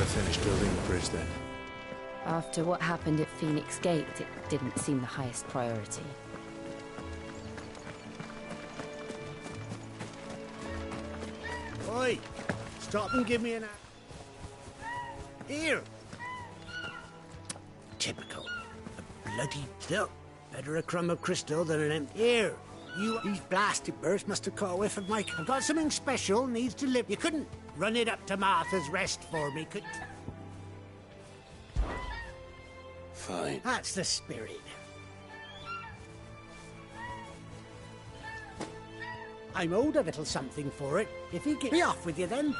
never finished building the bridge then. After what happened at Phoenix Gate, it didn't seem the highest priority. Oi! Stop and give me an... Here! Typical. A bloody... Still, better a crumb of crystal than an empty... Here! These blasted birds must have caught a whiff of my... I've got something special, needs to live. You couldn't run it up to Martha's Rest for me, could... Fine. That's the spirit. I'm owed a little something for it. If he get... Be off with you then.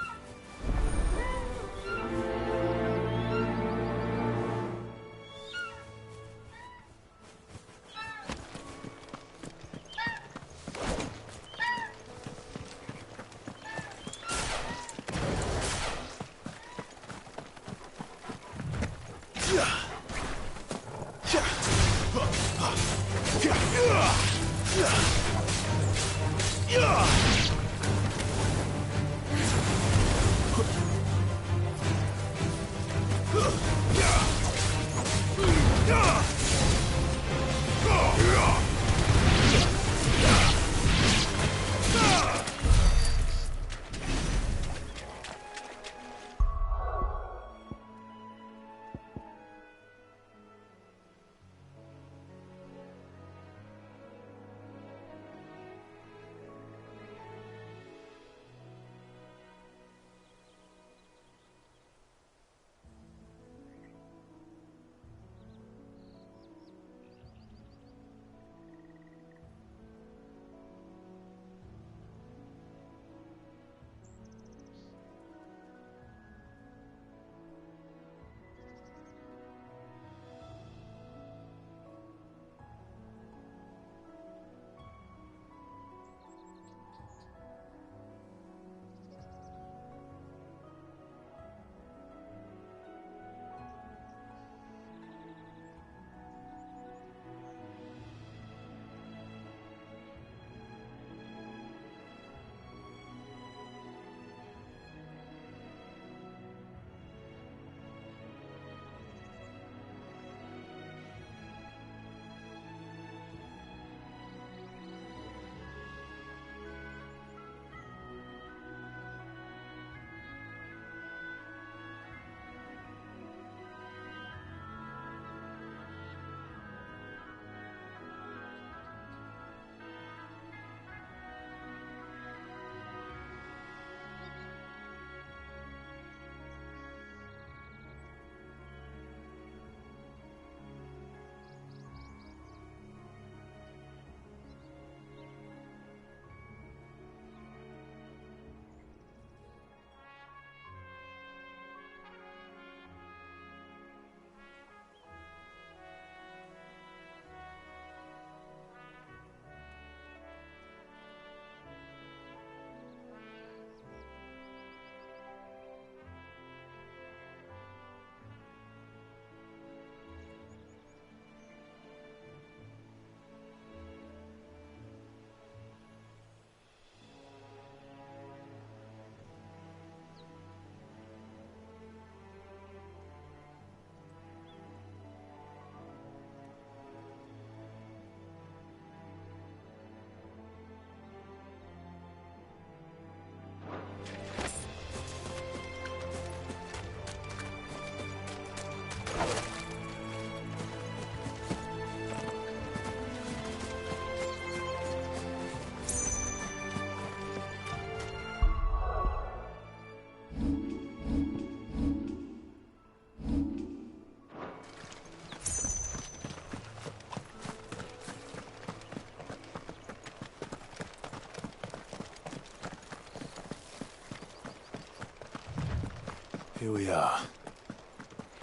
Here we are.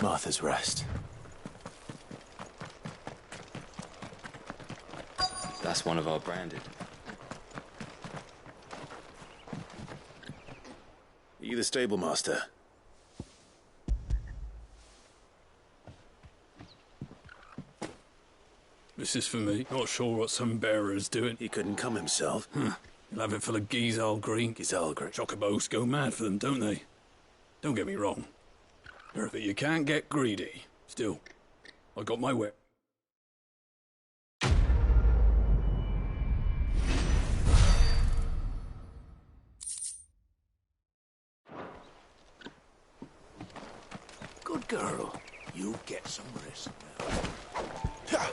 Martha's Rest. That's one of our branded. Are you the stable master? This is for me. Not sure what some bearer's doing. He couldn't come himself. He'll have it full of Gizal Green. Gizal Green. Chocobos go mad for them, don't they? Don't get me wrong. But you can't get greedy. Still, I got my way. Good girl. You get some rest now.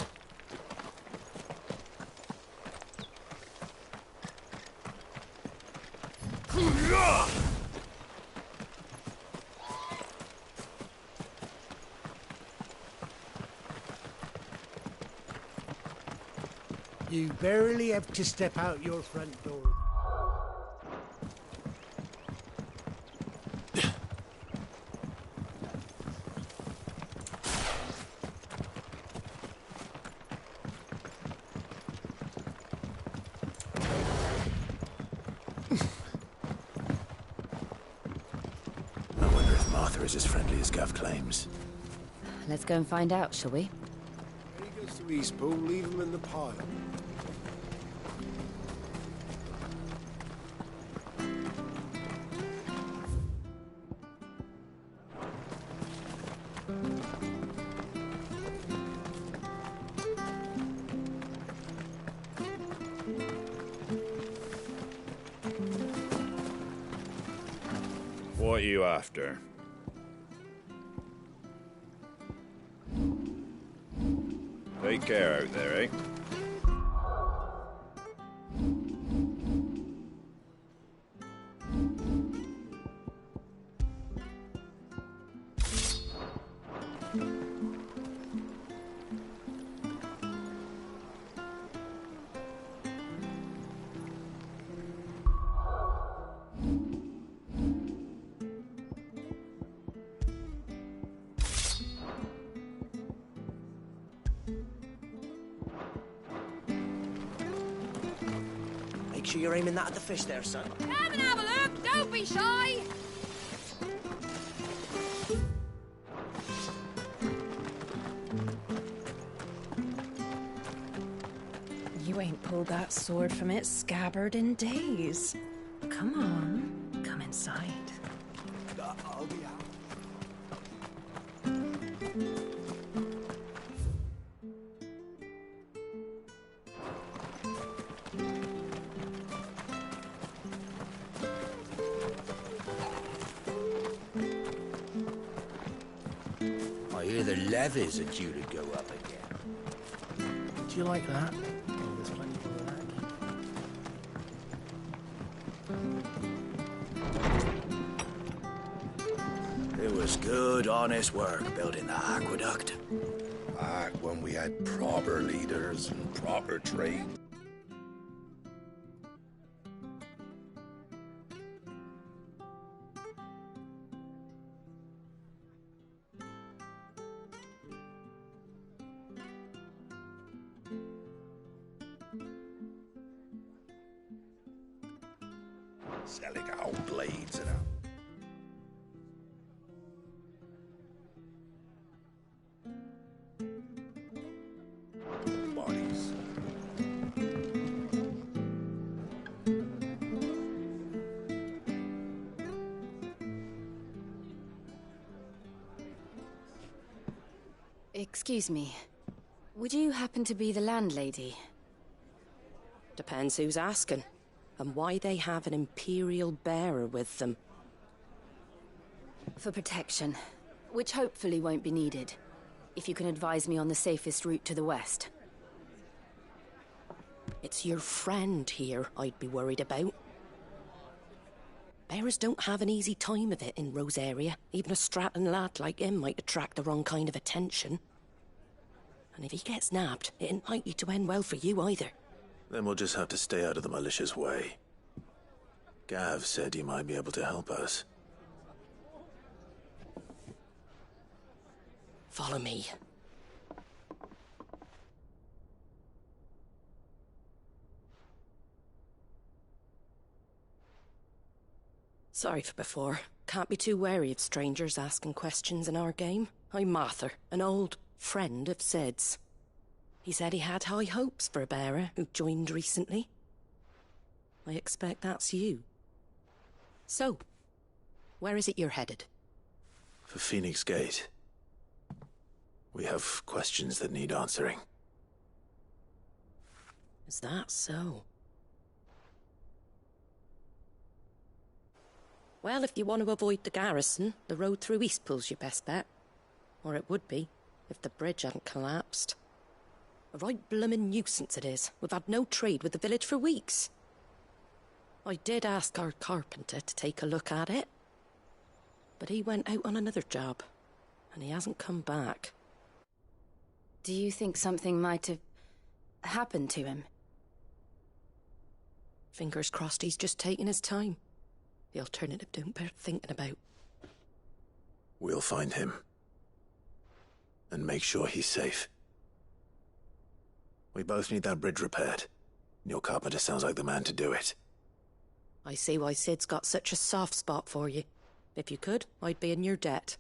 You barely have to step out your front door. I wonder if Martha is as friendly as Gav claims. Let's go and find out, shall we? When he goes to Eastpool, leave him in the pile. What are you after? Take care out there, eh? Make sure you're aiming that at the fish there, son. Come and have a look, don't be shy. You ain't pulled that sword from its scabbard in days. Come on, come inside. I'll be out. I hear the levies are due to go up again. Do you like that? Oh, there's plenty of that. It was good, honest work building the aqueduct. Back when we had proper leaders and proper trade. Selling out blades and bodies. Excuse me. Would you happen to be the landlady? Depends who's asking, and why they have an Imperial bearer with them. For protection, which hopefully won't be needed. If you can advise me on the safest route to the west. It's your friend here I'd be worried about. Bearers don't have an easy time of it in Rose area. Even a Stratton lad like him might attract the wrong kind of attention. And if he gets nabbed, it ain't likely to end well for you either. Then we'll just have to stay out of the malicious way. Gav said he might be able to help us. Follow me. Sorry for before. Can't be too wary of strangers asking questions in our game. I'm Martha, an old friend of Sid's. He said he had high hopes for a bearer who joined recently. I expect that's you. So, where is it you're headed? For Phoenix Gate, we have questions that need answering. Is that so? Well, if you want to avoid the garrison, the road through Eastpool's your best bet. Or it would be, if the bridge hadn't collapsed. A right bloomin' nuisance it is. We've had no trade with the village for weeks. I did ask our carpenter to take a look at it. But he went out on another job, and he hasn't come back. Do you think something might have happened to him? Fingers crossed he's just taking his time. The alternative don't bear thinking about. We'll find him. And make sure he's safe. We both need that bridge repaired. Your carpenter sounds like the man to do it. I see why Sid's got such a soft spot for you. If you could, I'd be in your debt.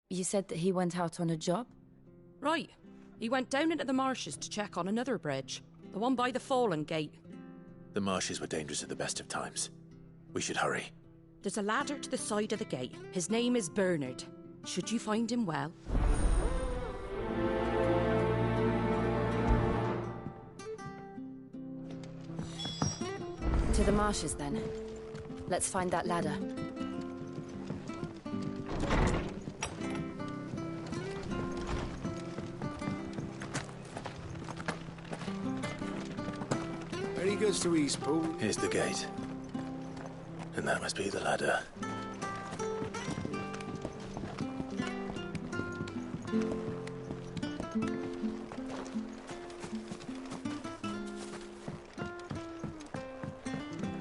You said that he went out on a job? Right. He went down into the marshes to check on another bridge. The one by the Fallen Gate. The marshes were dangerous at the best of times. We should hurry. There's a ladder to the side of the gate. His name is Bernard. Should you find him well? To the marshes, then. Let's find that ladder. When he goes to Eastpool... Here's the gate. And that must be the ladder.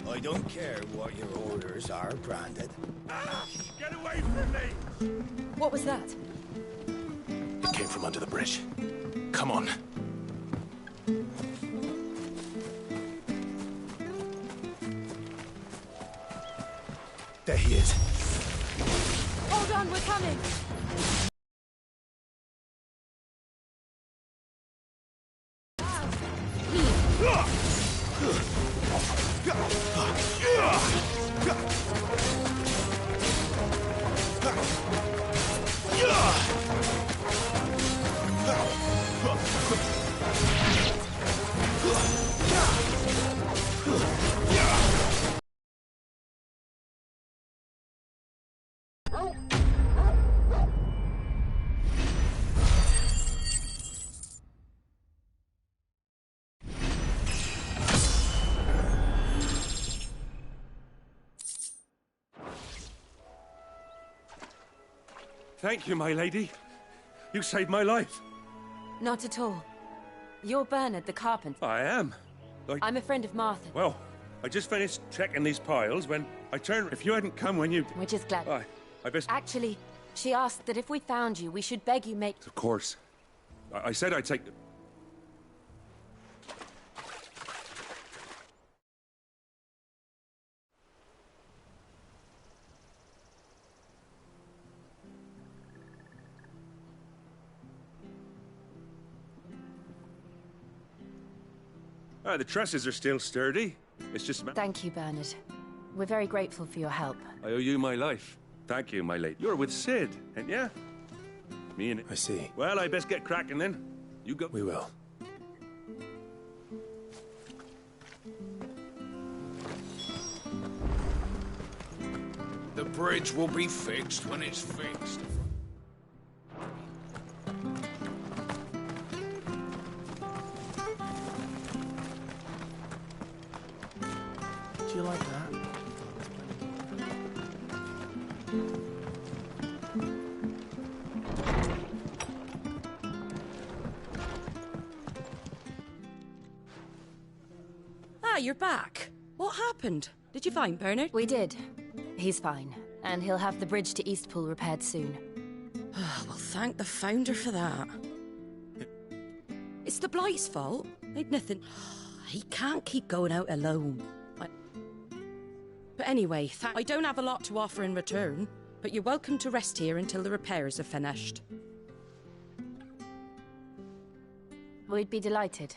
I don't care what your orders are, Brandon. Get away from me! What was that? It came from under the bridge. Come on. There he is. Hold on, we're coming! Thank you, my lady. You saved my life. Not at all. You're Bernard, the carpenter. I am. I'm a friend of Martha. Well, I just finished checking these piles when I turned... If you hadn't come when you... We're just glad. I best... Actually, she asked that if we found you, we should beg you make... Of course. I said I'd take... the trusses are still sturdy. It's just... Thank you, Bernard. We're very grateful for your help. I owe you my life. Thank you, my lady. You're with Sid, ain't ya? Me and... I see. Well, I best get cracking then. You go... We will. The bridge will be fixed when it's fixed. Do you like that? Ah, you're back. What happened? Did you find Bernard? We did. He's fine. And he'll have the bridge to Eastpool repaired soon. Well, thank the founder for that. It's the Blight's fault. They'd nothing... He can't keep going out alone. But anyway, I don't have a lot to offer in return, but you're welcome to rest here until the repairs are finished. We'd be delighted.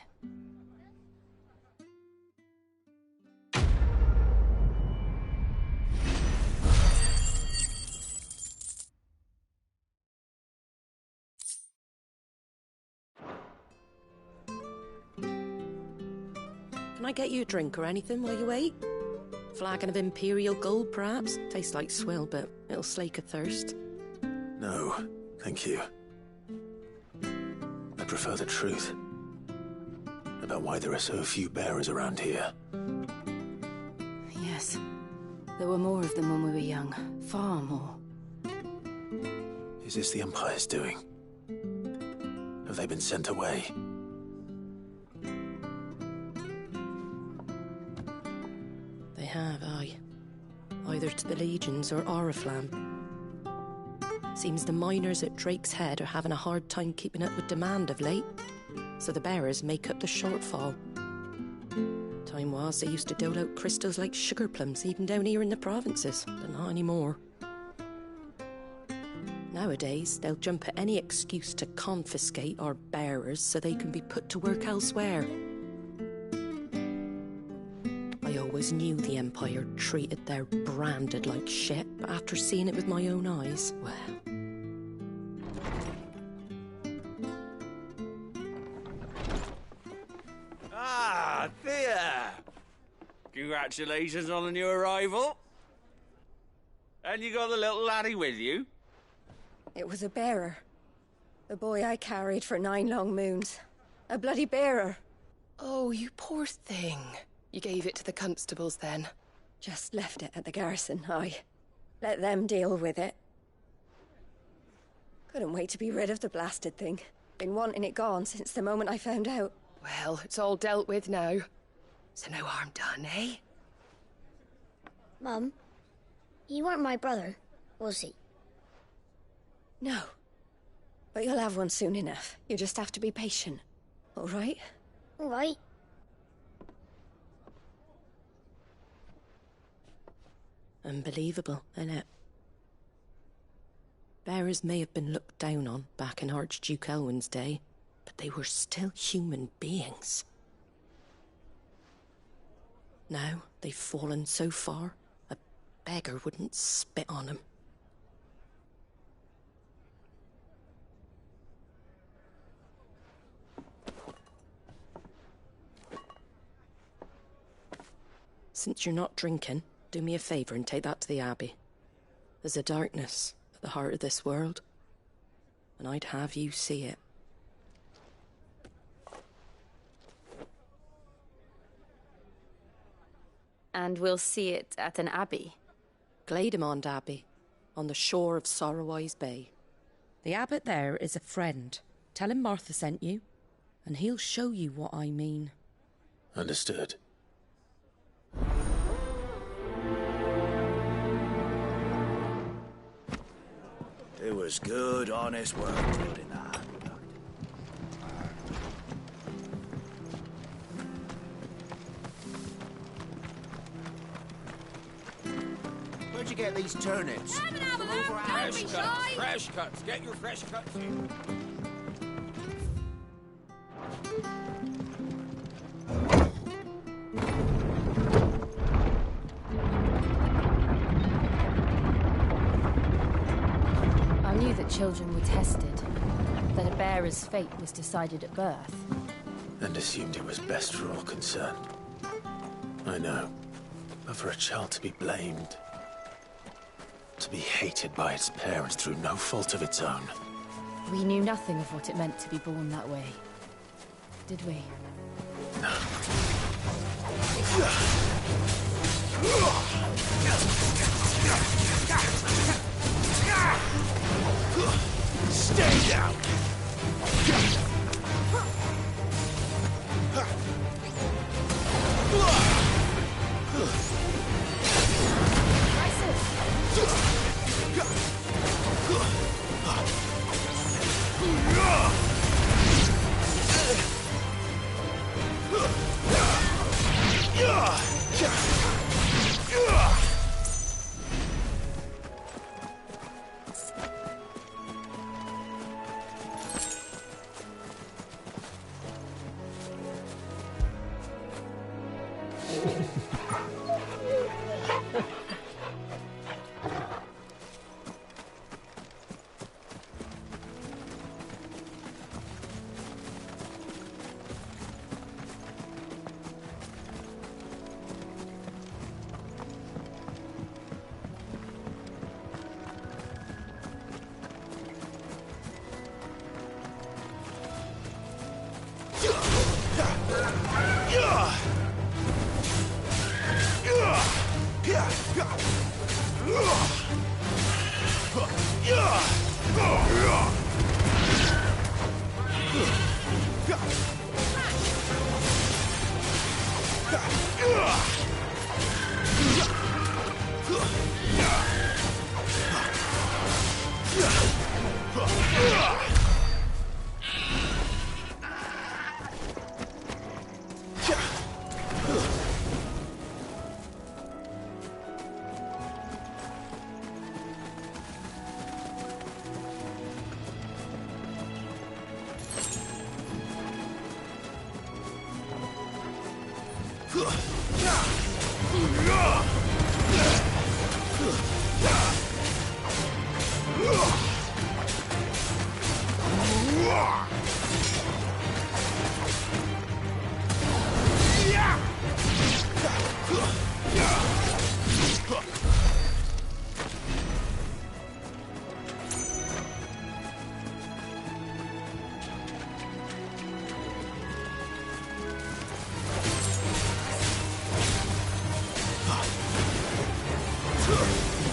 Can I get you a drink or anything while you wait? Flagon of Imperial Gold, perhaps? Tastes like swill, but it'll slake a thirst. No, thank you. I prefer the truth about why there are so few bearers around here. Yes. There were more of them when we were young. Far more. Is this the Empire's doing? Have they been sent away? They have, aye. Either to the Legions or Oriflamme. Seems the miners at Drake's Head are having a hard time keeping up with demand of late, so the bearers make up the shortfall. Time was they used to dole out crystals like sugar plums, even down here in the provinces, but not anymore. Nowadays, they'll jump at any excuse to confiscate our bearers so they can be put to work elsewhere. I always knew the Empire treated their branded like shit, but after seeing it with my own eyes, well... Ah, Thea! Congratulations on the new arrival. And you got the little laddie with you? It was a bearer. The boy I carried for 9 long moons. A bloody bearer. Oh, you poor thing. You gave it to the constables then? Just left it at the garrison, aye. Let them deal with it. Couldn't wait to be rid of the blasted thing. Been wanting it gone since the moment I found out. Well, it's all dealt with now. So no harm done, eh? Mum, you weren't my brother, was he? No. But you'll have one soon enough. You just have to be patient. All right? All right. Unbelievable, innit? Bearers may have been looked down on back in Archduke Elwin's day, but they were still human beings. Now they've fallen so far, a beggar wouldn't spit on them. Since you're not drinking, do me a favour and take that to the Abbey. There's a darkness at the heart of this world, and I'd have you see it. And we'll see it at an abbey? Glademond Abbey, on the shore of Sorrowise Bay. The abbot there is a friend. Tell him Martha sent you, and he'll show you what I mean. Understood. It was good, honest work building that. Where'd you get these turnips? Come and have a look, don't be shy! Fresh cuts, get your fresh cuts in. I knew that children were tested, that a bearer's fate was decided at birth. And assumed it was best for all concerned. I know. But for a child to be blamed, to be hated by its parents through no fault of its own. We knew nothing of what it meant to be born that way, did we? No. Stay down!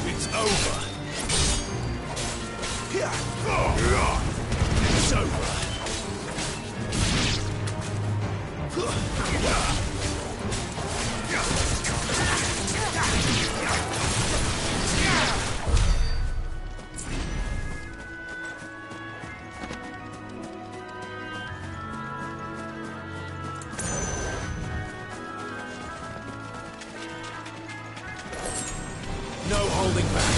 It's over. It's over. No holding back.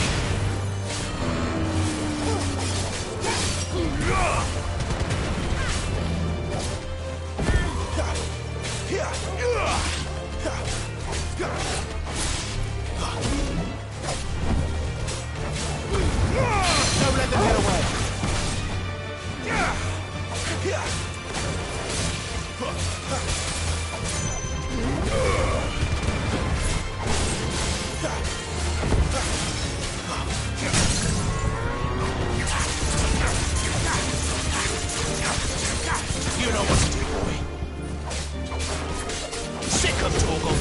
Don't let them get away. You know what to do, boy. Sick of Torgal.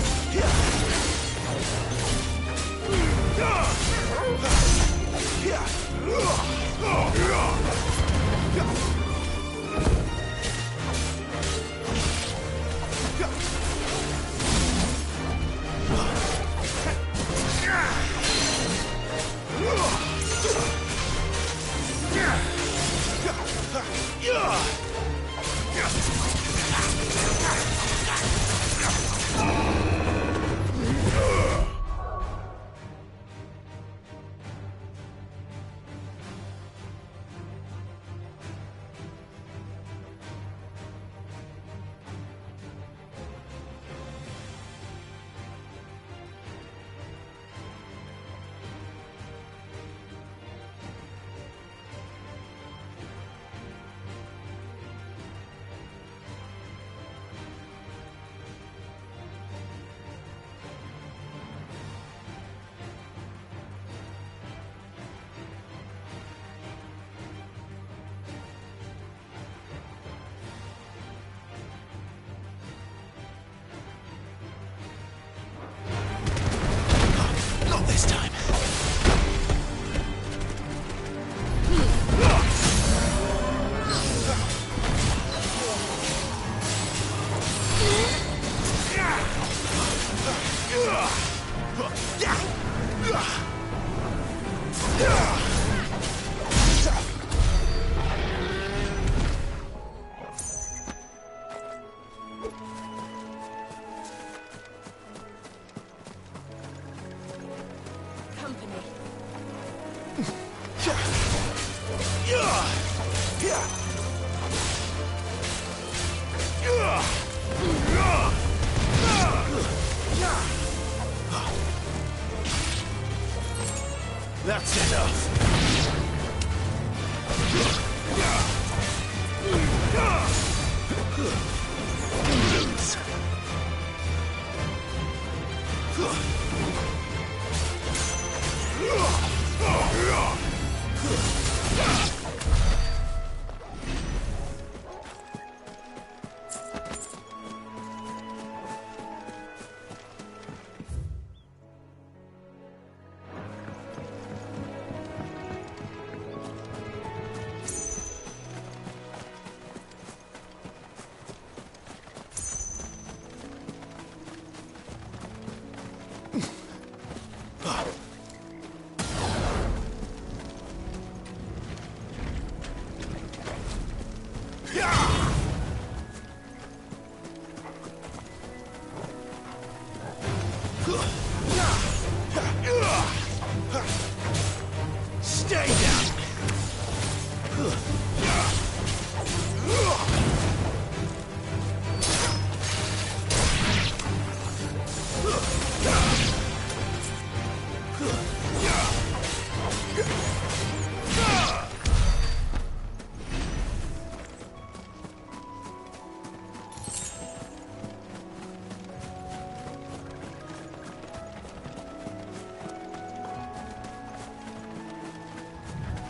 Not this time. That's enough. Lose.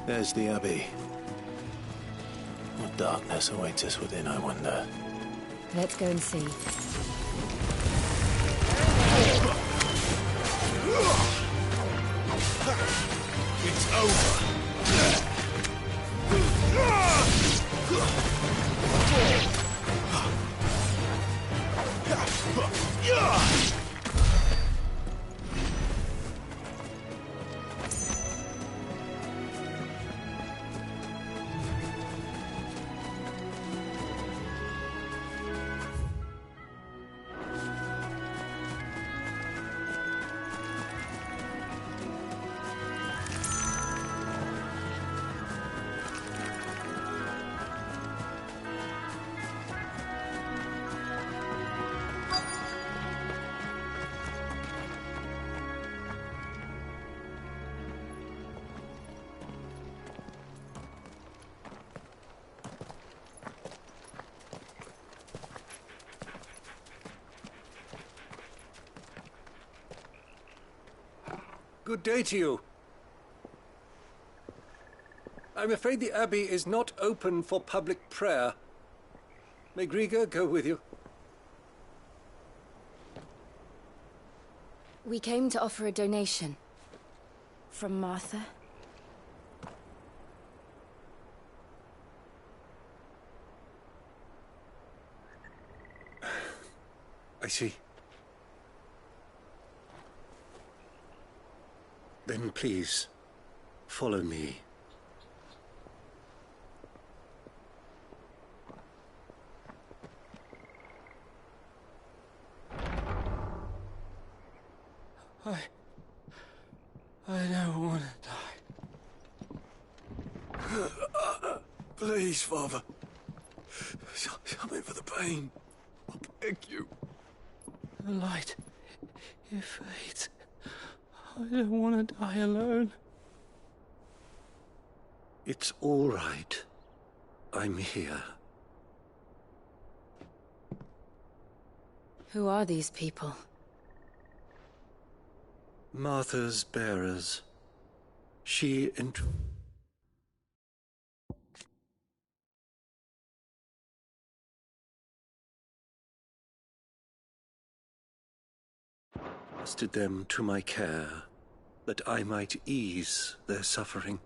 There's the Abbey. What darkness awaits us within, I wonder? Let's go and see. It's over. Good day to you. I'm afraid the Abbey is not open for public prayer. May Grieger go with you? We came to offer a donation. From Martha. I see. Then please, follow me. I don't want to die. Please, Father. Something for the pain. I beg you. The light, it fades. I don't want to die alone. It's all right. I'm here. Who are these people? Martha's bearers. She entrusted them to my care, that I might ease their suffering.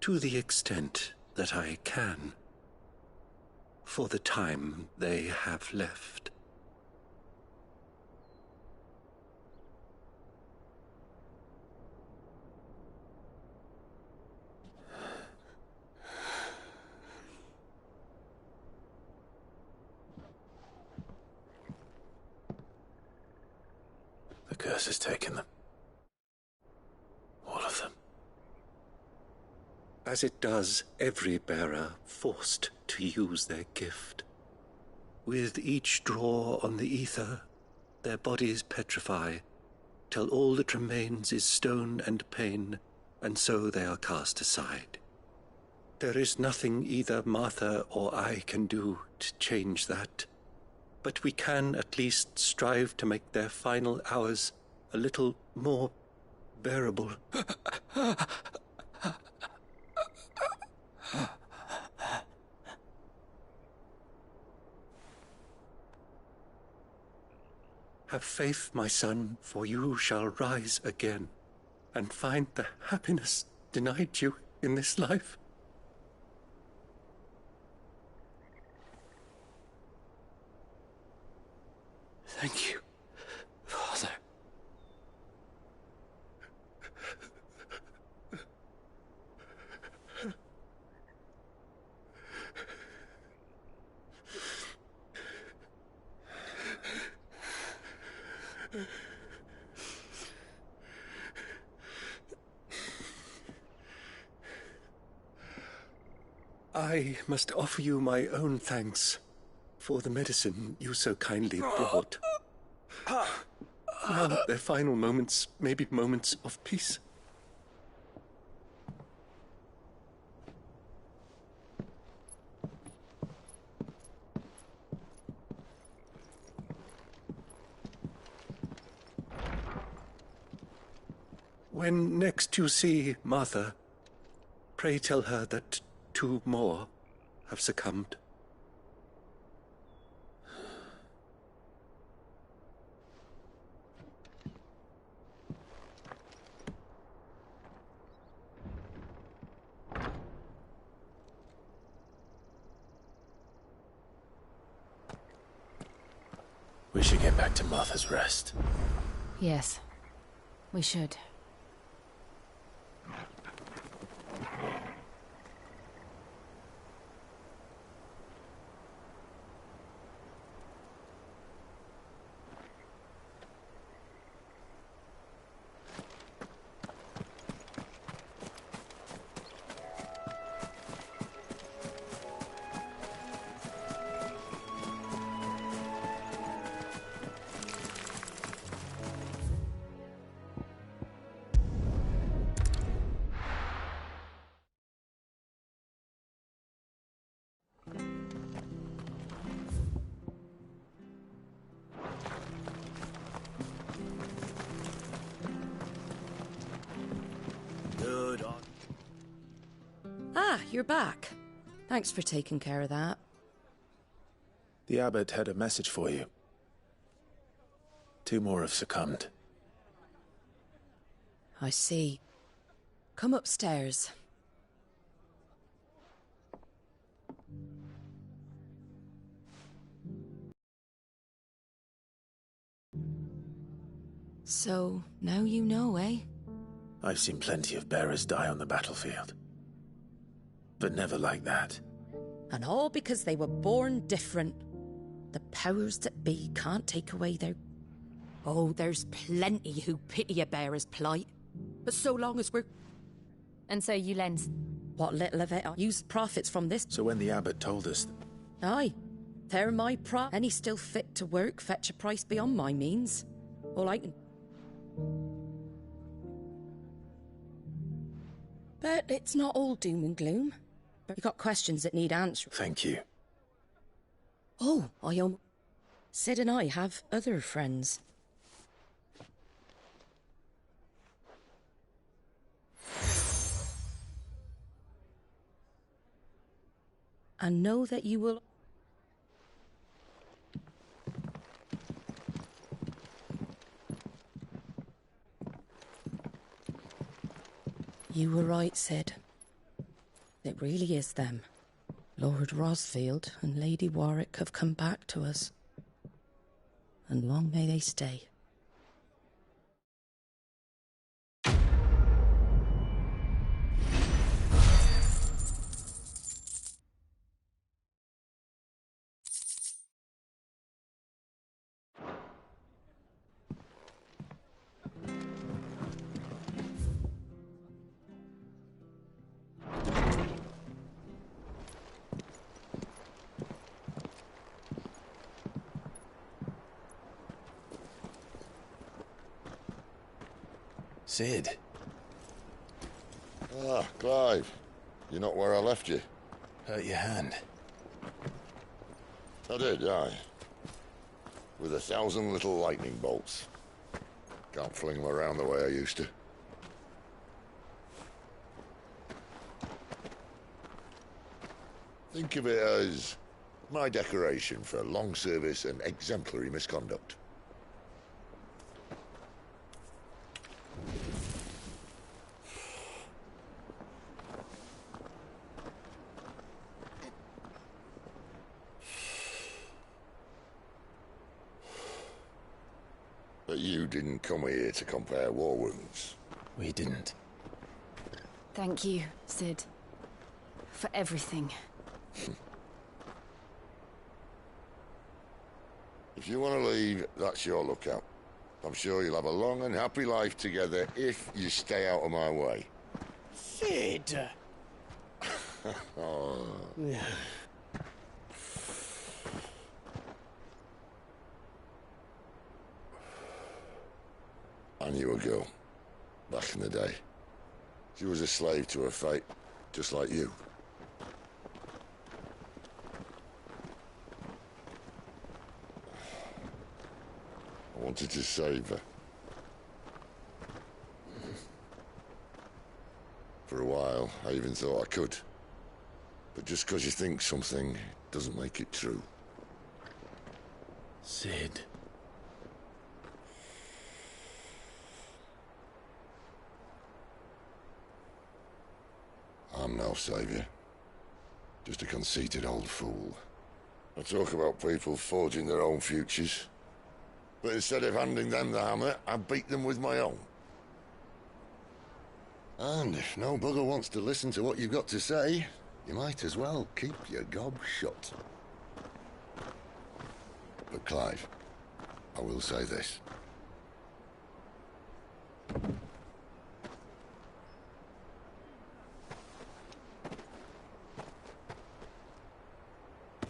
To the extent that I can, for the time they have left. The curse has taken them. All of them. As it does every bearer forced to use their gift. With each draw on the ether, their bodies petrify, till all that remains is stone and pain, and so they are cast aside. There is nothing either Martha or I can do to change that, but we can at least strive to make their final hours a little more bearable. Have faith, my son, for you shall rise again, and find the happiness denied you in this life. Thank you, Father. I must offer you my own thanks for the medicine you so kindly brought. Now their final moments may be moments of peace. When next you see Martha, pray tell her that 2 more have succumbed. We should get back to Martha's Rest. Yes, we should. Ah, you're back. Thanks for taking care of that. The abbot had a message for you. 2 more have succumbed. I see. Come upstairs. So, now you know, eh? I've seen plenty of bearers die on the battlefield. But never like that. And all because they were born different. The powers that be can't take away their... Oh, there's plenty who pity a bearer's plight. But so long as we're... And so you lend... What little of it I used profits from this... So when the abbot told us... Aye, they're my Any still fit to work fetch a price beyond my means. All I can... But it's not all doom and gloom. You got questions that need answering. Thank you. Oh, Sid and I have other friends. And know that you will... You were right, Sid. It really is them. Lord Rosfield and Lady Warwick have come back to us. And long may they stay. Sid. Ah, Clive. You're not where I left you. Hurt your hand. I did, aye. With 1,000 little lightning bolts. Can't fling them around the way I used to. Think of it as my decoration for long service and exemplary misconduct. But you didn't come here to compare war wounds. We didn't. Thank you, Sid. For everything. If you want to leave, that's your lookout. I'm sure you'll have a long and happy life together if you stay out of my way. Sid! Oh. I knew a girl, back in the day. She was a slave to her fate, just like you. I wanted to save her. For a while, I even thought I could. But just because you think something doesn't make it true. Sid. I'm no saviour. Just a conceited old fool. I talk about people forging their own futures. But instead of handing them the hammer, I beat them with my own. And if no bugger wants to listen to what you've got to say, you might as well keep your gob shut. But Clive, I will say this.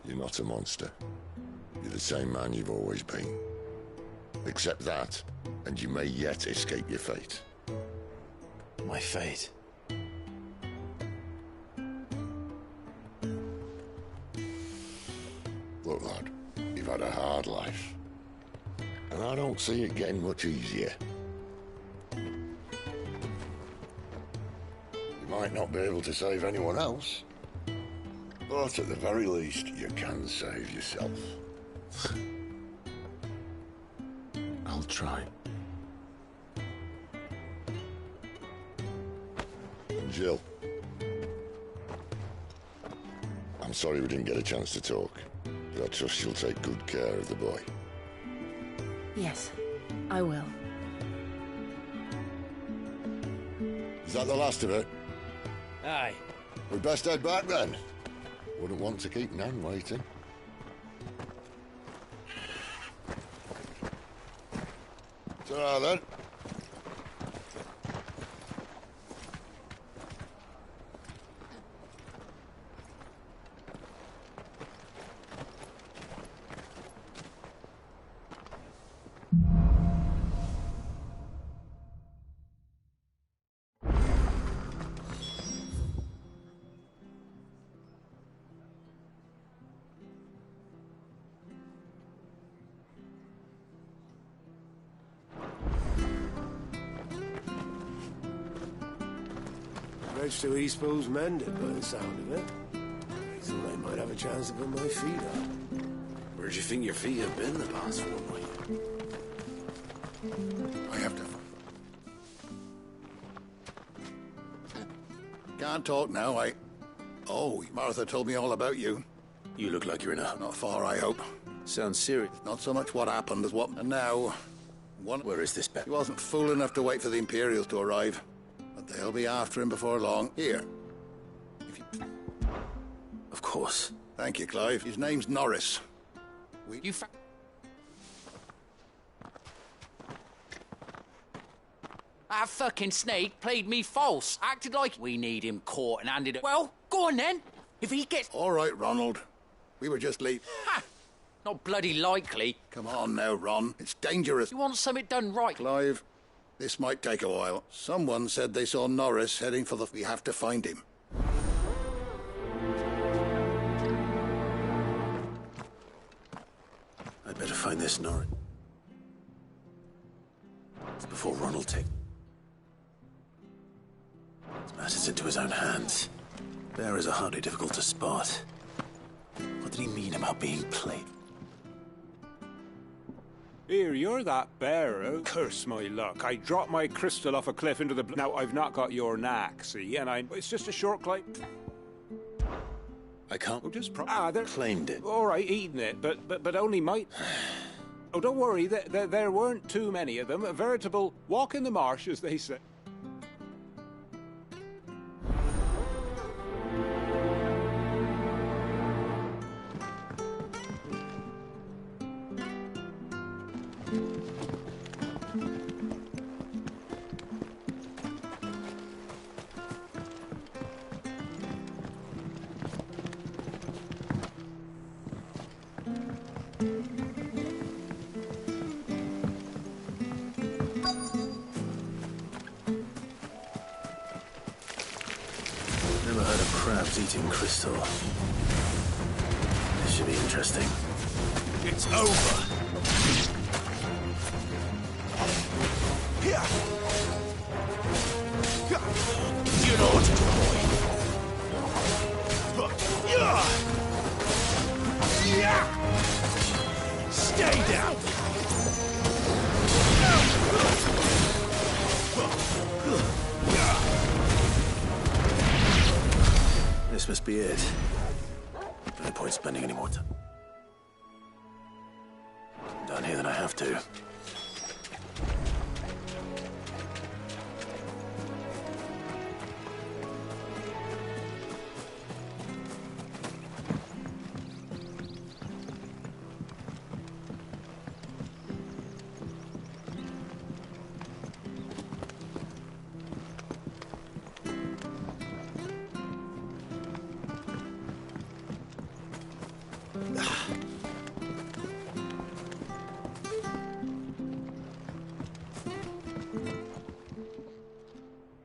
You're not a monster. You're the same man you've always been. Accept that, and you may yet escape your fate. My fate? Look, lad, you've had a hard life. And I don't see it getting much easier. You might not be able to save anyone else, but at the very least, you can save yourself. I'll try. And Jill, I'm sorry we didn't get a chance to talk, but I trust you'll take good care of the boy. Yes, I will. Is that the last of it? Aye. We'd best head back then. Wouldn't want to keep Nan waiting. Ta-ra then. Bridge to Eastpool's mended by the sound of it. I thought I might have a chance to put my feet up. Where'd you think your feet have been the past fortnight? I have to... Can't talk now, Oh, Martha told me all about you. You look like you're in a... Not far, I hope. Sounds serious. Not so much what happened as what... And now... Where is this bet? He wasn't fool enough to wait for the Imperials to arrive. But they'll be after him before long. Here. Of course. Thank you, Clive. His name's Norris. That fucking snake played me false. Acted like we need him caught and handed it. Well, go on then. If he gets... All right, Ronald. We were just leaving. Ha! Not bloody likely. Come on now, Ron. It's dangerous. You want something done right. Clive, this might take a while. Someone said they saw Norris heading for the... We have to find him. I'd better find this Norris. It's before Ronald takes matters into his own hands. Bearers are hardly difficult to spot. What did he mean about being played? Here, you're that bearer. Curse my luck. I dropped my crystal off a cliff into the... Now, I've not got your knack, see? And it's just a short climb. I can't... Oh, just... they're... Claimed it. All right, eating it, but only might... Oh, don't worry. There weren't too many of them. A veritable walk in the marsh, as they say. Never heard of crabs eating crystal. This should be interesting. It's over. Here. You know what to do, boy. Stay down. This must be it. No point spending any more time down here than I have to.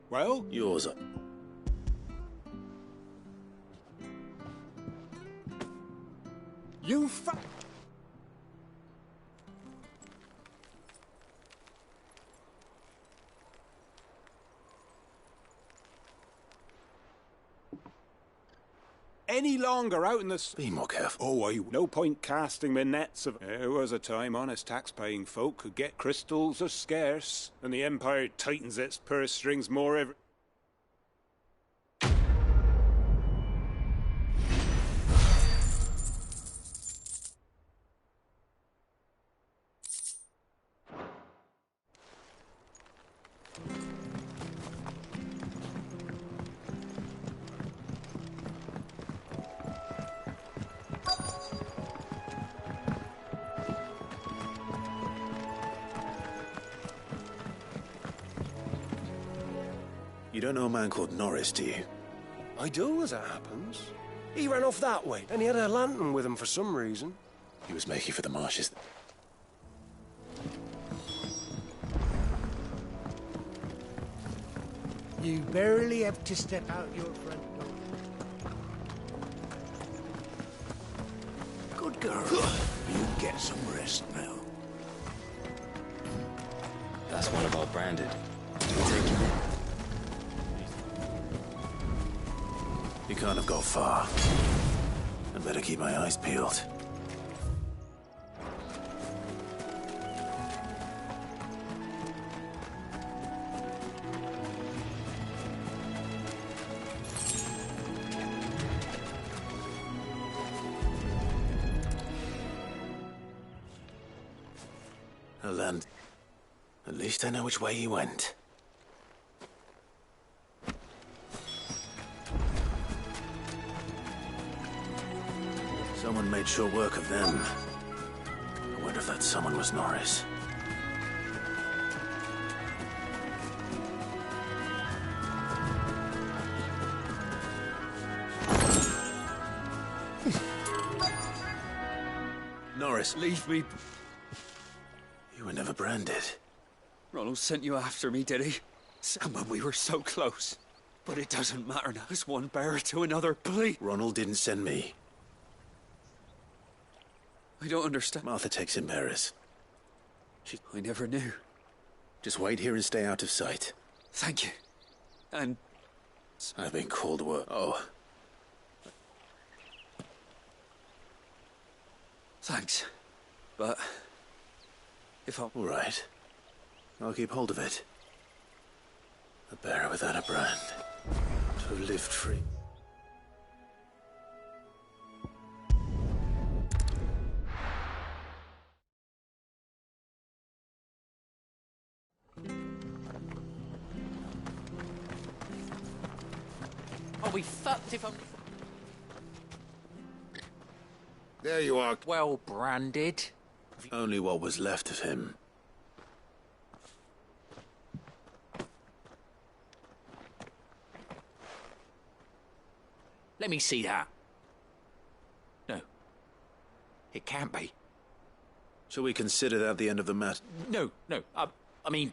Well? Yours up. You any longer out in the... Be more careful. Oh, no point casting me nets of... There was a time honest tax-paying folk could get crystals are scarce, and the Empire tightens its purse strings more every... You don't know a man called Norris, do you? I do, as it happens. He ran off that way, and he had a lantern with him for some reason. He was making for the marshes. You barely have to step out your front door. Good girl. You get some rest now. That's one of our branded. We'll take him in. You can't have gone far. I'd better keep my eyes peeled. Well then, at least I know which way he went. Someone made sure work of them. I wonder if that someone was Norris. Norris, leave me. You were never branded. Ronald sent you after me, did he? And when we were so close. But it doesn't matter now. It's one bearer to another, please. Ronald didn't send me. I don't understand. Martha takes in bearers. I never knew. Just wait here and stay out of sight. Thank you. And... I've been called work. Oh. Thanks. But... if I'm... All right. I'll keep hold of it. A bearer without a brand. To have lived free. I'll be fucked if I'm... There you are. Well branded. Only what was left of him. Let me see that. No. It can't be. Shall we consider that the end of the matter? No. I mean,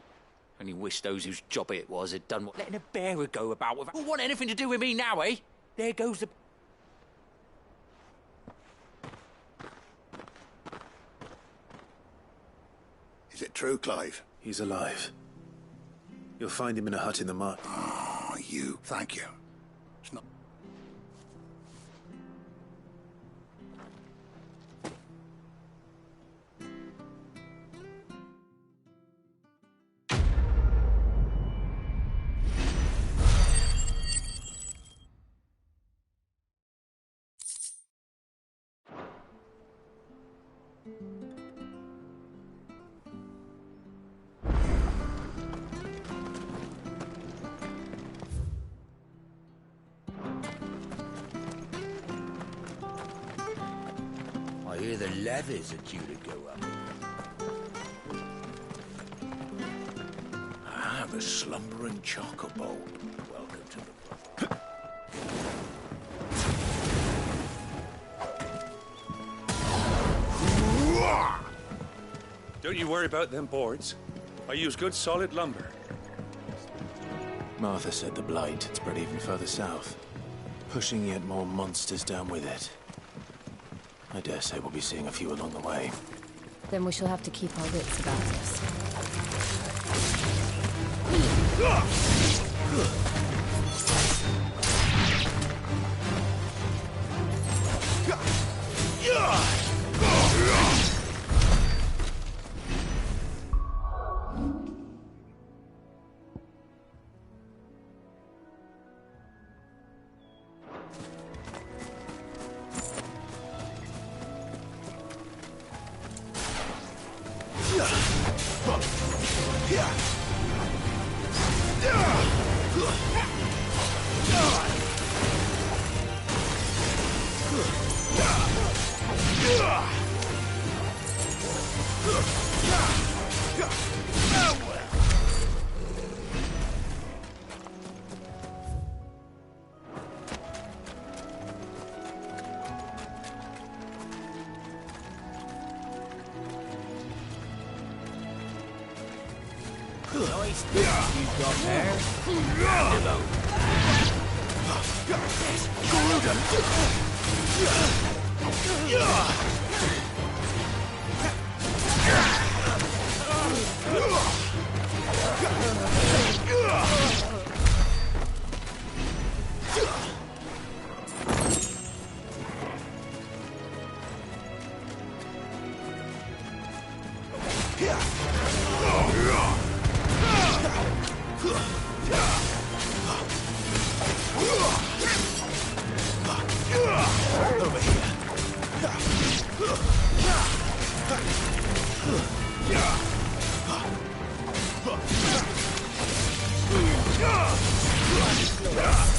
only wish those whose job it was had done what letting a bearer go about with. Who want anything to do with me now, eh? There goes the... Is it true, Clive? He's alive. You'll find him in a hut in the mud. Oh, you. Thank you. It's not... I hear the levies are due to go up. Ah, the slumbering chocobo. Welcome to the club. Don't you worry about them boards. I use good solid lumber. Martha said the blight had spread even further south, pushing yet more monsters down with it. I dare say we'll be seeing a few along the way. Then we shall have to keep our wits about us. Nice things you've got there. Hello.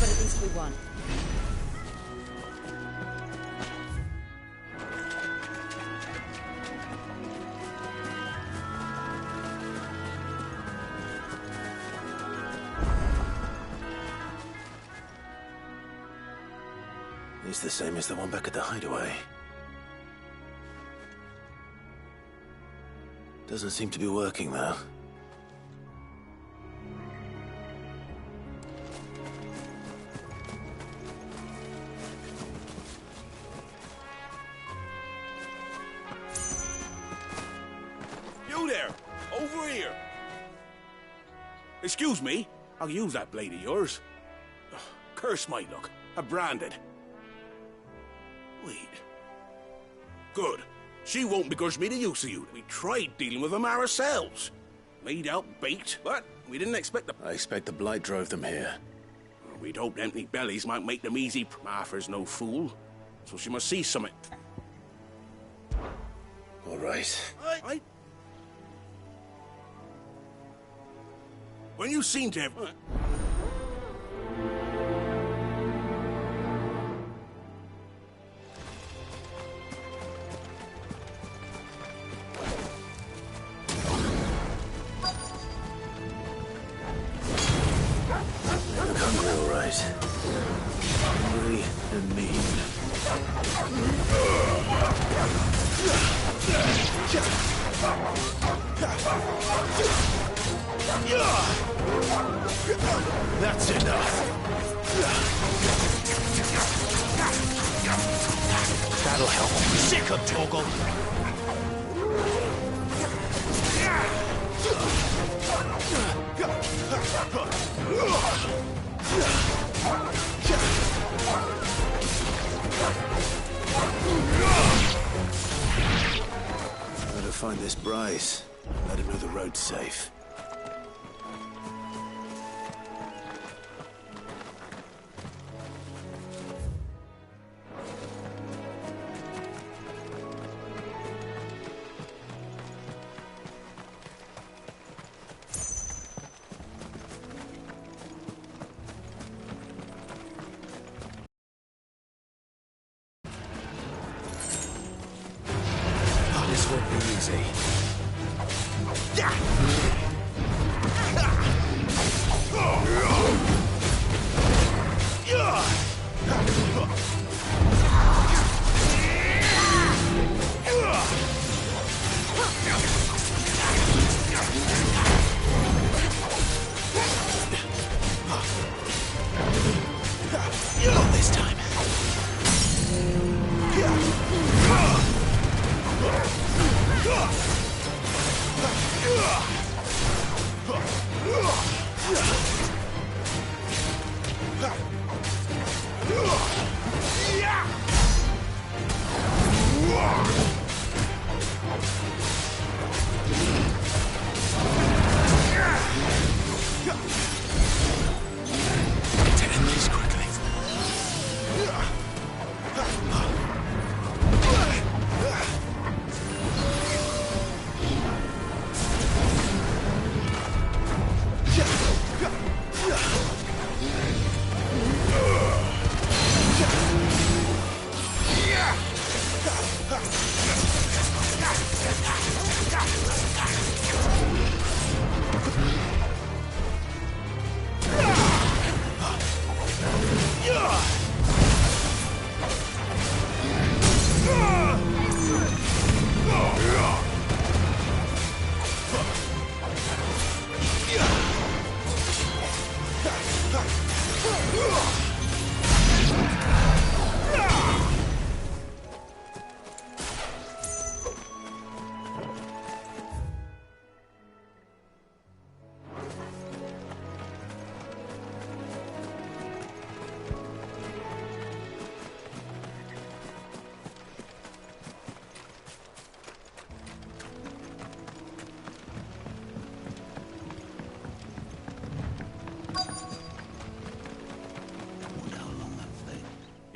But at least we won. It's the same as the one back at the hideaway. Doesn't seem to be working, though. You there! Over here! Excuse me, I'll use that blade of yours. Ugh, curse my luck. I'm branded. Wait. Good. She won't begrudge me the use of you. We tried dealing with them ourselves. Laid out bait, but we didn't expect the... I expect the blight drove them here. We'd hoped empty bellies might make them easy. Martha's no fool, so she must see something. All right. When you seem to have... Hungry and mean. That's enough. That'll help. Sick of Toggle. Better find this Bryce. Let him know the road's safe. This won't be easy. Not this time. To end this quickly.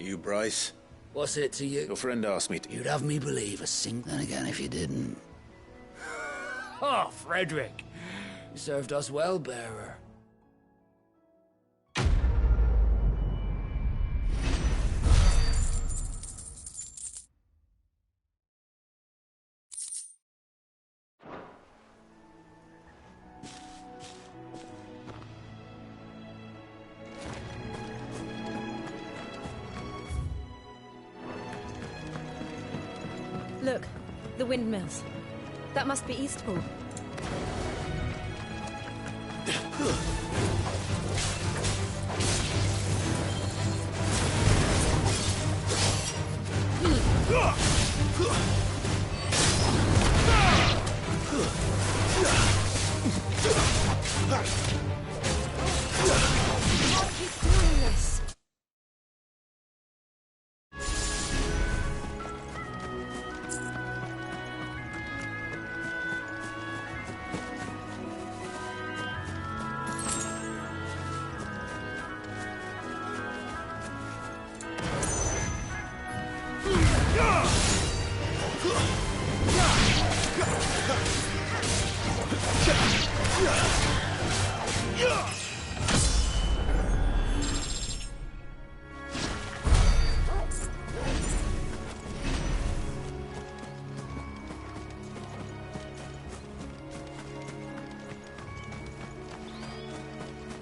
You, Bryce? What's it to you? Your friend asked me to... You'd have me believe a sink then again if you didn't. Oh, Frederick! You served us well, bearer. Look, the windmills. That must be Eastpool. Can't keep doing this.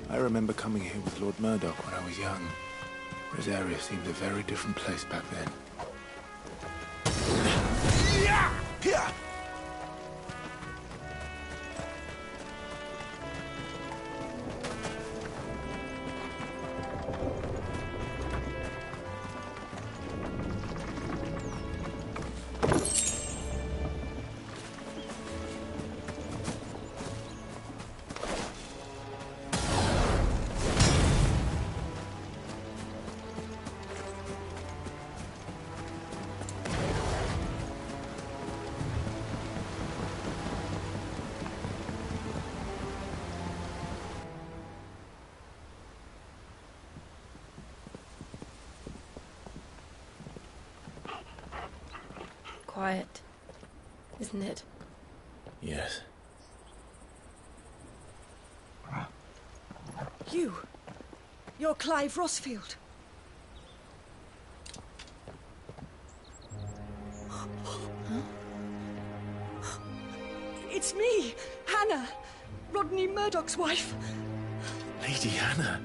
I remember coming here with Lord Murdoch when I was young. Rosaria seemed a very different place back then. quiet, isn't it? Yes. You're Clive Rossfield. It's me, Hannah, Rodney Murdoch's wife. Lady Hannah.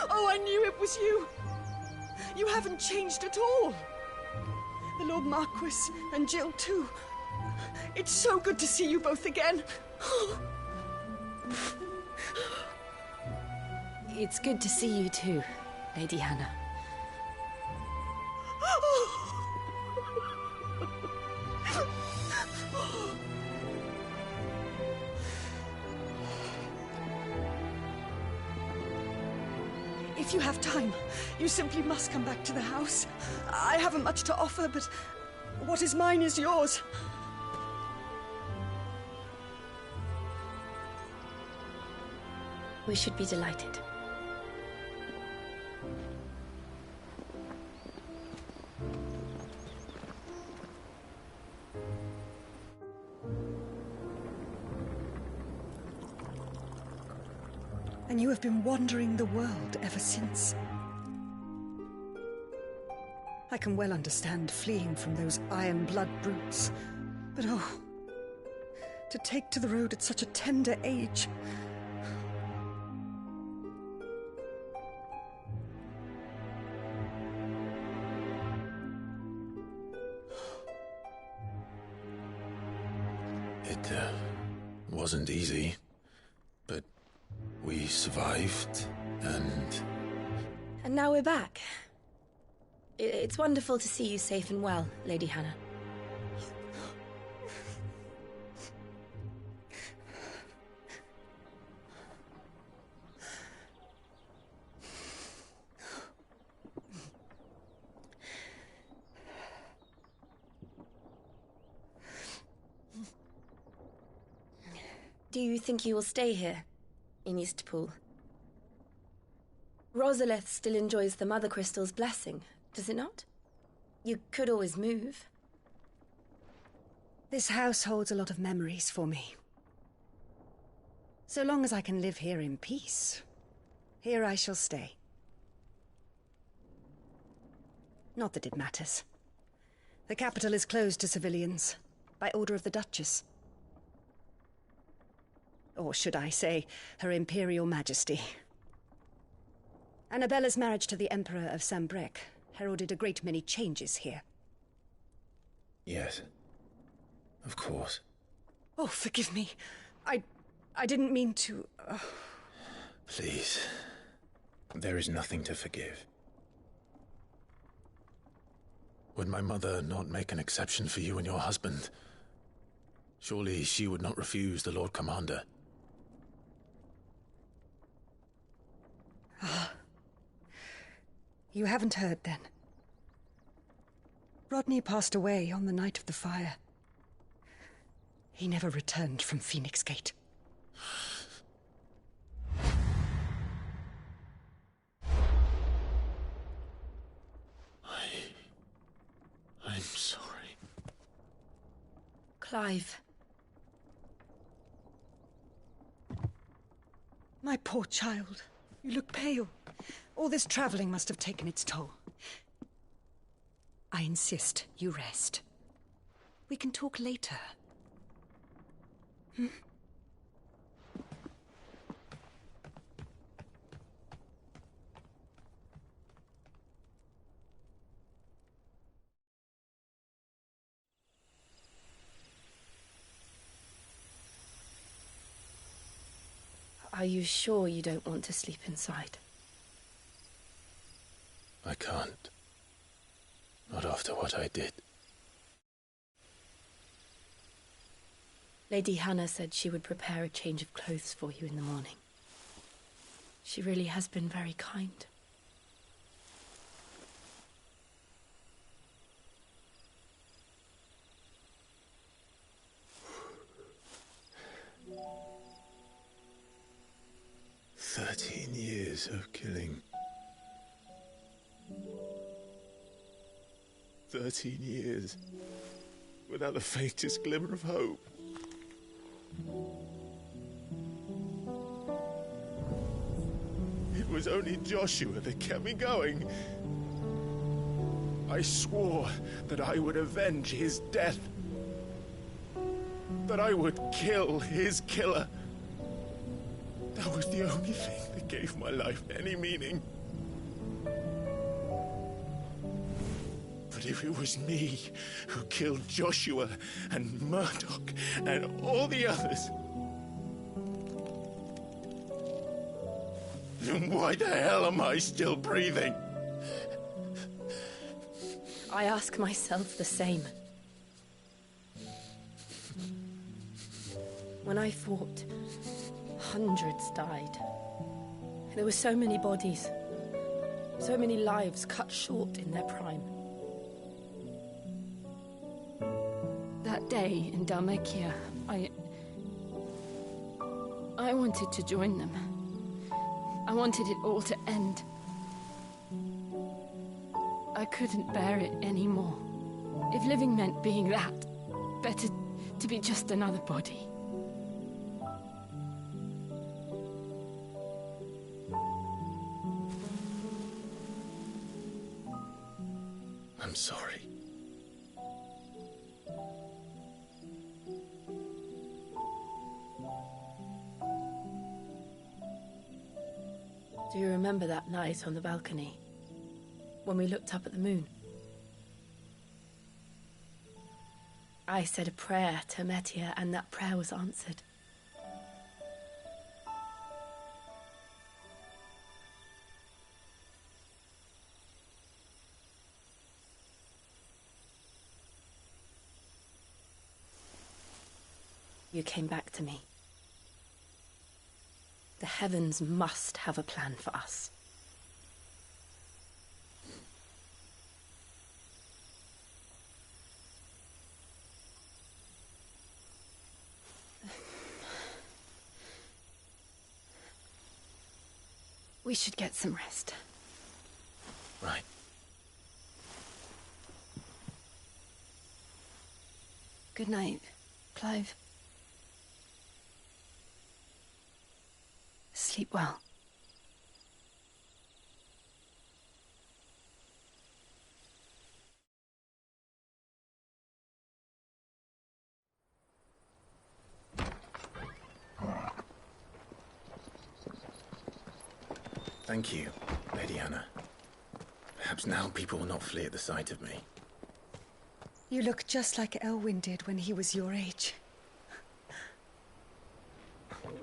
Oh, I knew it was you. You haven't changed at all. The Lord Marquis and Jill too. It's so good to see you both again. It's good to see you too, Lady Hannah. If you have time, you simply must come back to the house. I haven't much to offer, but what is mine is yours. We should be delighted. And you have been wandering the world ever since. I can well understand fleeing from those iron blood brutes, but oh, to take to the road at such a tender age. It wasn't easy, but we survived, and now we're back. It's wonderful to see you safe and well, Lady Hannah. Do you think you will stay here, in Eastpool? Rosalith still enjoys the Mother Crystal's blessing, does it not? You could always move. This house holds a lot of memories for me. So long as I can live here in peace, here I shall stay. Not that it matters. The capital is closed to civilians, by order of the Duchess. Or should I say, Her Imperial Majesty. Annabella's marriage to the Emperor of Sambrec heralded a great many changes here. yes, of course. Oh, forgive me. I didn't mean to... Please, there is nothing to forgive. Would my mother not make an exception for you and your husband? Surely she would not refuse the Lord Commander. You haven't heard, then. Rodney passed away on the night of the fire. He never returned from Phoenix Gate. I'm sorry. Clive. My poor child. You look pale. All this traveling must have taken its toll. I insist you rest. We can talk later. Hmm? Are you sure you don't want to sleep inside? I can't. Not after what I did. Lady Hannah said she would prepare a change of clothes for you in the morning. She really has been very kind. "13 years of killing. 13 years, without the faintest glimmer of hope. It was only Joshua that kept me going. I swore that I would avenge his death. That I would kill his killer. That was the only thing that gave my life any meaning. But if it was me who killed Joshua and Murdoch and all the others, then why the hell am I still breathing? I ask myself the same. When I fought, hundreds died. There were so many bodies, so many lives cut short in their prime. That day in Dalmacia, I wanted to join them. I wanted it all to end. I couldn't bear it anymore. If living meant being that, better to be just another body. I'm sorry. Do you remember that night on the balcony, when we looked up at the moon? I said a prayer to Metia, and that prayer was answered. You came back to me. The heavens must have a plan for us. We should get some rest. Right. Good night, Clive. Sleep well. Thank you, Lady Hannah. Perhaps now people will not flee at the sight of me. You look just like Elwyn did when he was your age.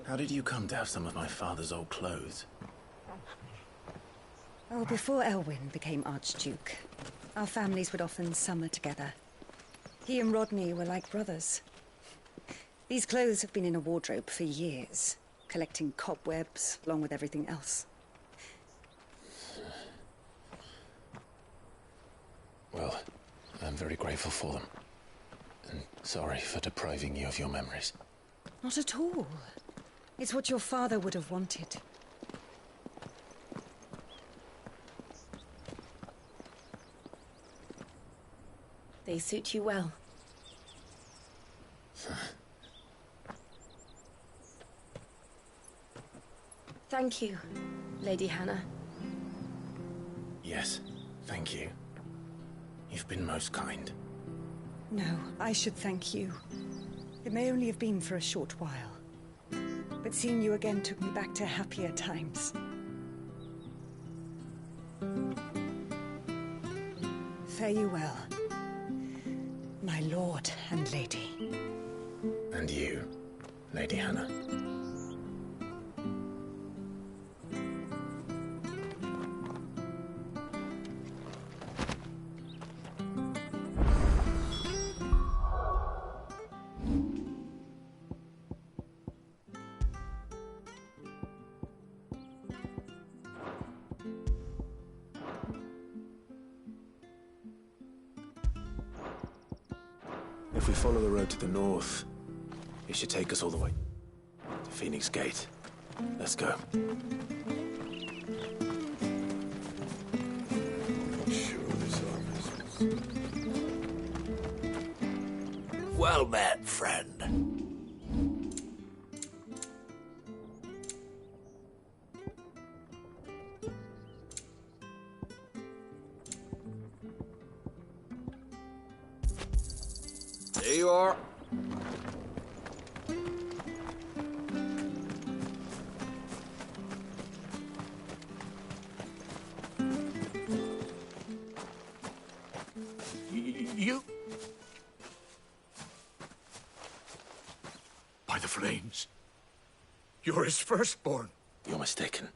How did you come to have some of my father's old clothes? Oh, before Elwyn became Archduke, our families would often summer together. He and Rodney were like brothers. These clothes have been in a wardrobe for years, collecting cobwebs along with everything else. Well, I'm very grateful for them. And sorry for depriving you of your memories. Not at all. It's what your father would have wanted. They suit you well. Thank you, Lady Hannah. Yes, thank you. You've been most kind. No, I should thank you. It may only have been for a short while, but seeing you again took me back to happier times. Fare you well, my lord and lady. And you, Lady Hannah. If we follow the road to the north, it should take us all the way to Phoenix Gate. Let's go. I'm sure this office was... Well met, friend. There you are. You... By the flames. You're his firstborn. You're mistaken.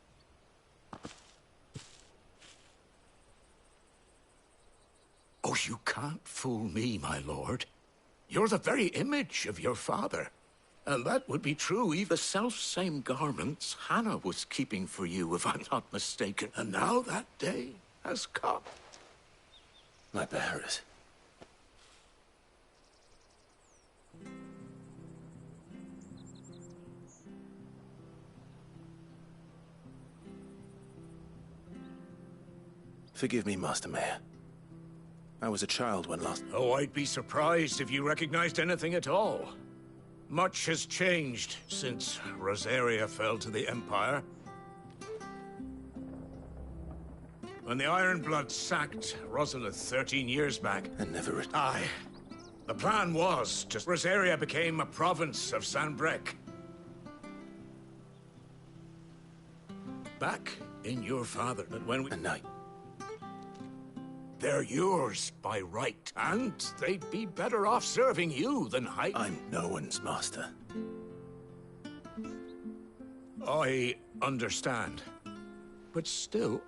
Oh, you can't fool me, my lord. You're the very image of your father. And that would be true, even the self-same garments Hannah was keeping for you, if I'm not mistaken. And now that day has come. My bearers. Forgive me, Master Mayor. I was a child when last... Oh, I'd be surprised if you recognized anything at all. Much has changed since Rosaria fell to the Empire. When the Ironbloods sacked Rosalith 13 years back... And never... Aye. The plan was to... Rosaria became a province of Sanbreque. Back in your father, but when we... And now... They're yours by right, and they'd be better off serving you than hiding. I'm no one's master. I understand. But still,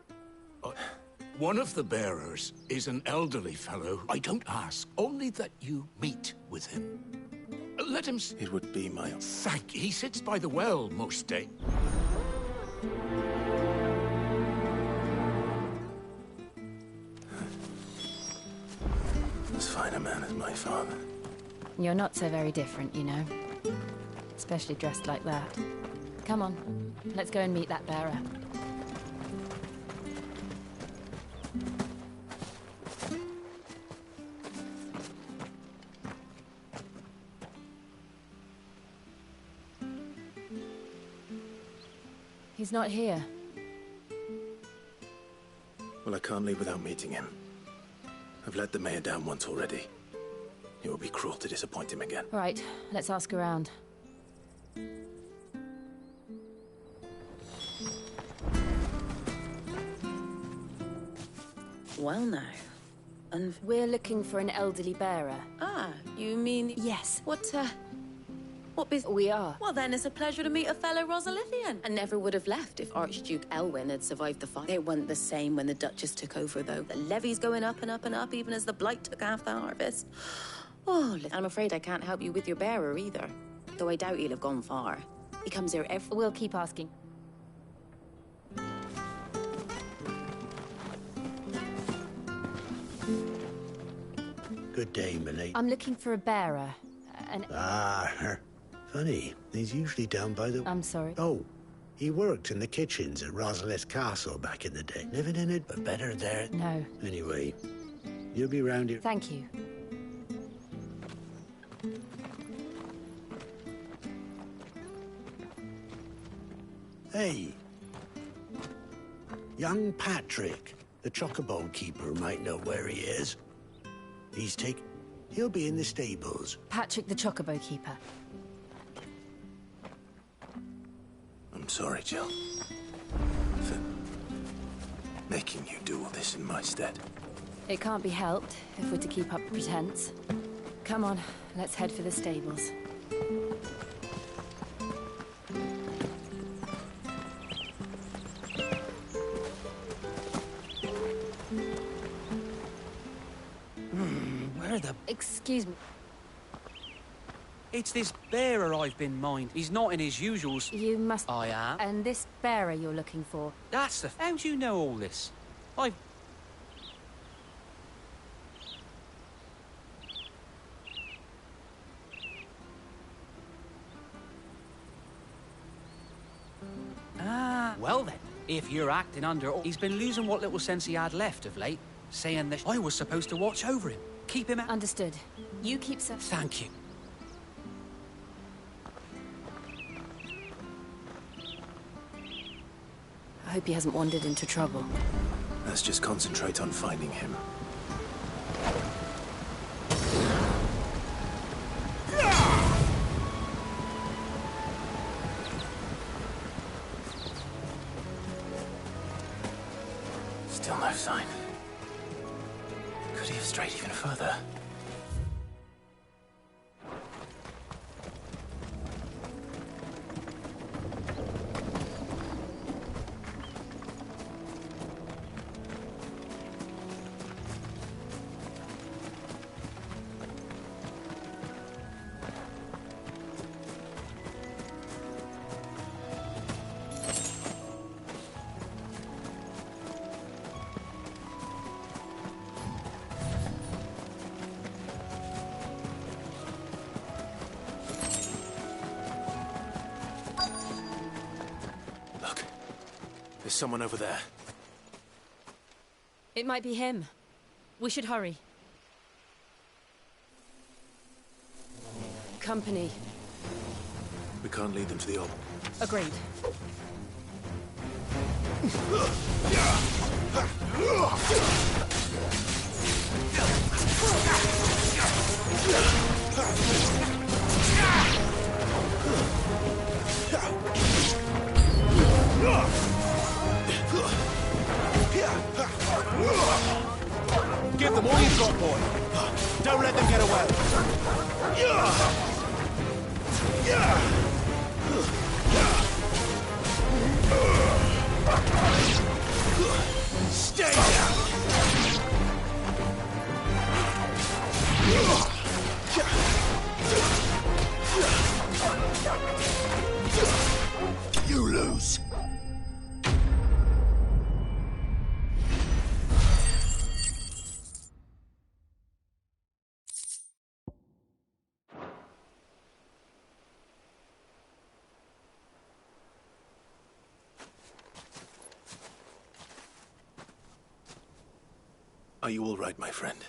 one of the bearers is an elderly fellow. I don't ask, only that you meet with him. Let him... It would be my... Thank you. He sits by the well most days. As fine a man as my father. You're not so very different, you know. Especially dressed like that. Come on, let's go and meet that bearer. He's not here. Well, I can't leave without meeting him. I've let the mayor down once already. It would be cruel to disappoint him again. All right, let's ask around. Well now. We're looking for an elderly bearer. Ah, you mean... Yes. What business? We are. Well, then it's a pleasure to meet a fellow Rosalithian. I never would have left if Archduke Elwyn had survived the fight. It wasn't the same when the Duchess took over, though. The levy's going up and up and up, even as the Blight took half the harvest. Oh, I'm afraid I can't help you with your bearer, either. Though I doubt he'll have gone far. He comes here every... We'll keep asking. Good day, Milady. I'm looking for a bearer. Funny. He's usually down by the... I'm sorry. Oh, he worked in the kitchens at Rosalith Castle back in the day. Living in it, but better there. No. Anyway, you'll be round here. Thank you. Hey. Young Patrick, the chocobo keeper, might know where he is. He'll be in the stables. Patrick, the chocobo keeper. I'm sorry, Jill. For making you do all this in my stead. It can't be helped if we're to keep up pretense. Come on, let's head for the stables. Where the... Excuse me. It's this bearer I've been mind. He's not in his usuals. You must... I am. And this bearer you're looking for? That's the... How do you know all this? I've... Ah, well then. If you're acting under... He's been losing what little sense he had left of late, saying that I was supposed to watch over him. Keep him out. Understood. You keep... Thank you. Hope he hasn't wandered into trouble. Let's just concentrate on finding him. Still no sign. Could he have strayed even further? There's someone over there. It might be him. We should hurry. Company. We can't lead them to the orb. Agreed. Give them all you've got, boy. Don't let them get away. Stay down. You lose. Are you all right, my friend?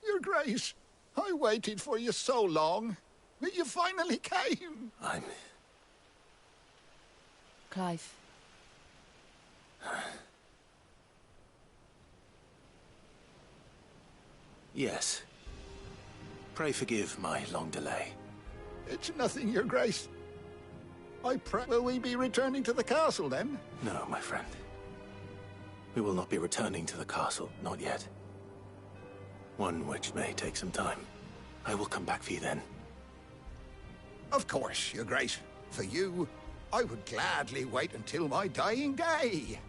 Your Grace, I waited for you so long, but you finally came. I'm... Clive. Yes. Pray forgive my long delay. It's nothing, Your Grace. I pray... Will we be returning to the castle, then? No, my friend. We will not be returning to the castle, not yet. One which may take some time. I will come back for you then. Of course, Your Grace. For you, I would gladly wait until my dying day.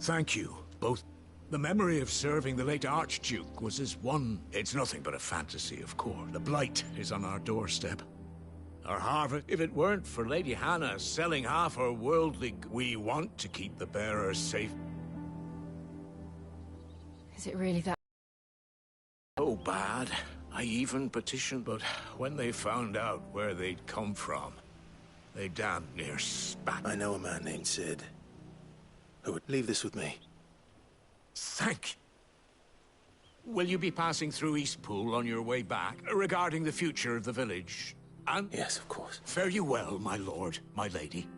Thank you, both. The memory of serving the late Archduke was as one... It's nothing but a fantasy, of course. The blight is on our doorstep. Our harvest, if it weren't for Lady Hannah selling half her worldly... We want to keep the bearers safe. Is it really that... Oh, bad. I even petitioned, but when they found out where they'd come from, they damn near spat. I know a man named Sid who would leave this with me. Thank you. Will you be passing through Eastpool on your way back, regarding the future of the village? And... Yes, of course. Fare you well, my lord, my lady.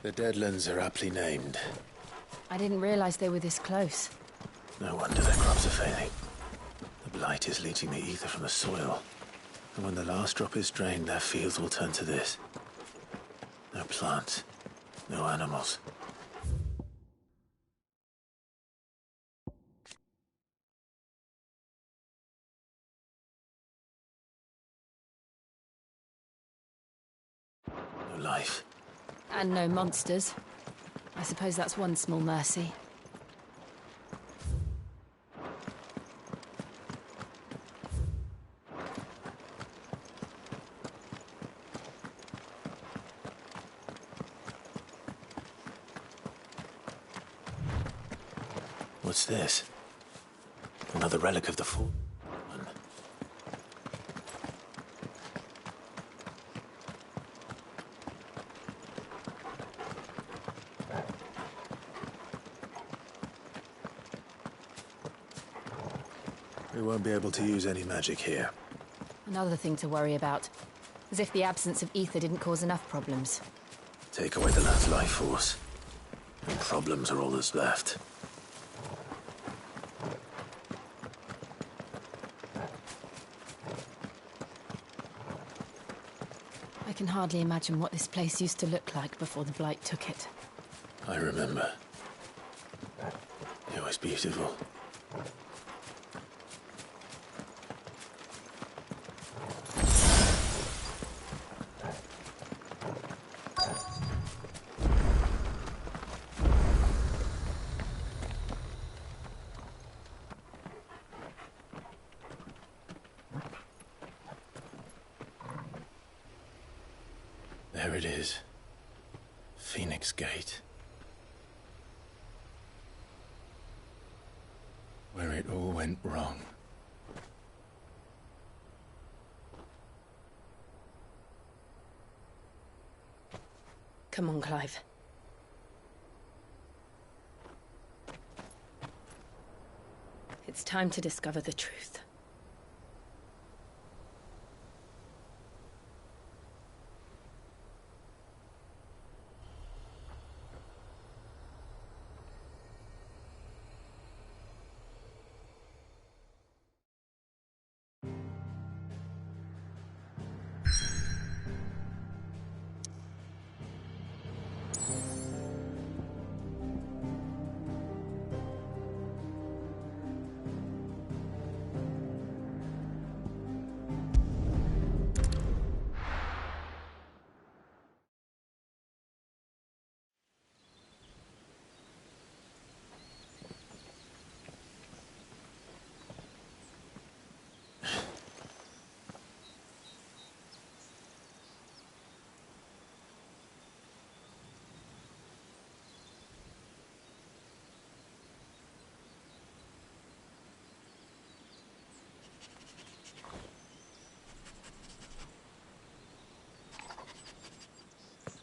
The Deadlands are aptly named. I didn't realize they were this close. No wonder their crops are failing. The blight is leaching the ether from the soil. And when the last drop is drained, their fields will turn to this. No plants, no animals. life. And no monsters. I suppose that's one small mercy. What's this? Another relic of the Fallen. We won't be able to use any magic here. Another thing to worry about. As if the absence of ether didn't cause enough problems. Take away the last life force, and problems are all that's left. I can hardly imagine what this place used to look like before the Blight took it. I remember. It was beautiful. There it is. Phoenix Gate. Where it all went wrong. Come on, Clive. It's time to discover the truth.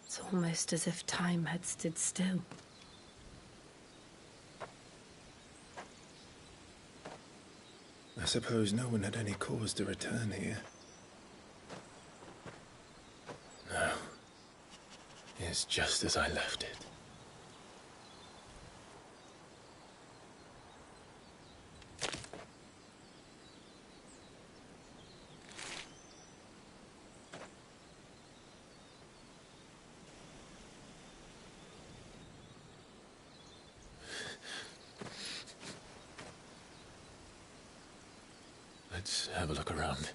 It's almost as if time had stood still. I suppose no one had any cause to return here. No. It's just as I left it. Let's have a look around.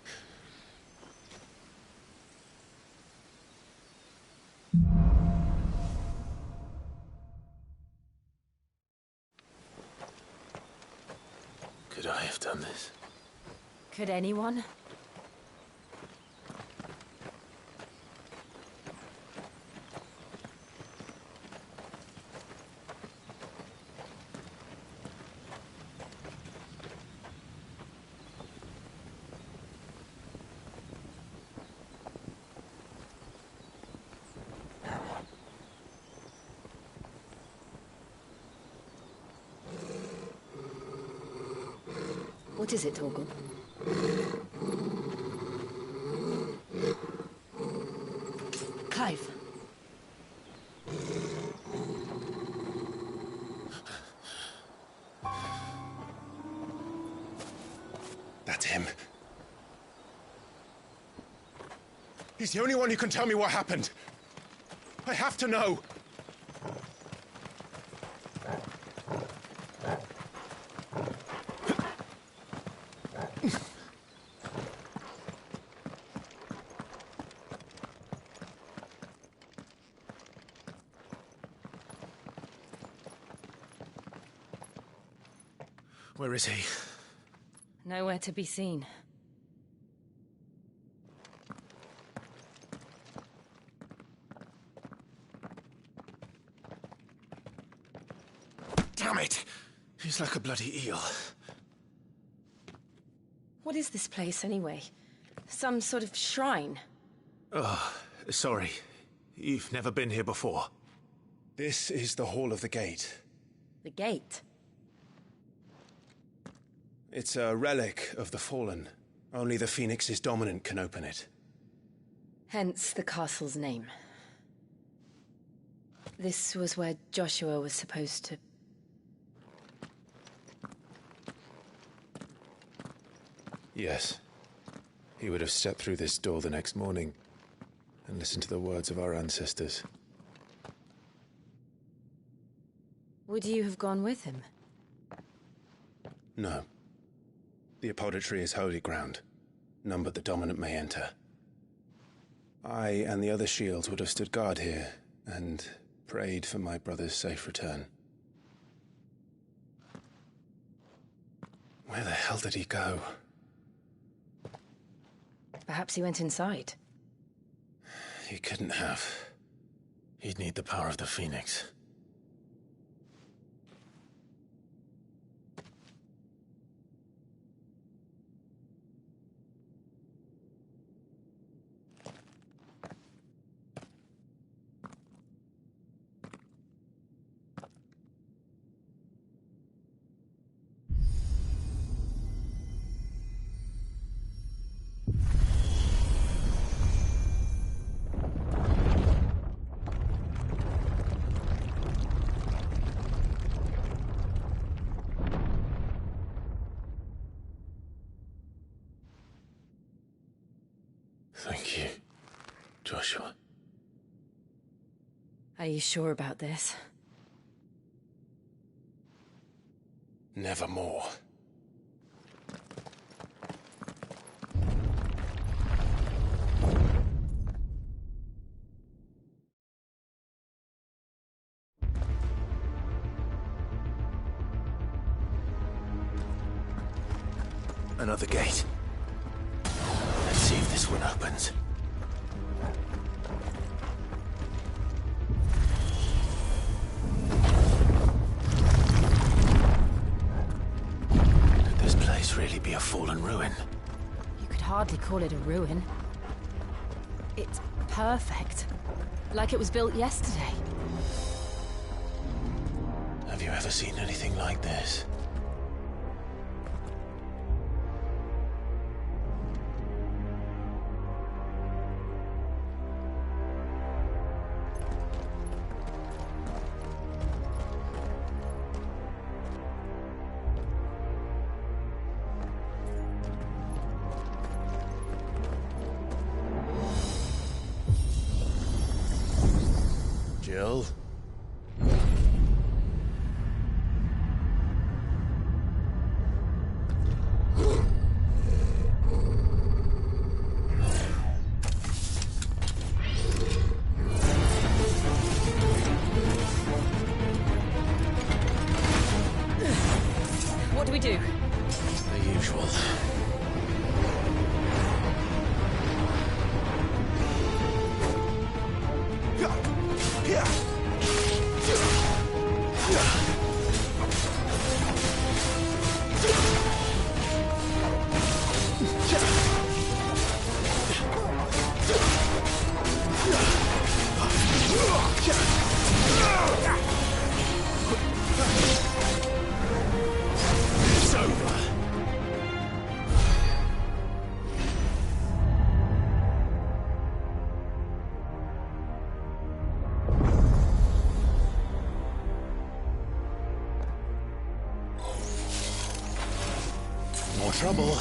Could I have done this? Could anyone? What is it, Torgal? Clive. That's him. He's the only one who can tell me what happened. I have to know. Where is he? Nowhere to be seen. Damn it! He's like a bloody eel. What is this place, anyway? Some sort of shrine? Oh, sorry. You've never been here before. This is the Hall of the Gate. The gate? It's a relic of the Fallen. Only the Phoenix's dominant can open it. Hence the castle's name. This was where Joshua was supposed to... Yes. He would have stepped through this door the next morning and listened to the words of our ancestors. Would you have gone with him? No. The apodatory is holy ground. None but the dominant may enter. I and the other shields would have stood guard here and prayed for my brother's safe return. Where the hell did he go? Perhaps he went inside. He couldn't have. He'd need the power of the Phoenix. Thank you, Joshua. Are you sure about this? Nevermore. Another gate. Let's see if this one opens. Could this place really be a fallen ruin? You could hardly call it a ruin. It's perfect. Like it was built yesterday. Have you ever seen anything like this? Jill? What do we do? The usual. It's over. More trouble.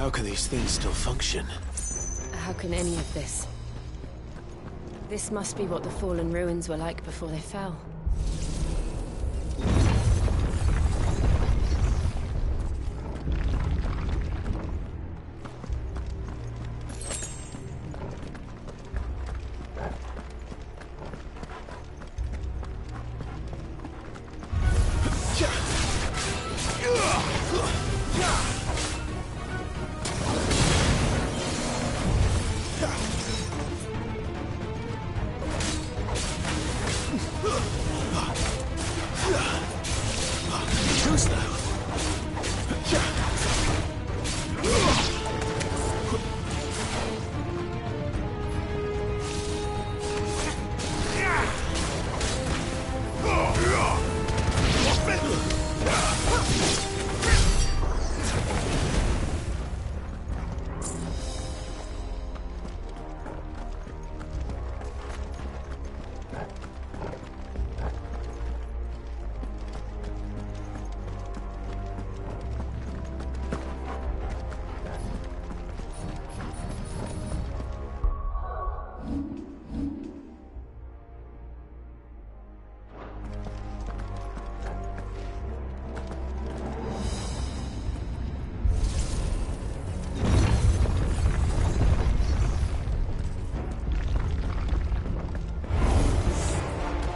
How can these things still function? How can any of this? This must be what the fallen ruins were like before they fell.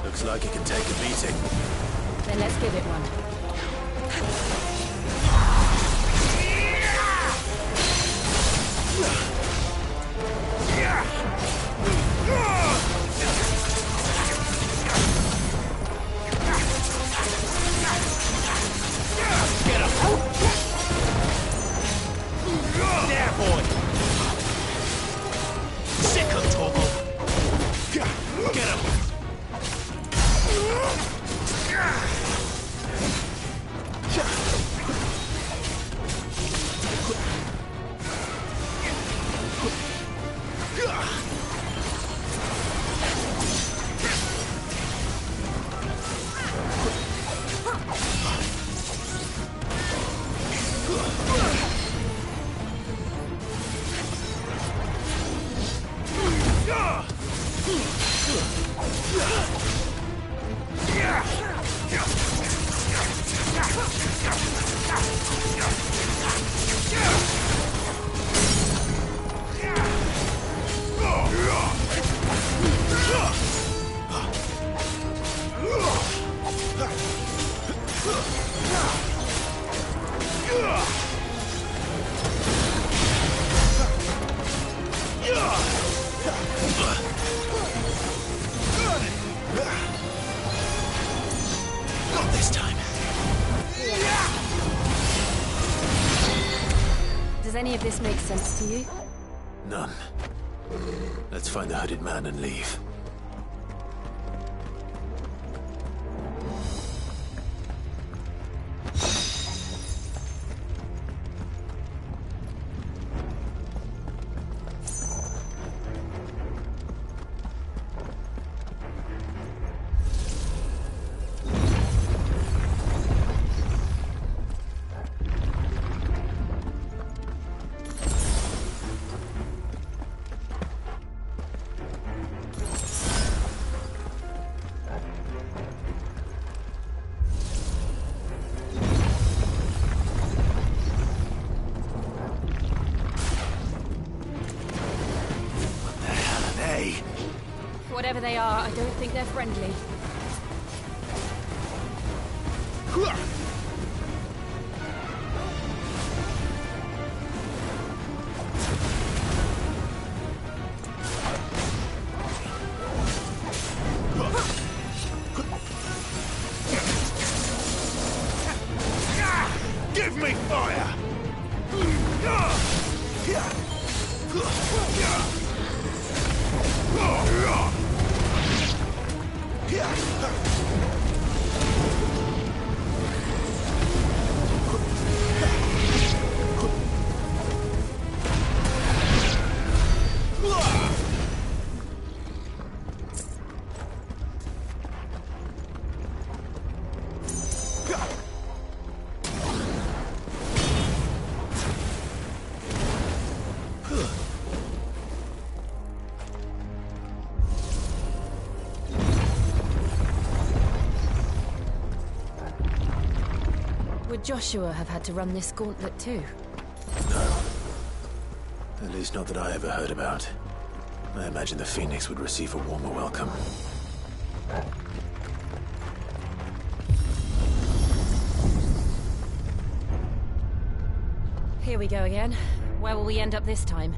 Looks like it can take a beating. Then let's give it one. Get him! There, boy! Sick of Torgal! Get him! Not this time. Does any of this make sense to you? None. Let's find the hooded man and leave. Whatever they are, I don't think they're friendly. Give me fire! Joshua have had to run this gauntlet too? No. At least not that I ever heard about. I imagine the Phoenix would receive a warmer welcome. Here we go again. Where will we end up this time?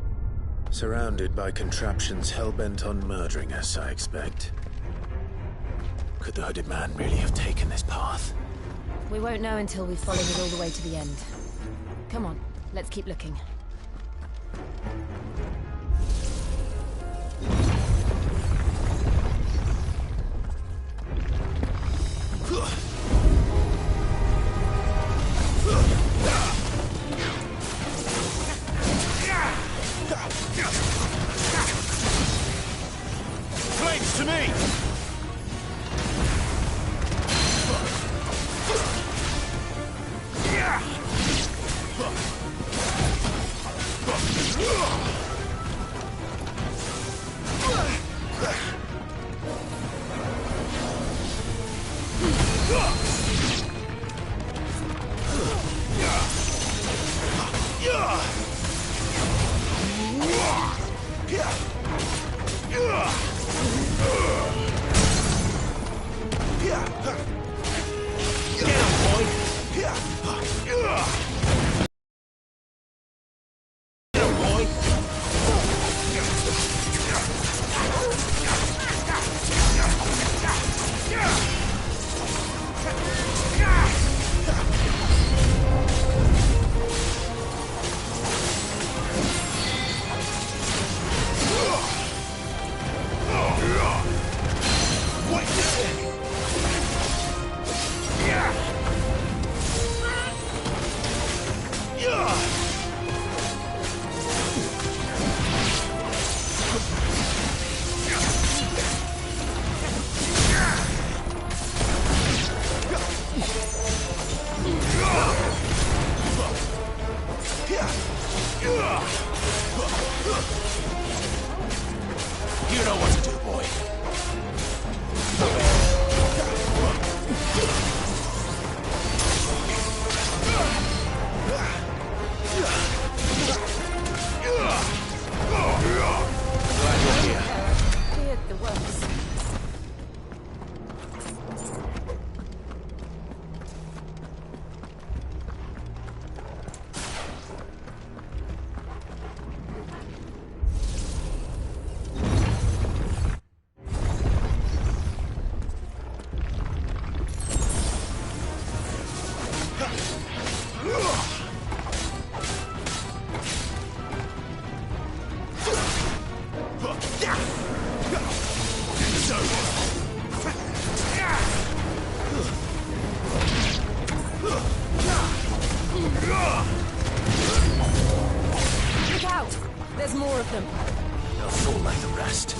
Surrounded by contraptions hell-bent on murdering us, I expect. Could the hooded man really have taken this path? We won't know until we've followed it all the way to the end. Come on, let's keep looking. Flames to me! You know what to do, boy. Glad you're here. Feared the worst. Look out! There's more of them. They'll fall like the rest.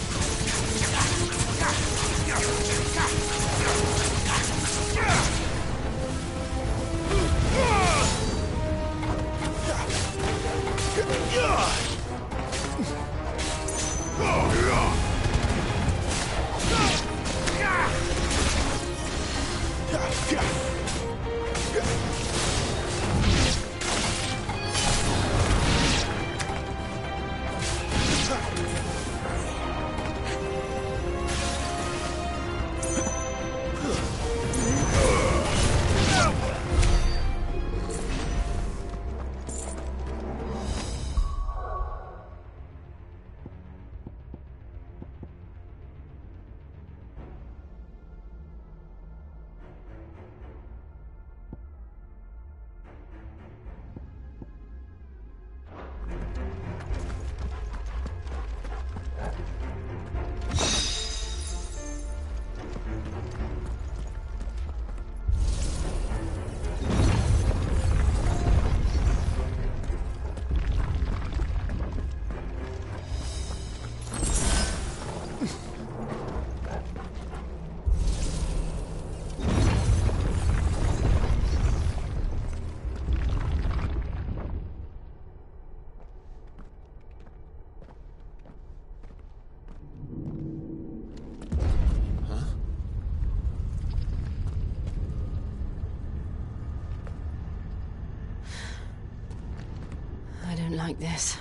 don't like this.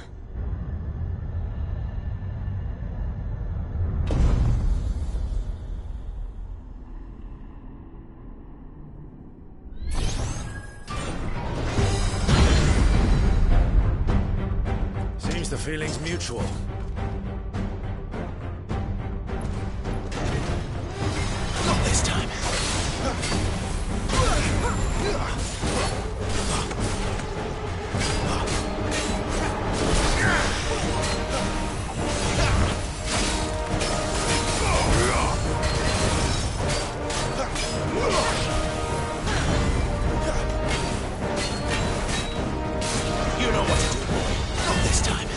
Seems the feeling's mutual. Not this time. You know what to do, boy. Not this time.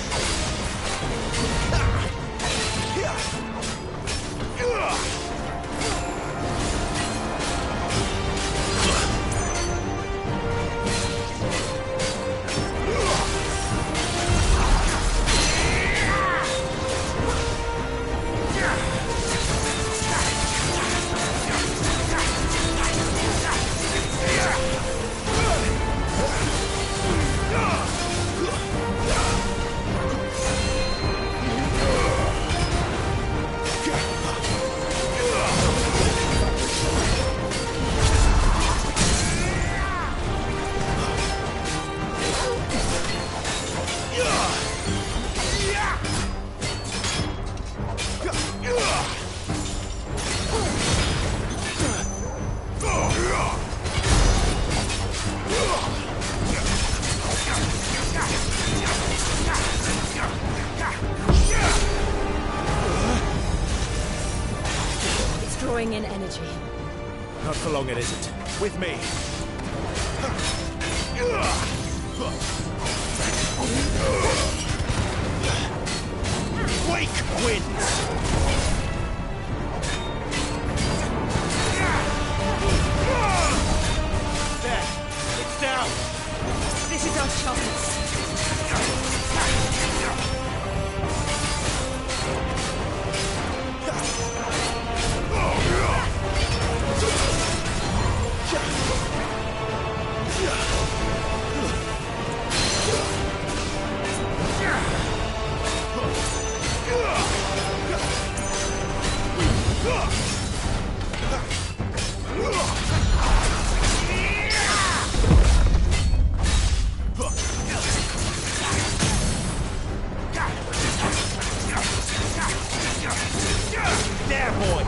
It's drawing in energy. Not for long, it isn't. With me. Wake wins! There! It's down! This is our chance. There, boy!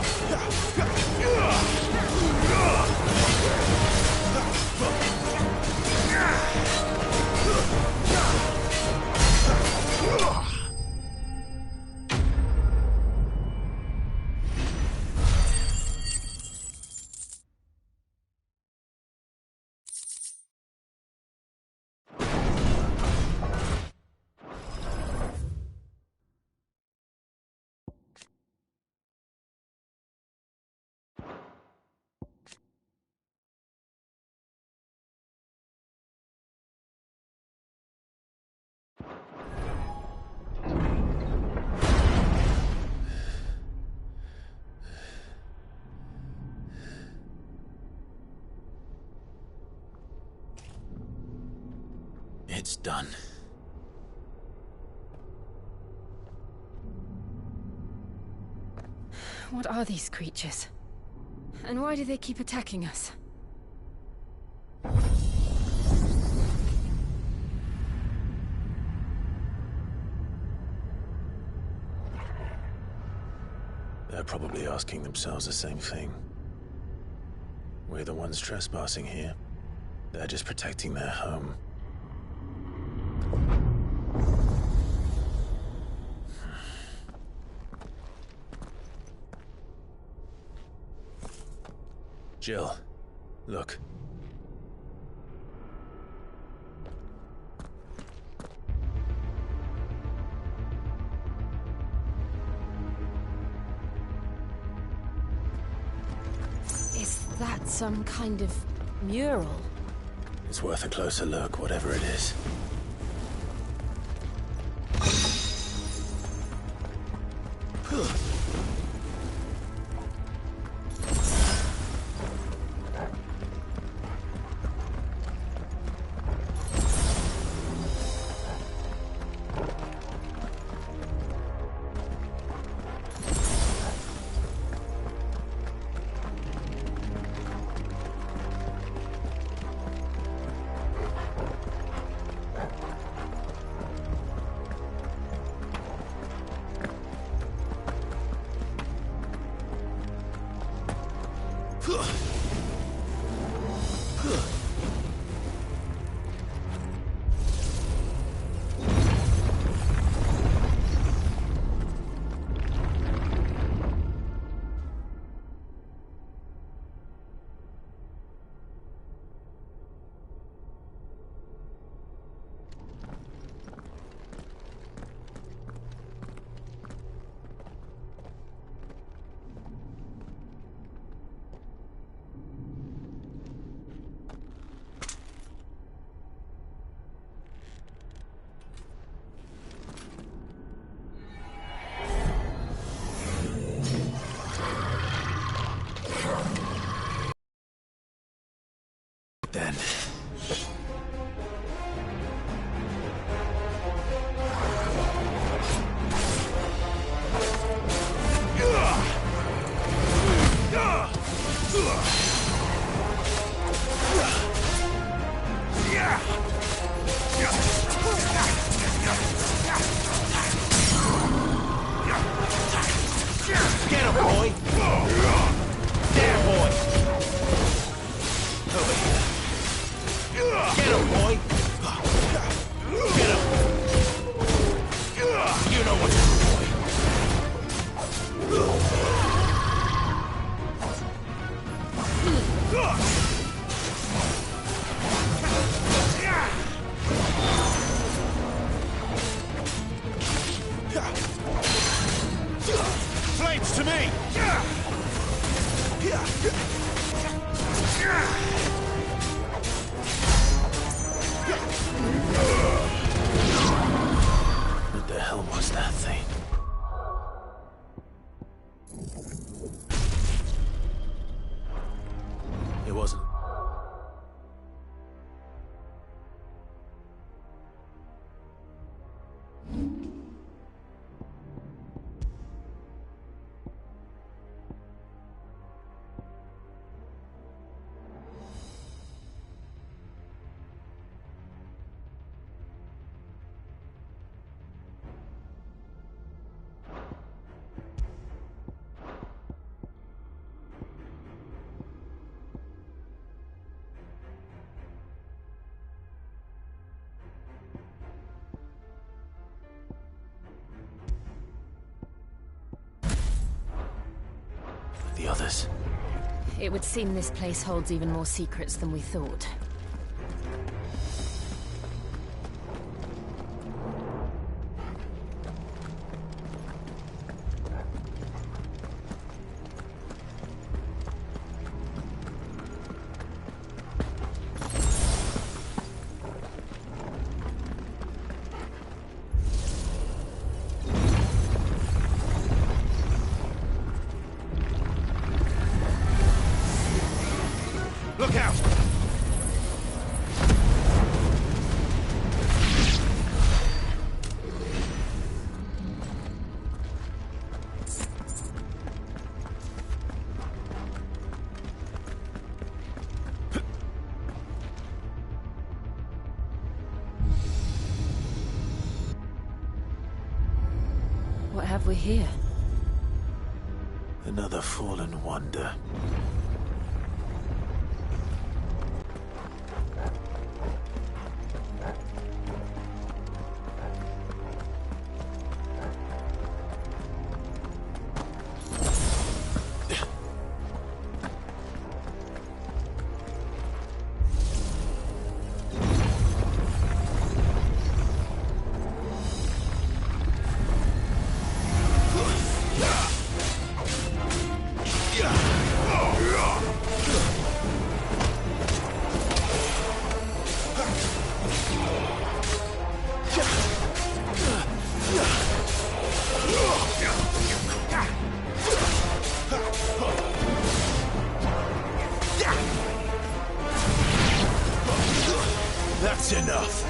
It's done. What are these creatures? And why do they keep attacking us? They're probably asking themselves the same thing. We're the ones trespassing here. They're just protecting their home. Jill, look. Is that some kind of mural? It's worth a closer look, whatever it is. What the hell was that thing? It wasn't. The others. It would seem this place holds even more secrets than we thought. Look out! What have we here? Another fallen wonder. That's enough.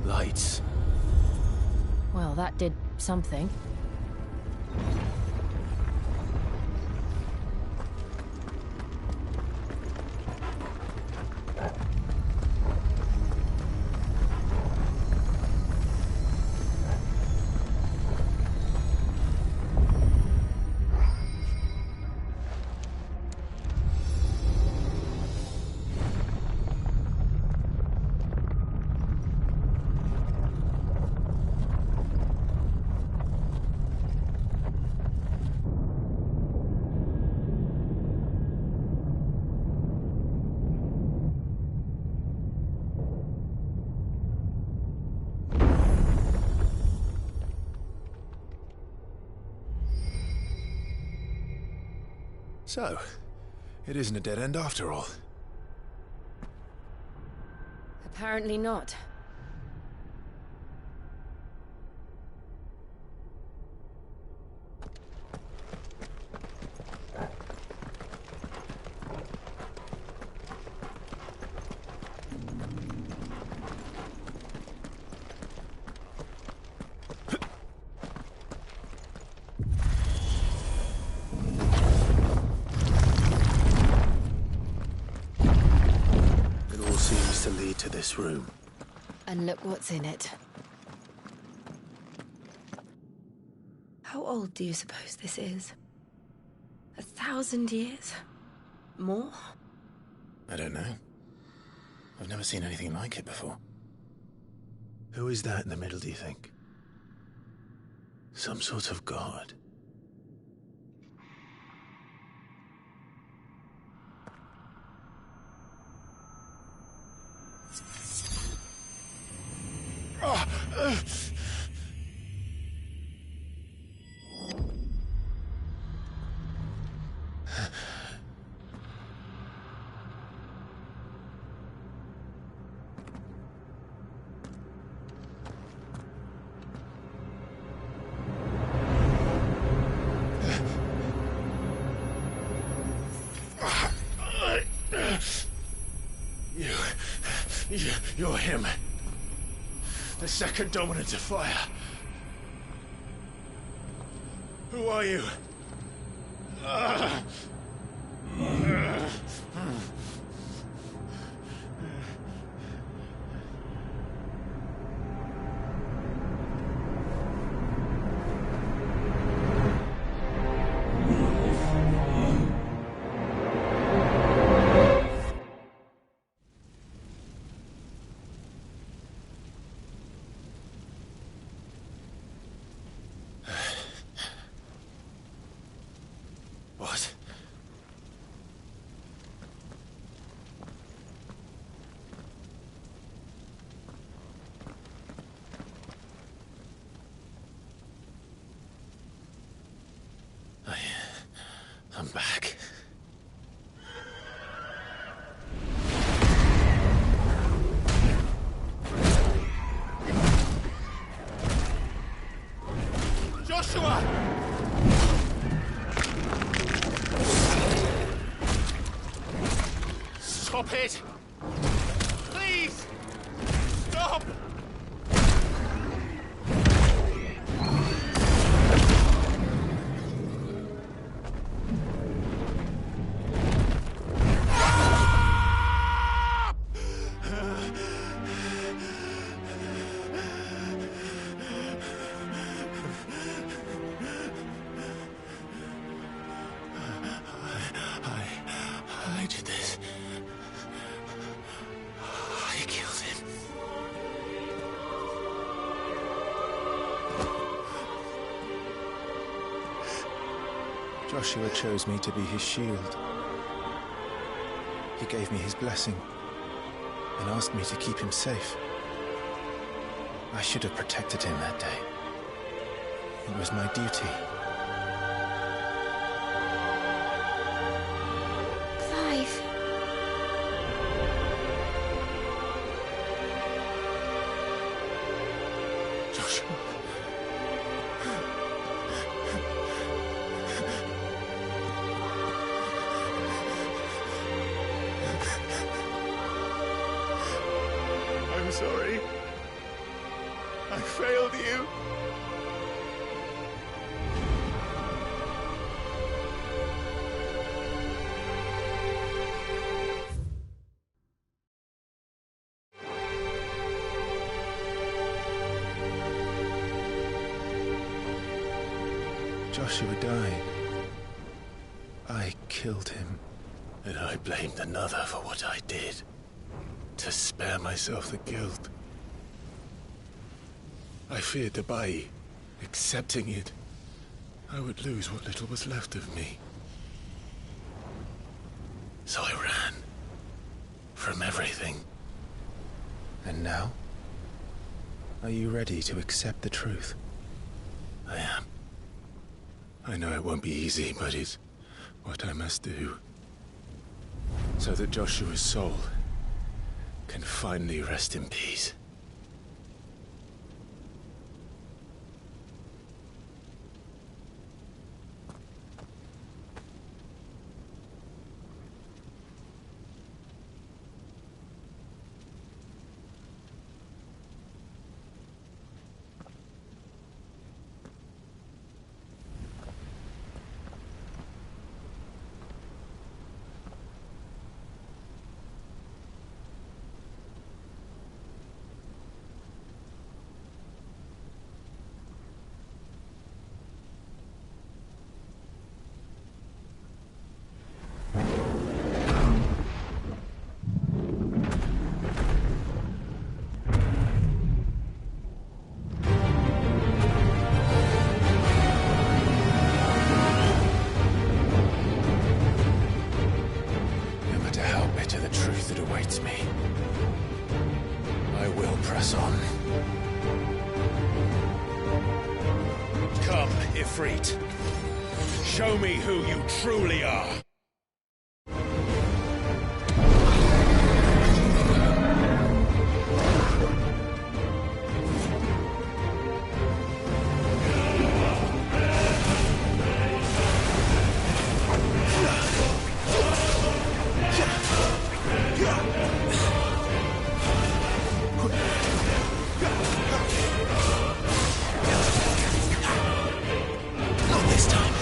Lights. Well, that did something. So, it isn't a dead end after all. Apparently not. It all seems to lead to this room. And look what's in it. How old do you suppose this is? 1,000 years? More? I don't know. I've never seen anything like it before. Who is that in the middle, do you think? Some sort of god? You're him. The second dominant of fire. Who are you? What? I'm back. Joshua! Stop it! Please! Stop! I did this. I killed him. Joshua chose me to be his shield. He gave me his blessing and asked me to keep him safe. I should have protected him that day. It was my duty. Clive. Joshua. I'm sorry. I failed you. Joshua died. I killed him. And I blamed another for what I did. To spare myself the guilt. I feared that by accepting it, I would lose what little was left of me. So I ran. From everything. And now? Are you ready to accept the truth? I am. I know it won't be easy, but it's what I must do. So that Joshua's soul can finally rest in peace. truth that awaits me, I will press on. Come, Ifrit. Show me who you truly are. Not this time.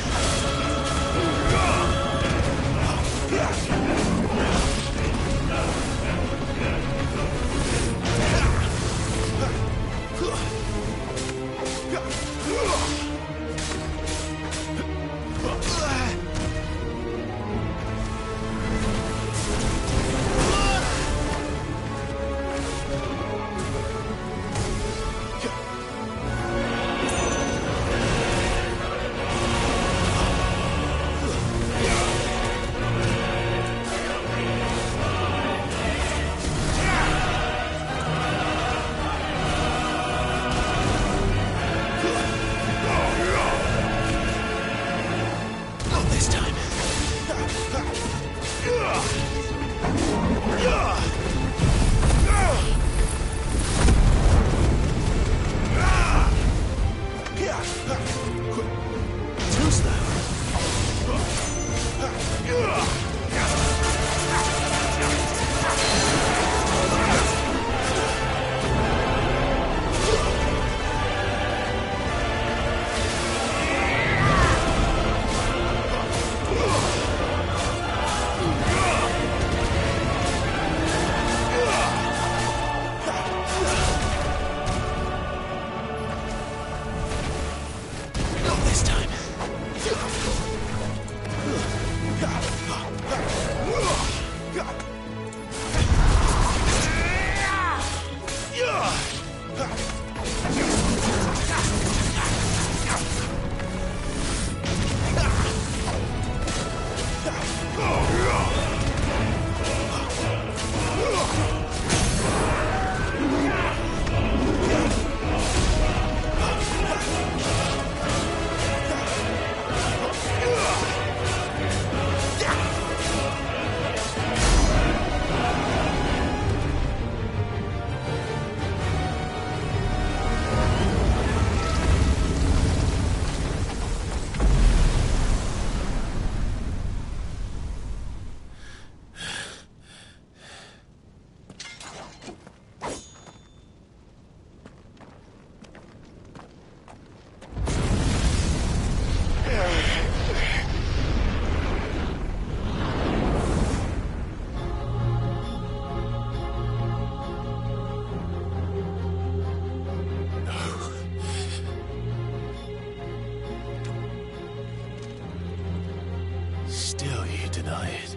Still you deny it.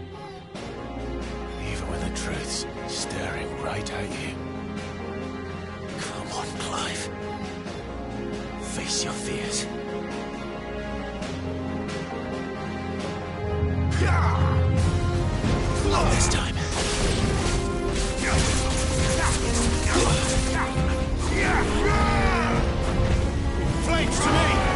Even when the truth's staring right at you. Come on, Clive. Face your fears. Not this time. Flames to me!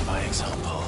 by example.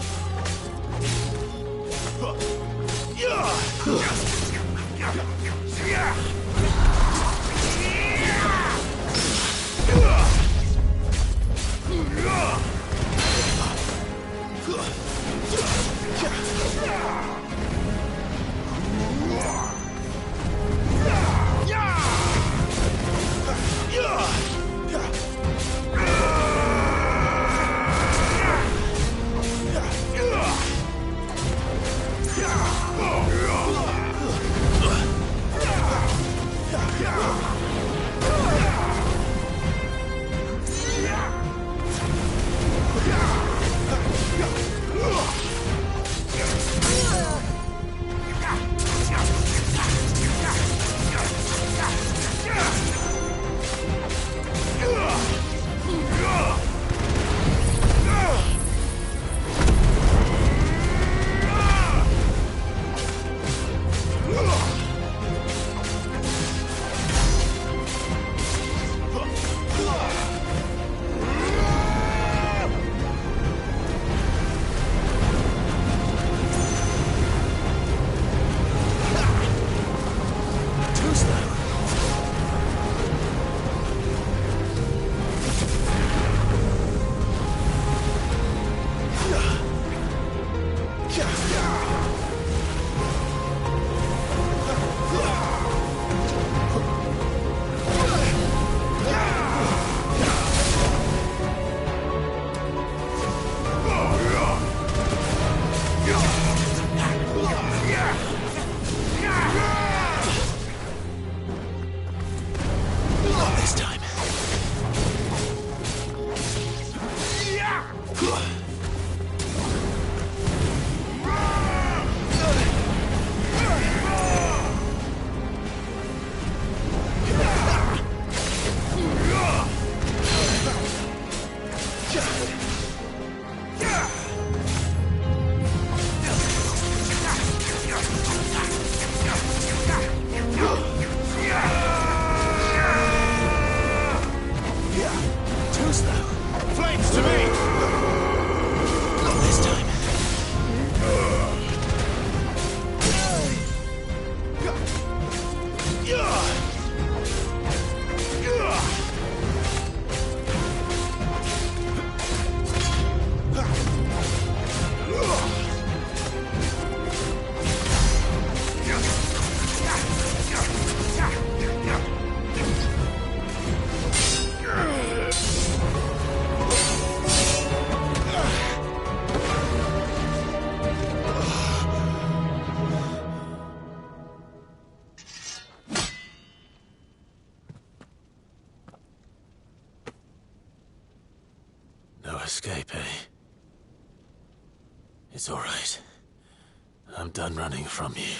Escape, eh? It's all right. I'm done running from you.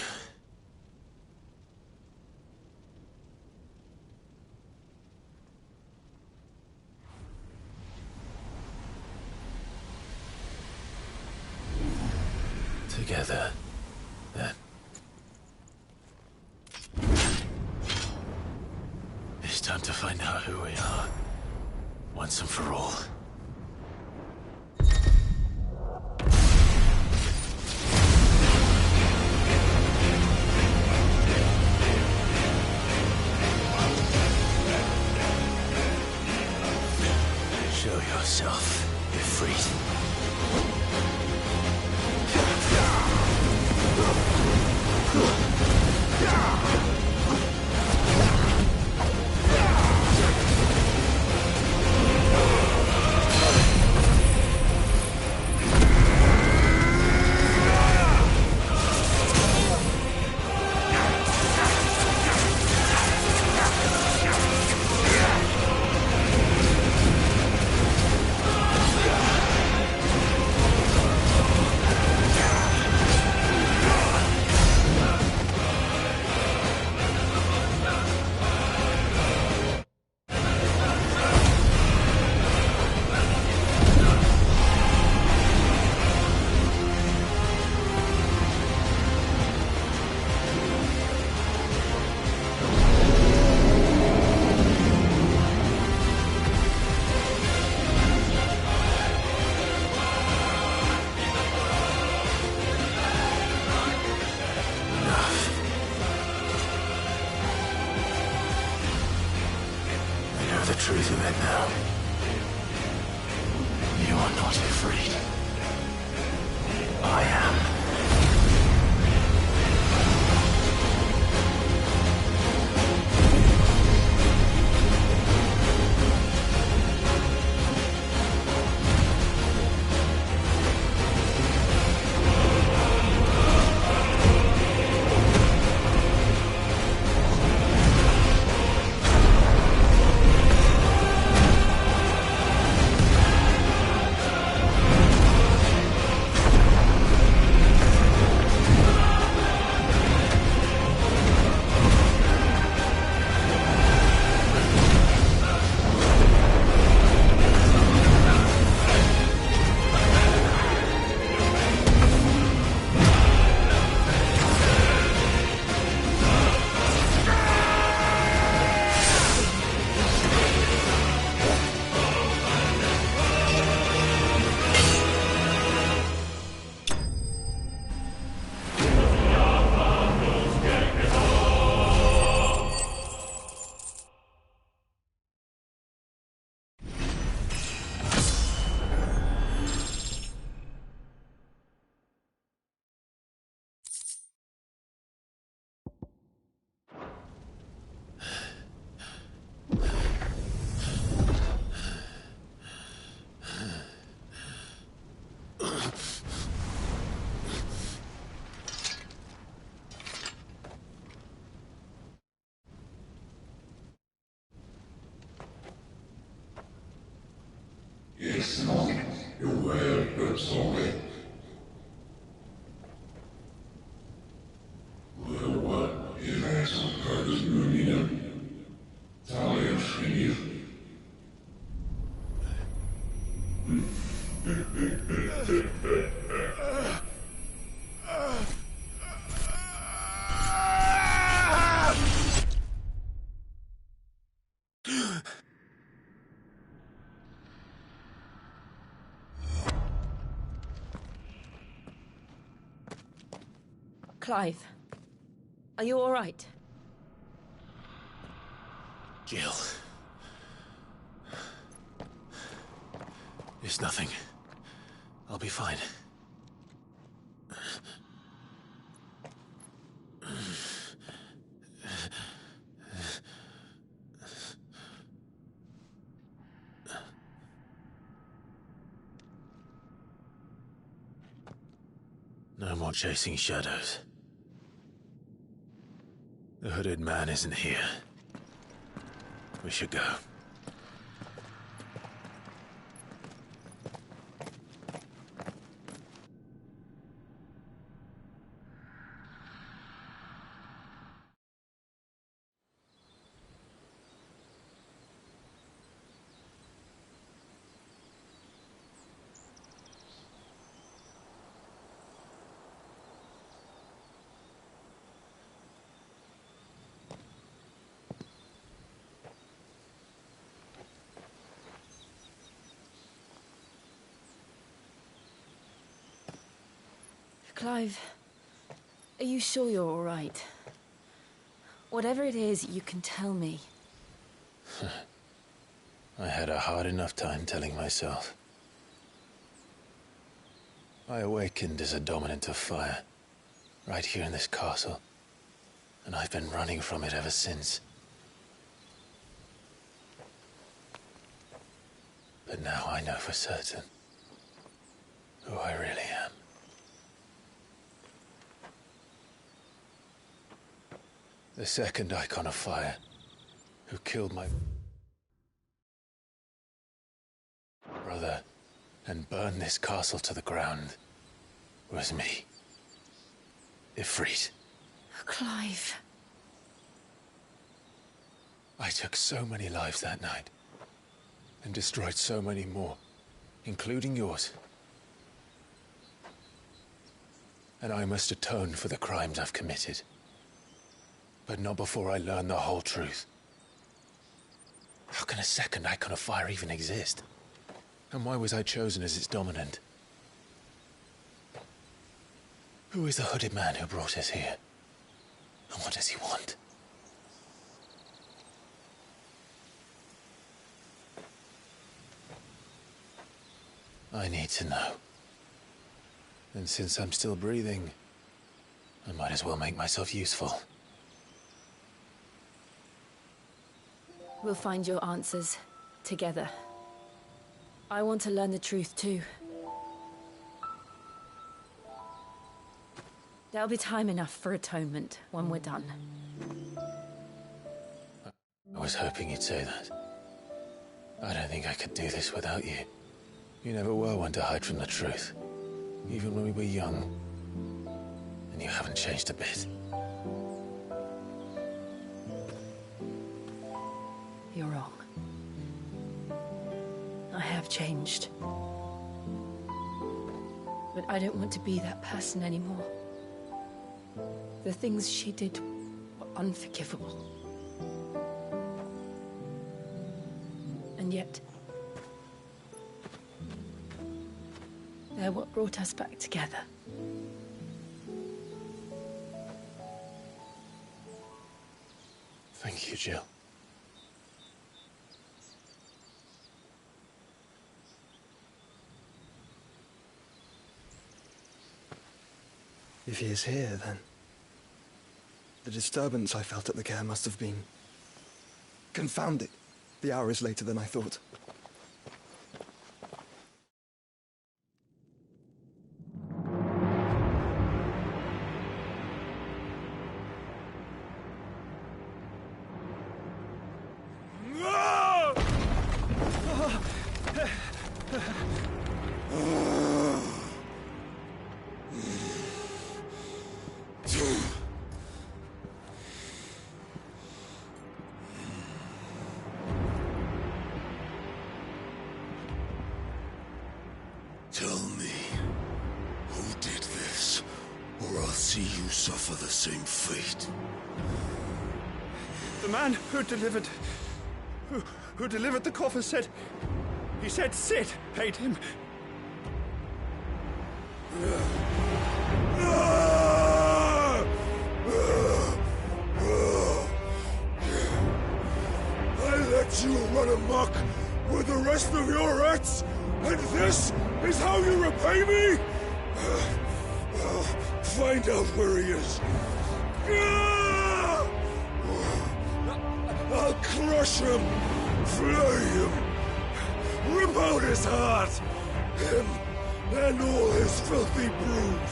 Together, then. It's time to find out who we are, once and for all. Show yourself, Ifrit. only. What is that purpose moving Talia Shiny? Clive, are you all right? Jill. It's nothing. I'll be fine. No more chasing shadows. The hooded man isn't here. We should go. Clive, are you sure you're all right? Whatever it is, you can tell me. I had a hard enough time telling myself. I awakened as a dominant of fire, right here in this castle, and I've been running from it ever since. But now I know for certain who I really am. The second icon of fire, who killed my brother and burned this castle to the ground, was me. Ifrit. Clive. I took so many lives that night, and destroyed so many more, including yours. And I must atone for the crimes I've committed. But not before I learn the whole truth. How can a second icon of fire even exist? And why was I chosen as its dominant? Who is the hooded man who brought us here? And what does he want? I need to know. And since I'm still breathing, I might as well make myself useful. We'll find your answers together. I want to learn the truth too. There'll be time enough for atonement when we're done. I was hoping you'd say that. I don't think I could do this without you. You never were one to hide from the truth, even when we were young. And you haven't changed a bit. You're wrong. I have changed. But I don't want to be that person anymore. The things she did were unforgivable. And yet, they're what brought us back together. Thank you, Jill. If he is here, then the disturbance I felt at the care must have been confounded. The hour is later than I thought. see you suffer the same fate. The man who delivered the coffer said... He said Sid paid him. I let you run amok with the rest of your rats, and this is how you repay me? Find out where he is. I'll crush him, flay him, rip out his heart, him and all his filthy brood,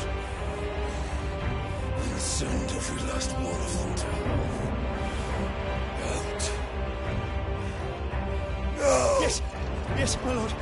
and send every last one of them to hell. Out. No! Yes, yes, my lord.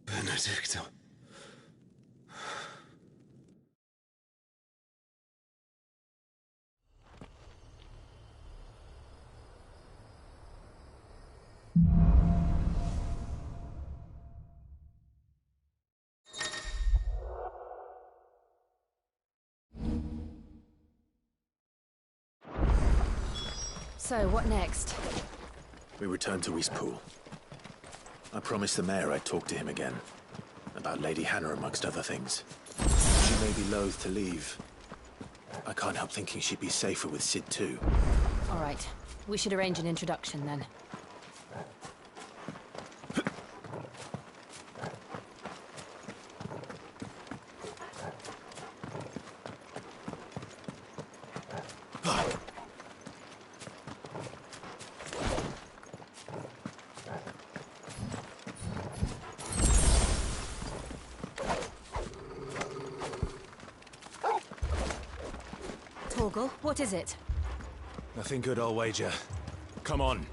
Benedicta. So, what next? We return to Eastpool. I promised the mayor I'd talk to him again. About Lady Hannah, amongst other things. She may be loath to leave. I can't help thinking she'd be safer with Sid too. All right. We should arrange an introduction then. Torgal, what is it? Nothing good, I'll wager. Come on.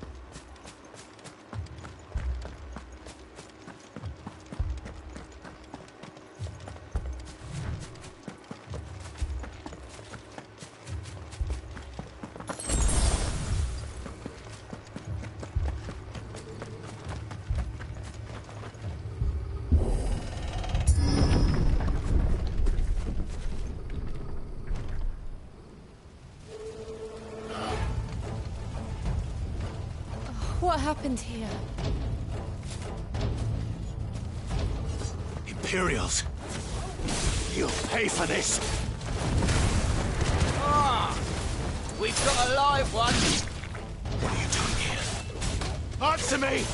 What happened here? Imperials! You'll pay for this! Ah! We've got a live one! What are you doing here? Answer me!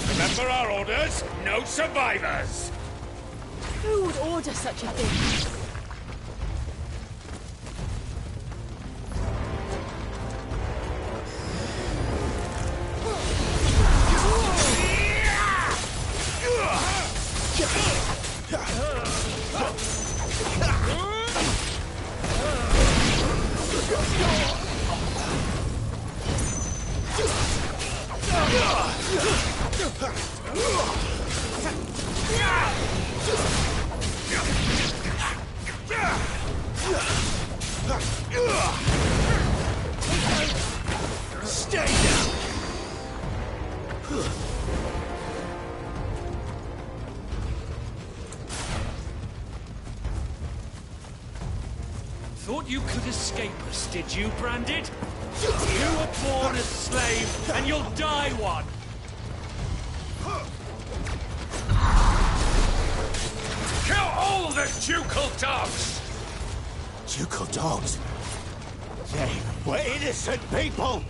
Remember our orders? No survivors! Who would order such a thing? thought you could escape us, did you, Branded? You were born a slave, and you'll die one! Kill all the ducal dogs! Ducal dogs? They were innocent people!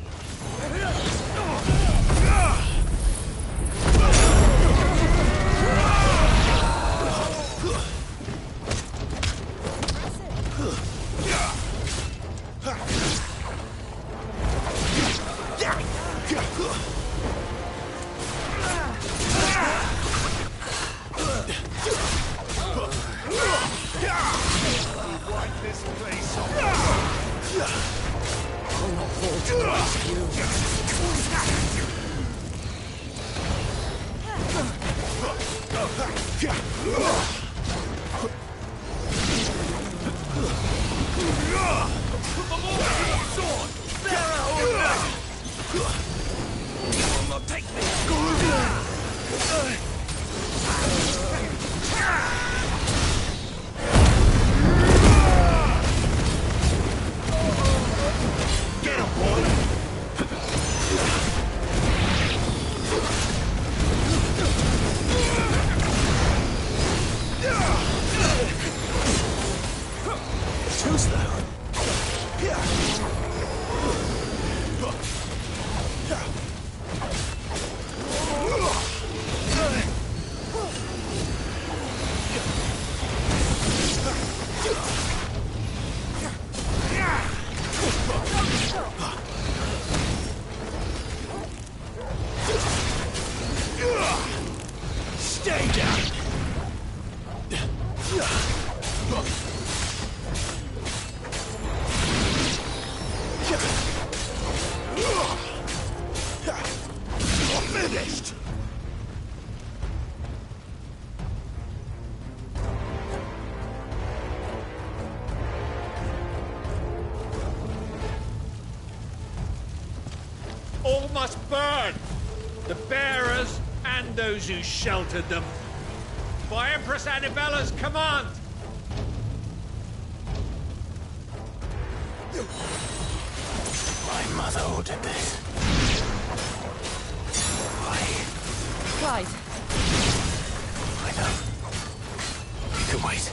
All must burn! The bearers and those who sheltered them. By Empress Annibella's command! My mother ordered this. Why? Clyde. I know. You can wait.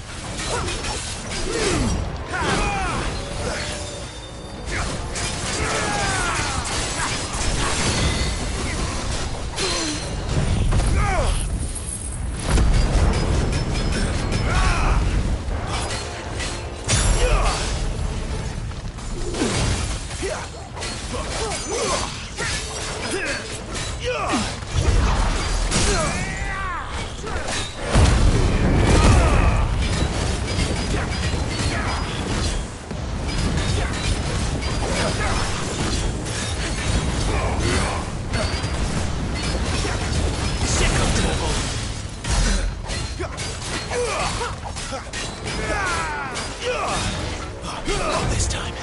Not this time.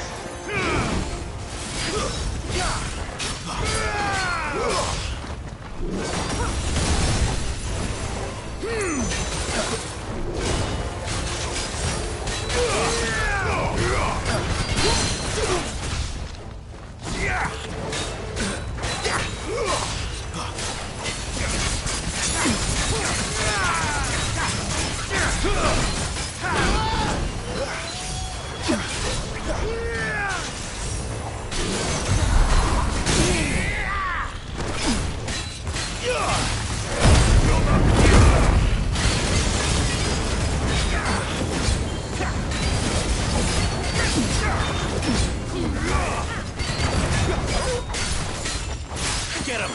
Get him!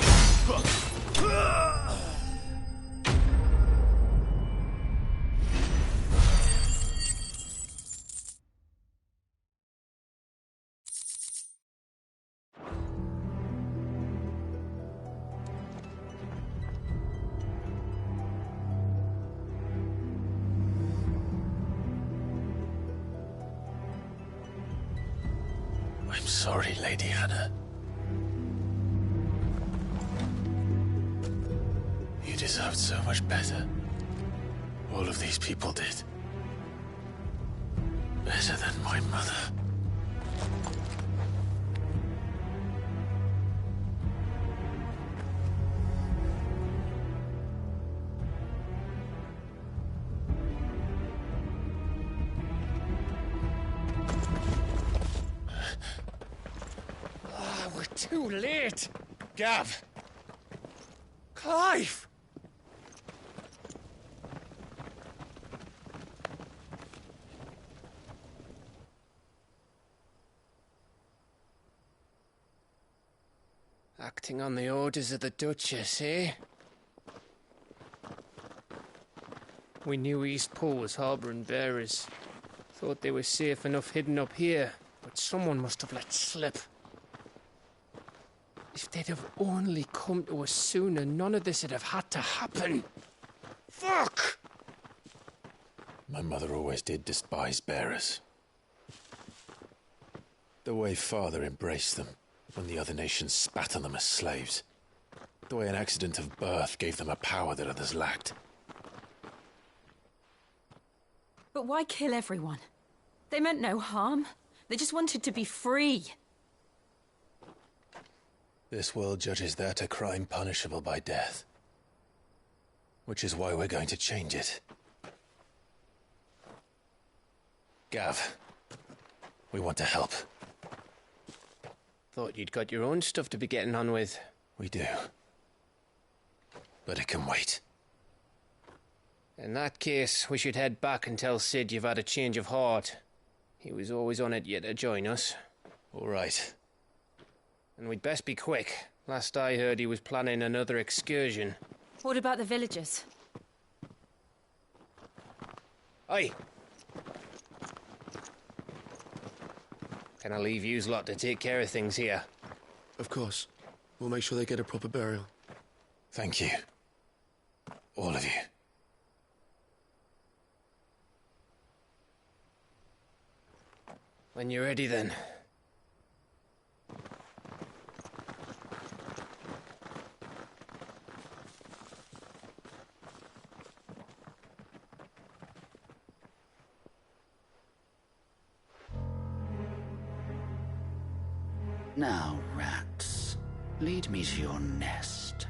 I'm sorry, Lady Hannah. You deserved so much better. All of these people did. Better than my mother. We're too late. Gav. Clive. Acting on the orders of the Duchess, eh? We knew East Pool was harbouring bearers. Thought they were safe enough hidden up here, but someone must have let slip. If they'd have only come to us sooner, none of this would have had to happen. Fuck! My mother always did despise bearers. The way Father embraced them when the other nations spat on them as slaves. The way an accident of birth gave them a power that others lacked. But why kill everyone? They meant no harm. They just wanted to be free. This world judges that a crime punishable by death. Which is why we're going to change it. Gav, we want to help. Thought you'd got your own stuff to be getting on with. We do. But it can wait. In that case, we should head back and tell Sid you've had a change of heart. He was always on it yet to join us. All right. And we'd best be quick. Last I heard, he was planning another excursion. What about the villagers? Aye. Can I leave yous lot to take care of things here? Of course. We'll make sure they get a proper burial. Thank you. All of you. When you're ready, then. Now, rats, lead me to your nest.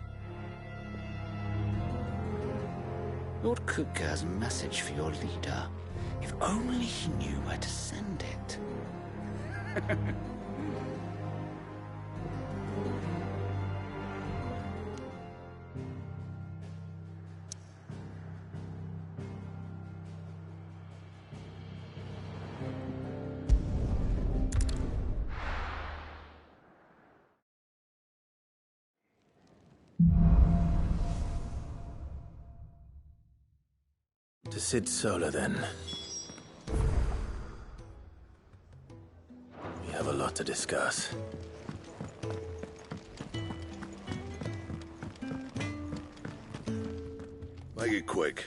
Lord Kupka has a message for your leader. If only he knew where to send it. To Sid Solar, then. We have a lot to discuss. Make it quick.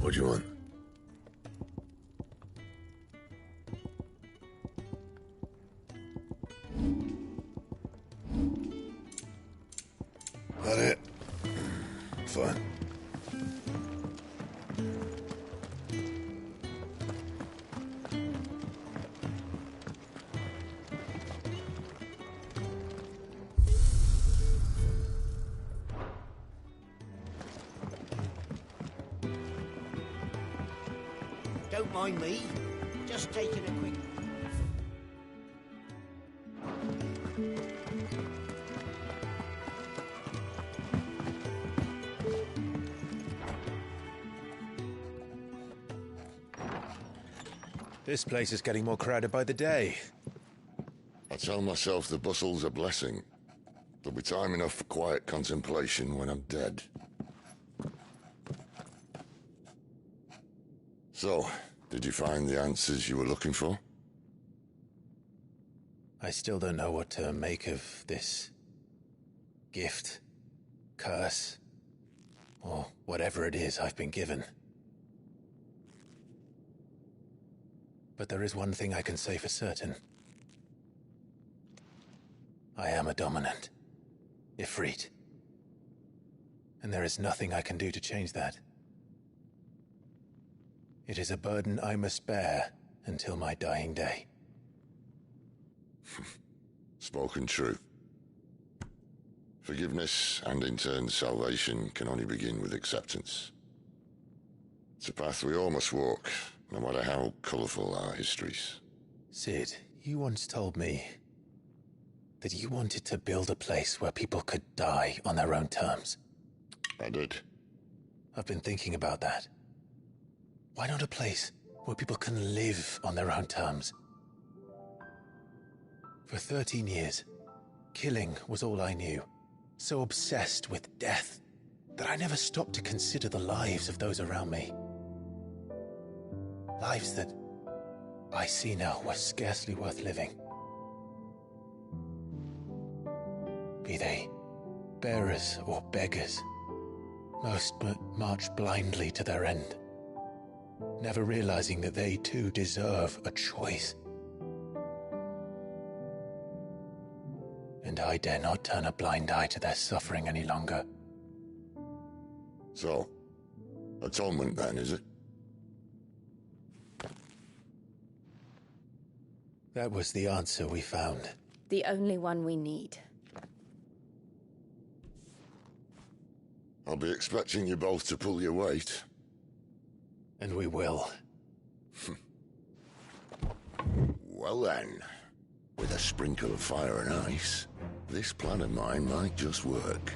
What do you want? That it? Fine. Don't mind me. Just taking a quick... This place is getting more crowded by the day. I tell myself the bustle's a blessing. There'll be time enough for quiet contemplation when I'm dead. So, did you find the answers you were looking for? I still don't know what to make of this gift, curse, or whatever it is I've been given. But there is one thing I can say for certain. I am a dominant, Ifrit. And there is nothing I can do to change that. It is a burden I must bear until my dying day. Spoken true. Forgiveness and in turn salvation can only begin with acceptance. It's a path we all must walk, no matter how colourful our histories. Sid, you once told me that you wanted to build a place where people could die on their own terms. I did. I've been thinking about that. Why not a place where people can live on their own terms? For 13 years, killing was all I knew. So obsessed with death that I never stopped to consider the lives of those around me. Lives that I see now were scarcely worth living. Be they bearers or beggars, most march blindly to their end, never realizing that they too deserve a choice. And I dare not turn a blind eye to their suffering any longer. So, atonement then, is it? That was the answer we found. The only one we need. I'll be expecting you both to pull your weight. And we will. Well then, with a sprinkle of fire and ice, this plan of mine might just work.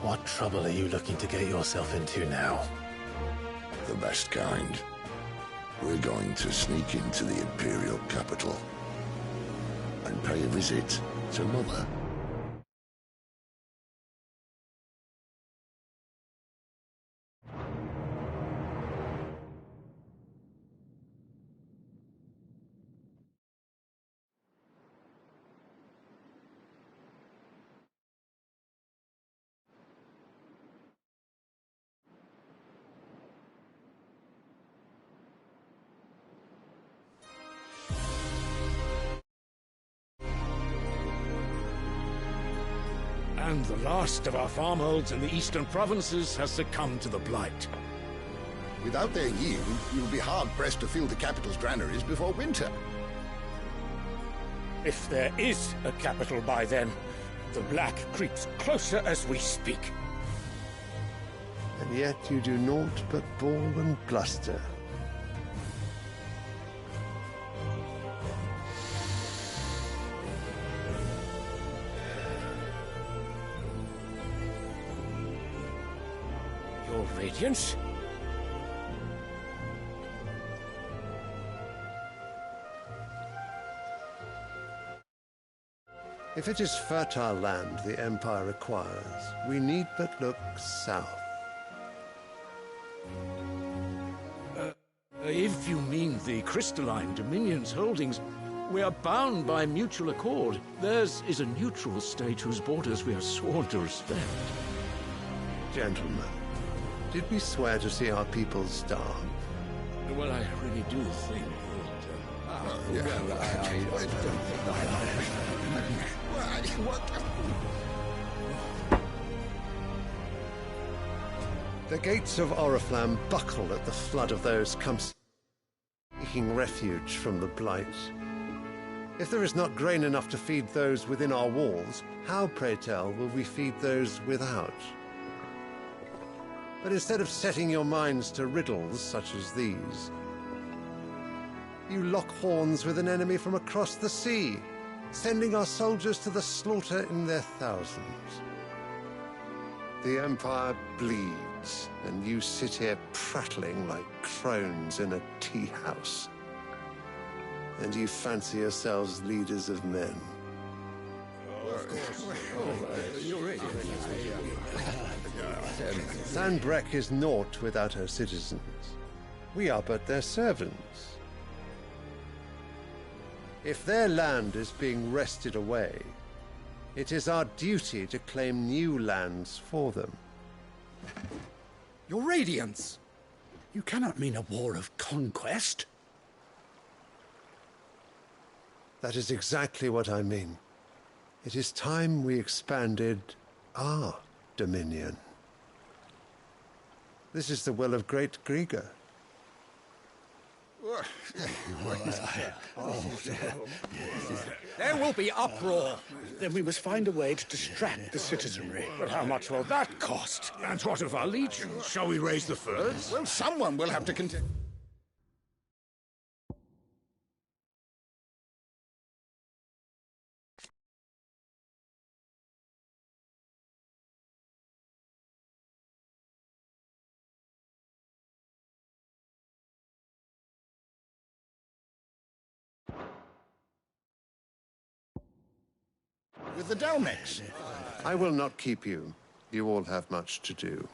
What trouble are you looking to get yourself into now? The best kind. We're going to sneak into the Imperial capital and pay a visit to Mother. And the last of our farmholds in the eastern provinces has succumbed to the blight. Without their yield, you will be hard-pressed to fill the capital's granaries before winter. If there is a capital by then, the black creeps closer as we speak. And yet you do naught but bawl and bluster. Your Radiance? If it is fertile land the Empire requires, we need but look south. If you mean the crystalline Dominion's holdings, we are bound by mutual accord. Theirs is a neutral state whose borders we are sworn to respect. Gentlemen, did we swear to see our people starve? Well, I really do think The gates of Oriflamme buckle at the flood of those come seeking refuge from the blight. If there is not grain enough to feed those within our walls, how, pray tell, will we feed those without? But instead of setting your minds to riddles such as these, you lock horns with an enemy from across the sea, sending our soldiers to the slaughter in their thousands. The Empire bleeds, and you sit here prattling like crones in a tea-house. And you fancy yourselves leaders of men. Sandbreck is naught without her citizens. We are but their servants. If their land is being wrested away, it is our duty to claim new lands for them. Your Radiance! You cannot mean a war of conquest. That is exactly what I mean. It is time we expanded our dominion. This is the well of great Grieger. There will be uproar. Then we must find a way to distract the citizenry. But how much will that cost? And what of our legions? Shall we raise the furs? Well, someone will have to contend. With the Delmex. I will not keep you. You all have much to do.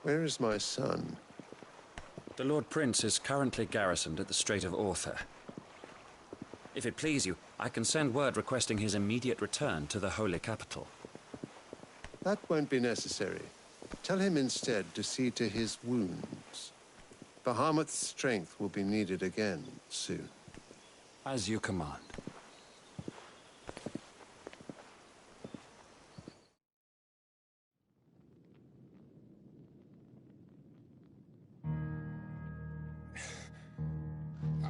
Where is my son? The Lord Prince is currently garrisoned at the Strait of Arthur. If it please you, I can send word requesting his immediate return to the Holy Capital. That won't be necessary. Tell him instead to see to his wounds. Bahamut's strength will be needed again soon. As you command.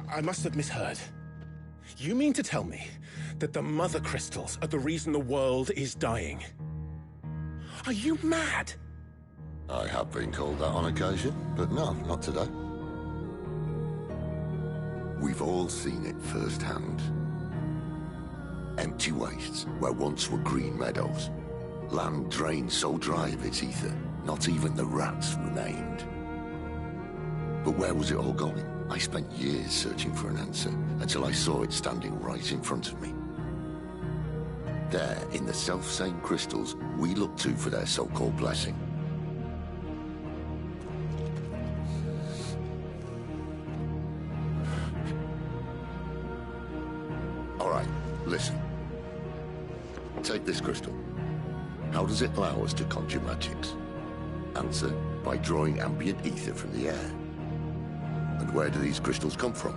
I must have misheard. You mean to tell me that the mother crystals are the reason the world is dying? Are you mad? I have been called that on occasion, but no, not today. We've all seen it firsthand. Empty wastes where once were green meadows. Land drained so dry of its ether, not even the rats remained. But where was it all going? I spent years searching for an answer, until I saw it standing right in front of me. There, in the self-same crystals we look to for their so-called blessing. All right, listen. Take this crystal. How does it allow us to conjure magics? Answer, by drawing ambient ether from the air. And where do these crystals come from?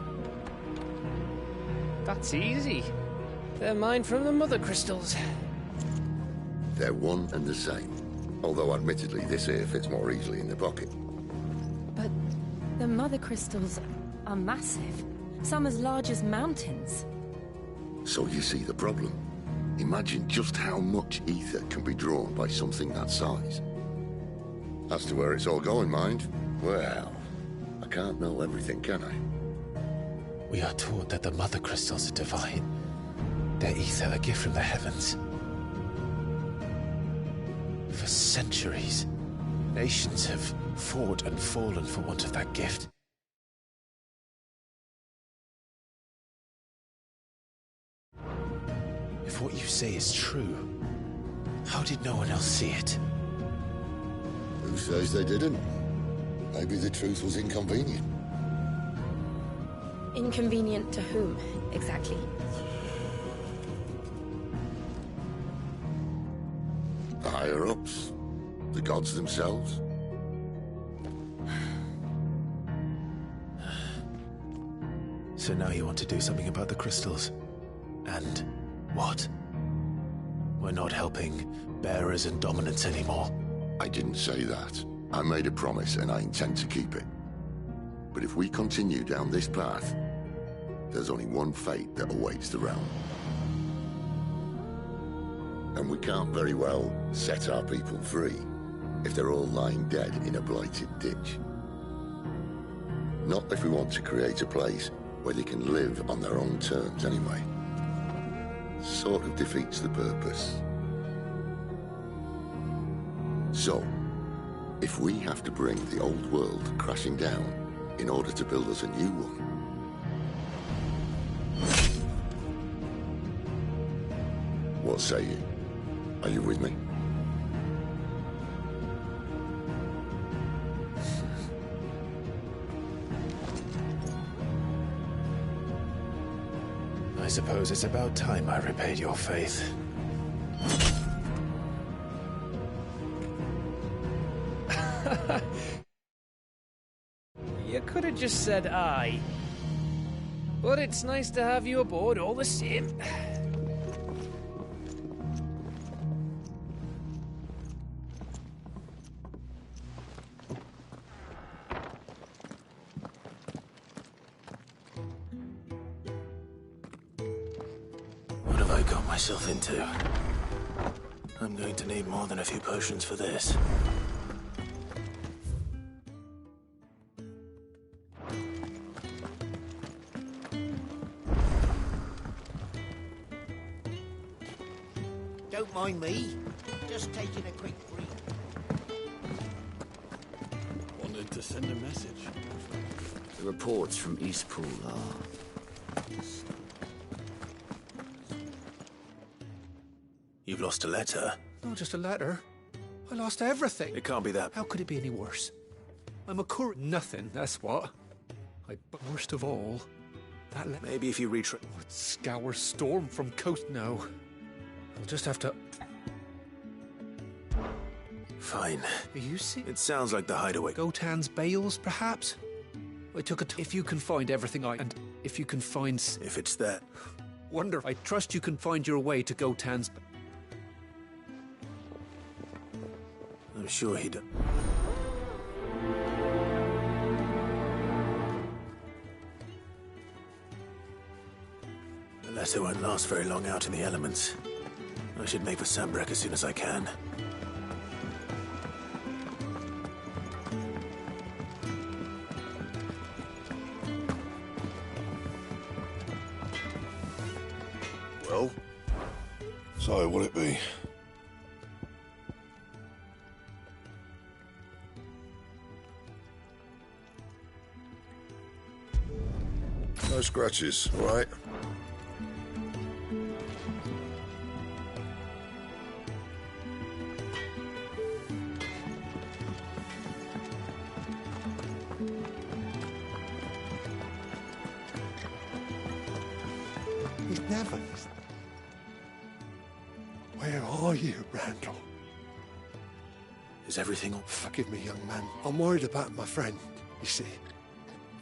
That's easy. They're mine from the mother crystals. They're one and the same. Although admittedly this here fits more easily in the pocket. But the mother crystals are massive. Some as large as mountains. So you see the problem. Imagine just how much ether can be drawn by something that size. As to where it's all going, mind, well, I can't know everything, can I? We are taught that the mother crystals are divine. Their ether a gift from the heavens. For centuries, nations have fought and fallen for want of that gift. If what you say is true, how did no one else see it? Who says they didn't? Maybe the truth was inconvenient. Inconvenient to whom, exactly? The higher-ups, the gods themselves. So now you want to do something about the crystals? And what? We're not helping bearers and dominants anymore. I didn't say that. I made a promise and I intend to keep it. But if we continue down this path, there's only one fate that awaits the realm. And we can't very well set our people free if they're all lying dead in a blighted ditch. Not if we want to create a place where they can live on their own terms anyway. Sort of defeats the purpose. So, if we have to bring the old world crashing down in order to build us a new one, what say you? Are you with me? I suppose it's about time I repaid your faith. You could have just said aye. But it's nice to have you aboard all the same. What have I got myself into? I'm going to need more than a few potions for this. Don't mind me. Just taking a quick breathe. Wanted to send a message. The reports from Eastpool are... You've lost a letter? Not just a letter. I lost everything. It can't be that. How could it be any worse? I'm a current nothing, that's what. Worst of all, that letter... Maybe if you retrace... would scour storm from coast now. I'll just have to... Fine. Are you see? It sounds like the hideaway. Gotan's bales, perhaps? I took it. If you can find everything and if you can find... If it's there. Wonderful. I trust you can find your way to Gotan's... I'm sure he does. The letter won't last very long out in the elements. I should make for Sambrek as soon as I can. Well, so what'll it be? No scratches, all right? He's never... Where are you, Randall? Is everything all... Forgive me, young man. I'm worried about my friend, you see.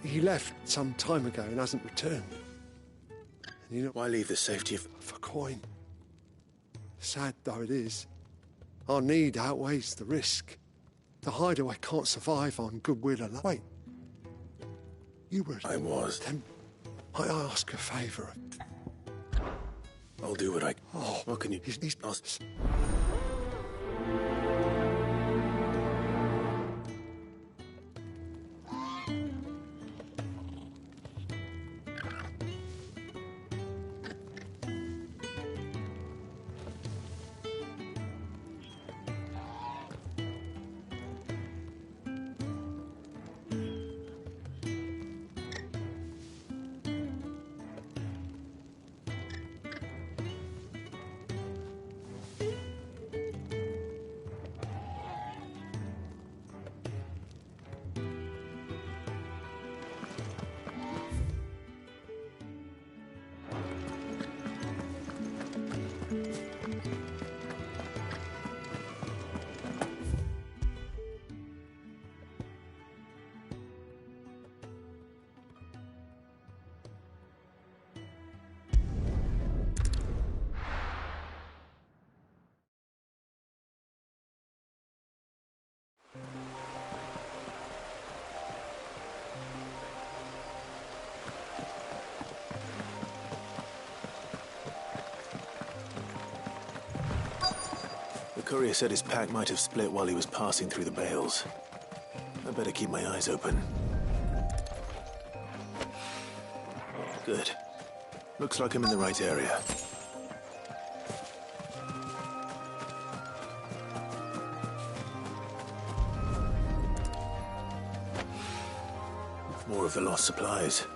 He left some time ago and hasn't returned. And you know... Why leave the safety of... For coin. Sad though it is, our need outweighs the risk. The hideaway can't survive on goodwill alone. Wait. You were... I was. Then I ask a favour. I'll do what I... Oh, what can you... He's The courier said his pack might have split while he was passing through the bales. I better keep my eyes open. Good. Looks like I'm in the right area. More of the lost supplies.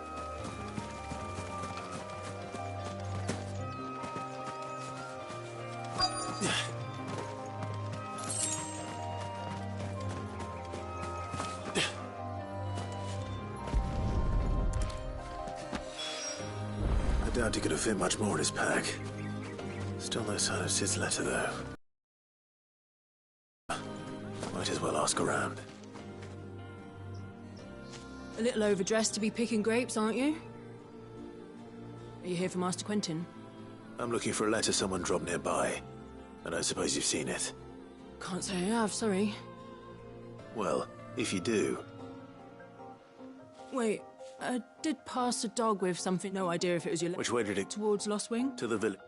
doubt he could have fit much more in his pack. Still no sign of Sid's letter, though. Might as well ask around. A little overdressed to be picking grapes, aren't you? Are you here for Master Quentin? I'm looking for a letter someone dropped nearby. And I suppose you've seen it. Can't say I have, sorry. Well, if you do... Wait, I did pass a dog with something. No idea if it was your... Which way did it... Towards Lost Wing? To the village.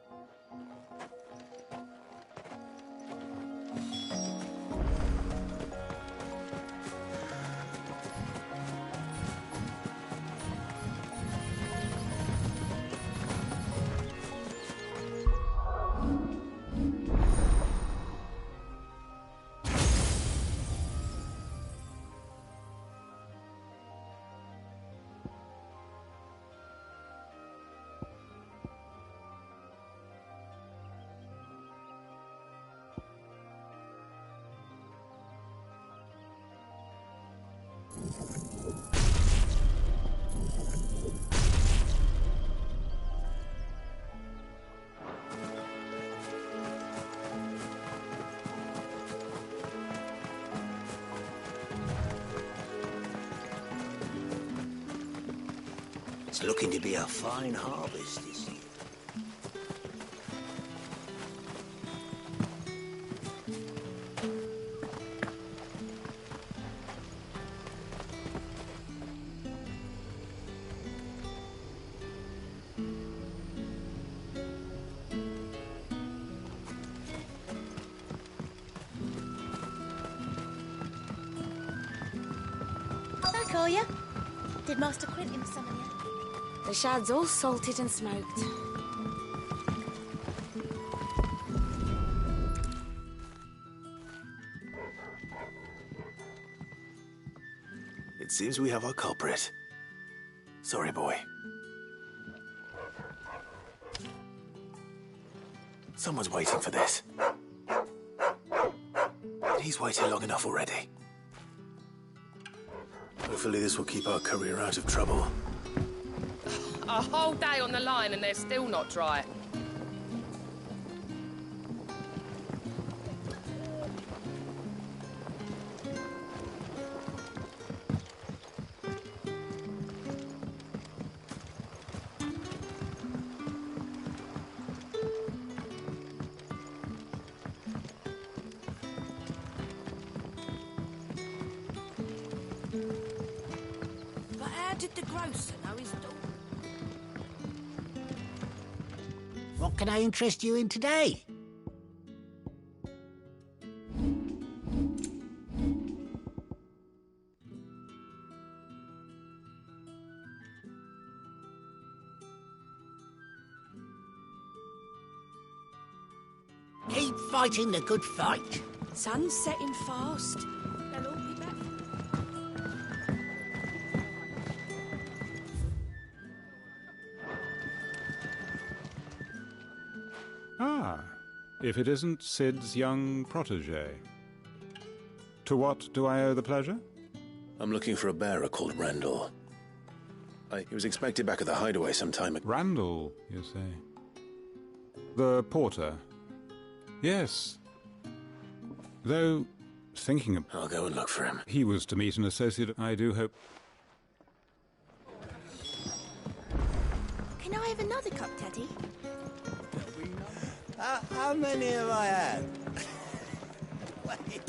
It's looking to be a fine harvest this year. Back, are you? Did Master Quentin summon you? The shad's all salted and smoked. It seems we have our culprit. Sorry, boy. Someone's waiting for this. And he's waited long enough already. Hopefully this will keep our career out of trouble. A whole day on the line and they're still not dry. But how did the grocer know his daughter? What can I interest you in today? Keep fighting the good fight. Sun's setting fast. They'll all be back. Ah, if it isn't Sid's young protege. To what do I owe the pleasure? I'm looking for a bearer called Randall. He was expected back at the hideaway some time ago. Randall, you say? The porter. Yes. Though, thinking of... I'll go and look for him. He was to meet an associate. I do hope... Can I have another cup, Teddy? How many have I had? Wait.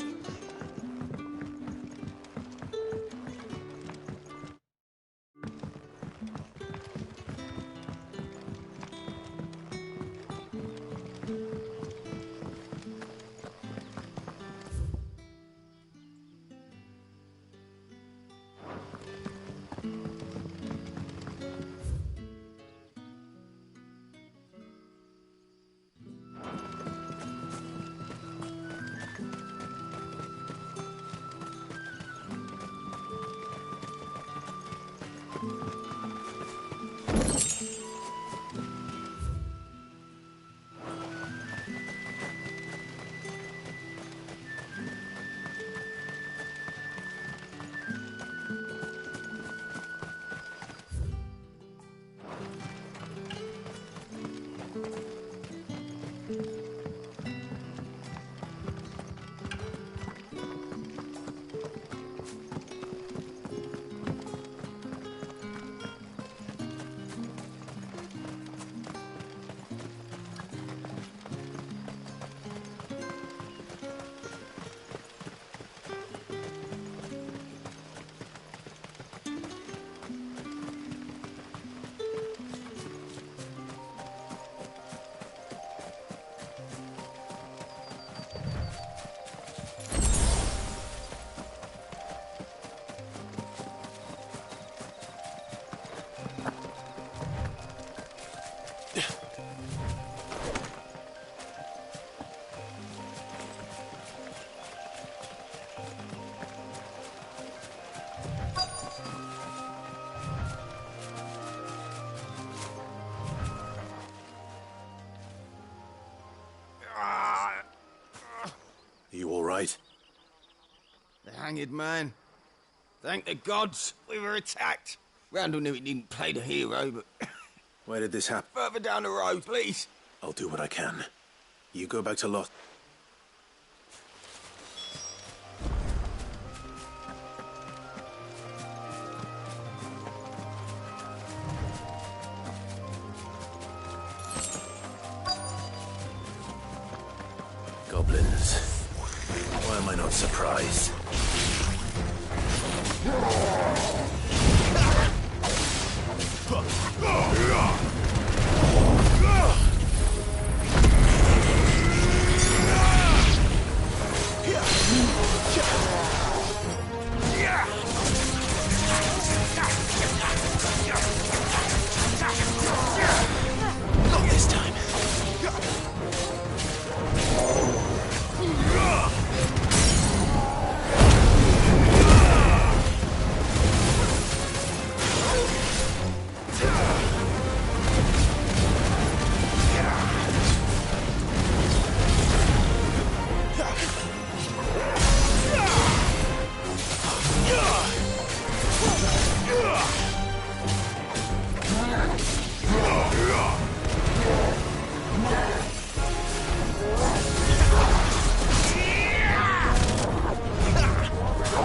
hanged man. Thank the gods we were attacked. Randall knew he didn't play the hero, but... Where did this happen? Further down the road, please. I'll do what I can. You go back to Lot. Goblins. Why am I not surprised? Not this time.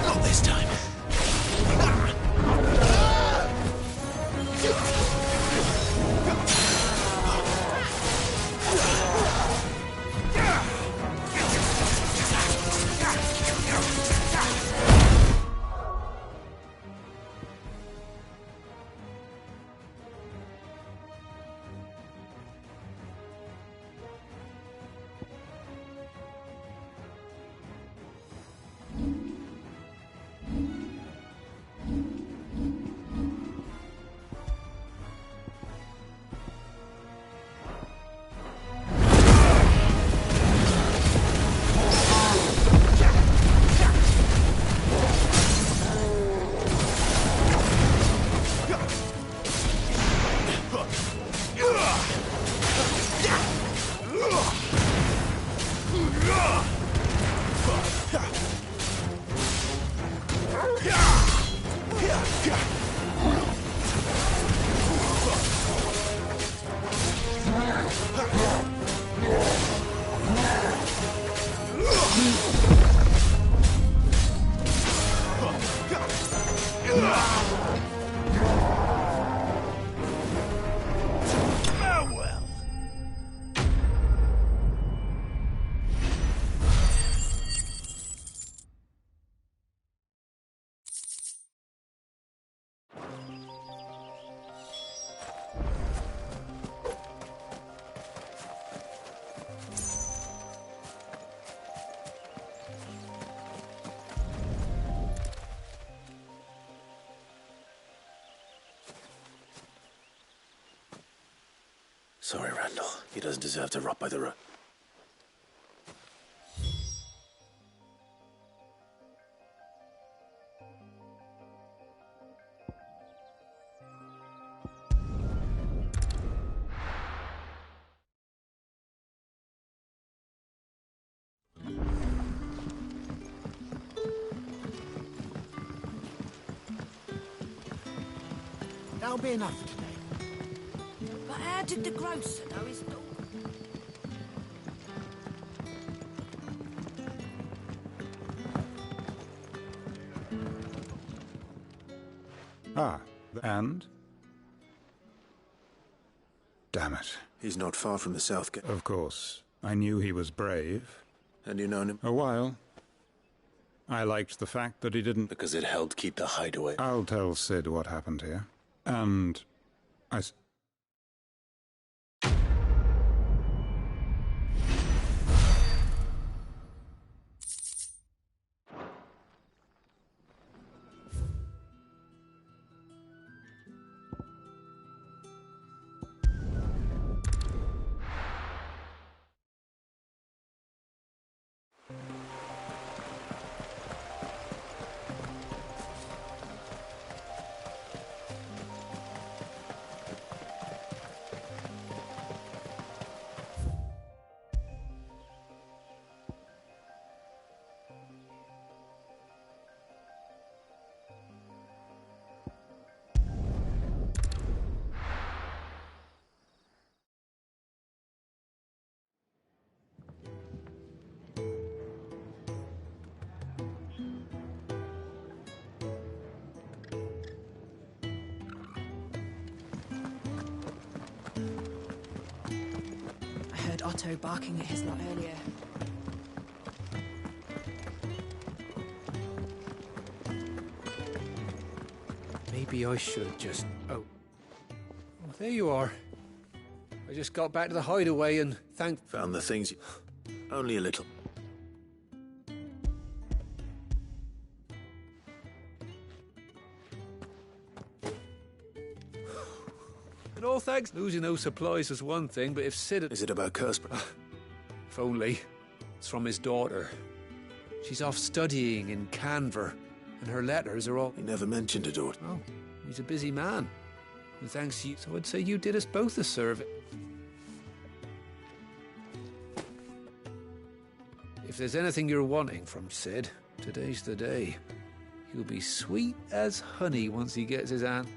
Not this time. Sorry, Randall. He doesn't deserve to rot by the road. That'll be enough for today. But how did the grocer know his daughter? Ah, and? Damn it. He's not far from the South Gate. Of course. I knew he was brave. And you known him? A while. I liked the fact that he didn't... Because it helped keep the hideaway. I'll tell Sid what happened here. And... heard Otto barking at his lot earlier. Maybe I should just... Oh, there you are. I just got back to the hideaway and Found the things you... Only a little. And all thanks. Losing those supplies was one thing, but if Sid... Is it about Cursborough? If only. It's from his daughter. She's off studying in Canver, and her letters are all... He never mentioned a daughter. Oh, he's a busy man. And thanks to you, so I'd say you did us both a service. If there's anything you're wanting from Sid, today's the day. He'll be sweet as honey once he gets his hand.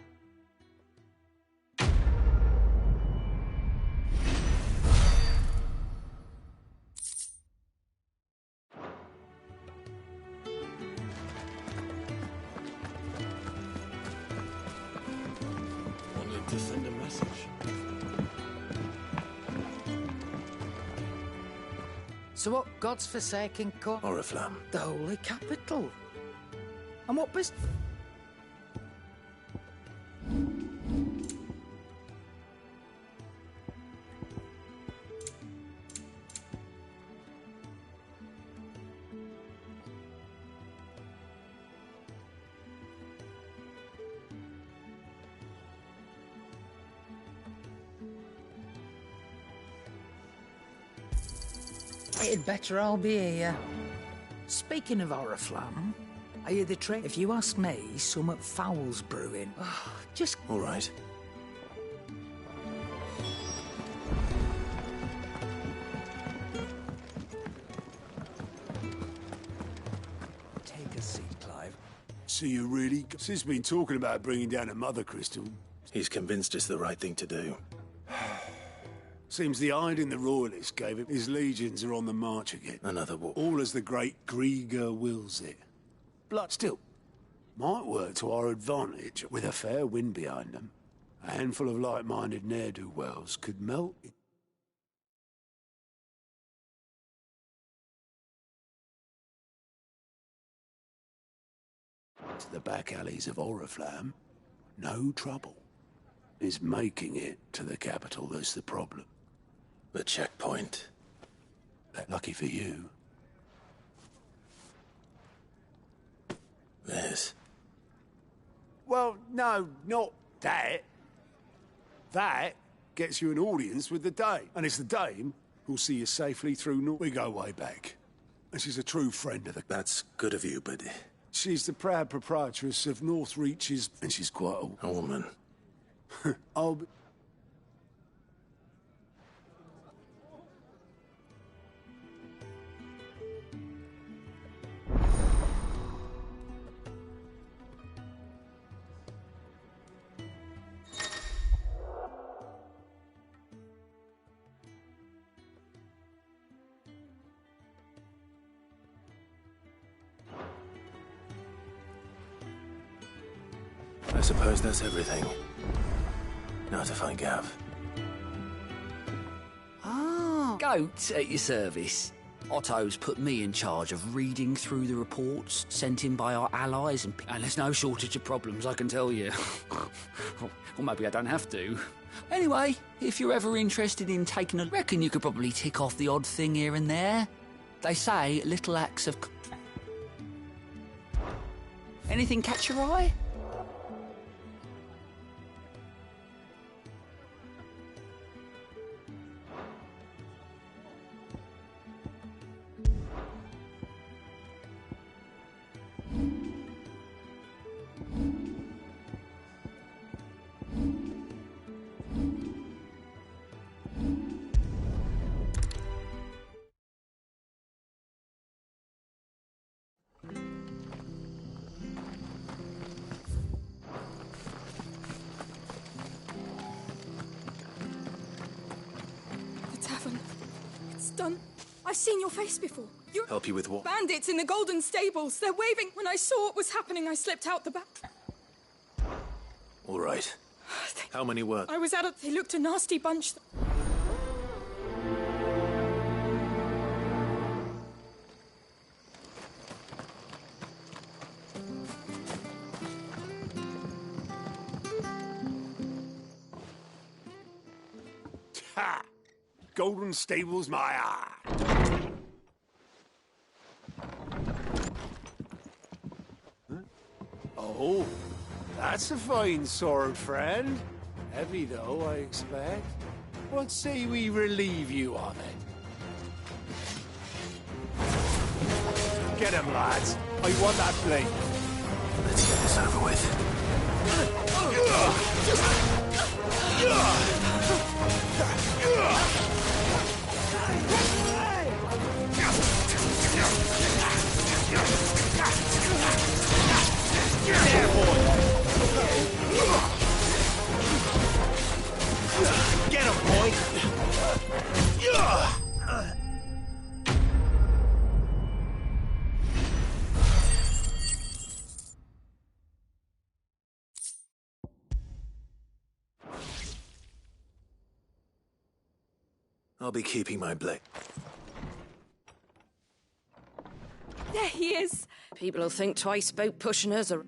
Wanted to send a message. So what God's forsaken court? Oriflamme. The holy capital. And what was... It'd better all be here. Speaking of Oriflamme, I hear the trick. If you ask me, somewhat foul's brewing. Just... All right. Take a seat, Clive. So you really... Sid's been talking about bringing down a mother crystal. He's convinced it's the right thing to do. Seems the hiding the royalists gave him. His legions are on the march again. Another war. All as the great Grieger wills it. Blood still. Might work to our advantage with a fair wind behind them. A handful of like-minded ne'er-do-wells could melt it. To the back alleys of Oriflamme, no trouble. Is making it to the capital that's the problem. The checkpoint. Lucky for you. This. Well, no, not that. That gets you an audience with the Dame. And it's the Dame who'll see you safely through North. We go way back. And she's a true friend of the... That's good of you, but... She's the proud proprietress of North Reaches, and she's quite a woman. I'll be... I suppose that's everything. Now to find Gav. Ah, goat at your service. Otto's put me in charge of reading through the reports sent in by our allies, and there's no shortage of problems, I can tell you. Or maybe I don't have to. Anyway, if you're ever interested in taking a... reckon you could probably tick off the odd thing here and there. They say little acts of... Anything catch your eye? Done. I've seen your face before. You help you with what? Bandits in the Golden Stables. They're waving. When I saw what was happening, I slipped out the back. All right. How many were? I was out of... They looked a nasty bunch. Ha! Golden Stable's my eye. Huh? Oh, that's a fine sword, friend. Heavy, though, I expect. What say we relieve you of it? Get him, lads. I want that blade. Let's get this over with. Yeah, boy. Get him, boy. I'll be keeping my blade. There he is. People will think twice about pushing us, or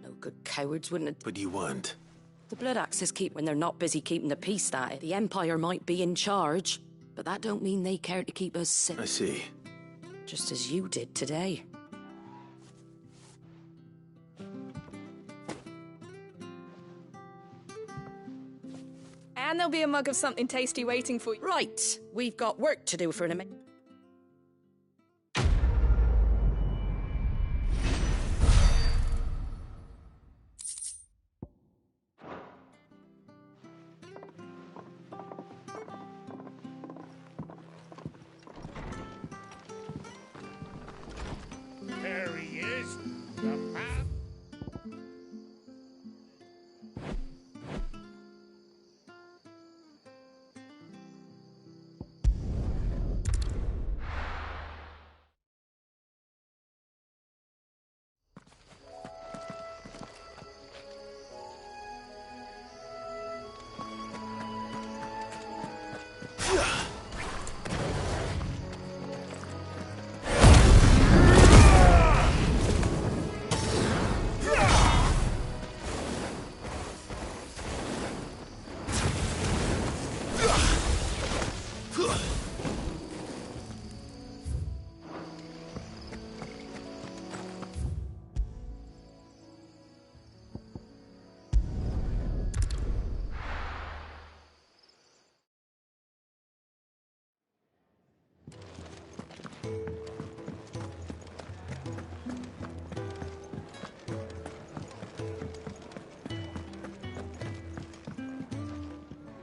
no good cowards wouldn't have. But you weren't. The Blood Axes keep when they're not busy keeping the peace. That the Empire might be in charge, but that don't mean they care to keep us safe. I see. Just as you did today. And there'll be a mug of something tasty waiting for you. Right, we've got work to do for an minute. There he is, the man.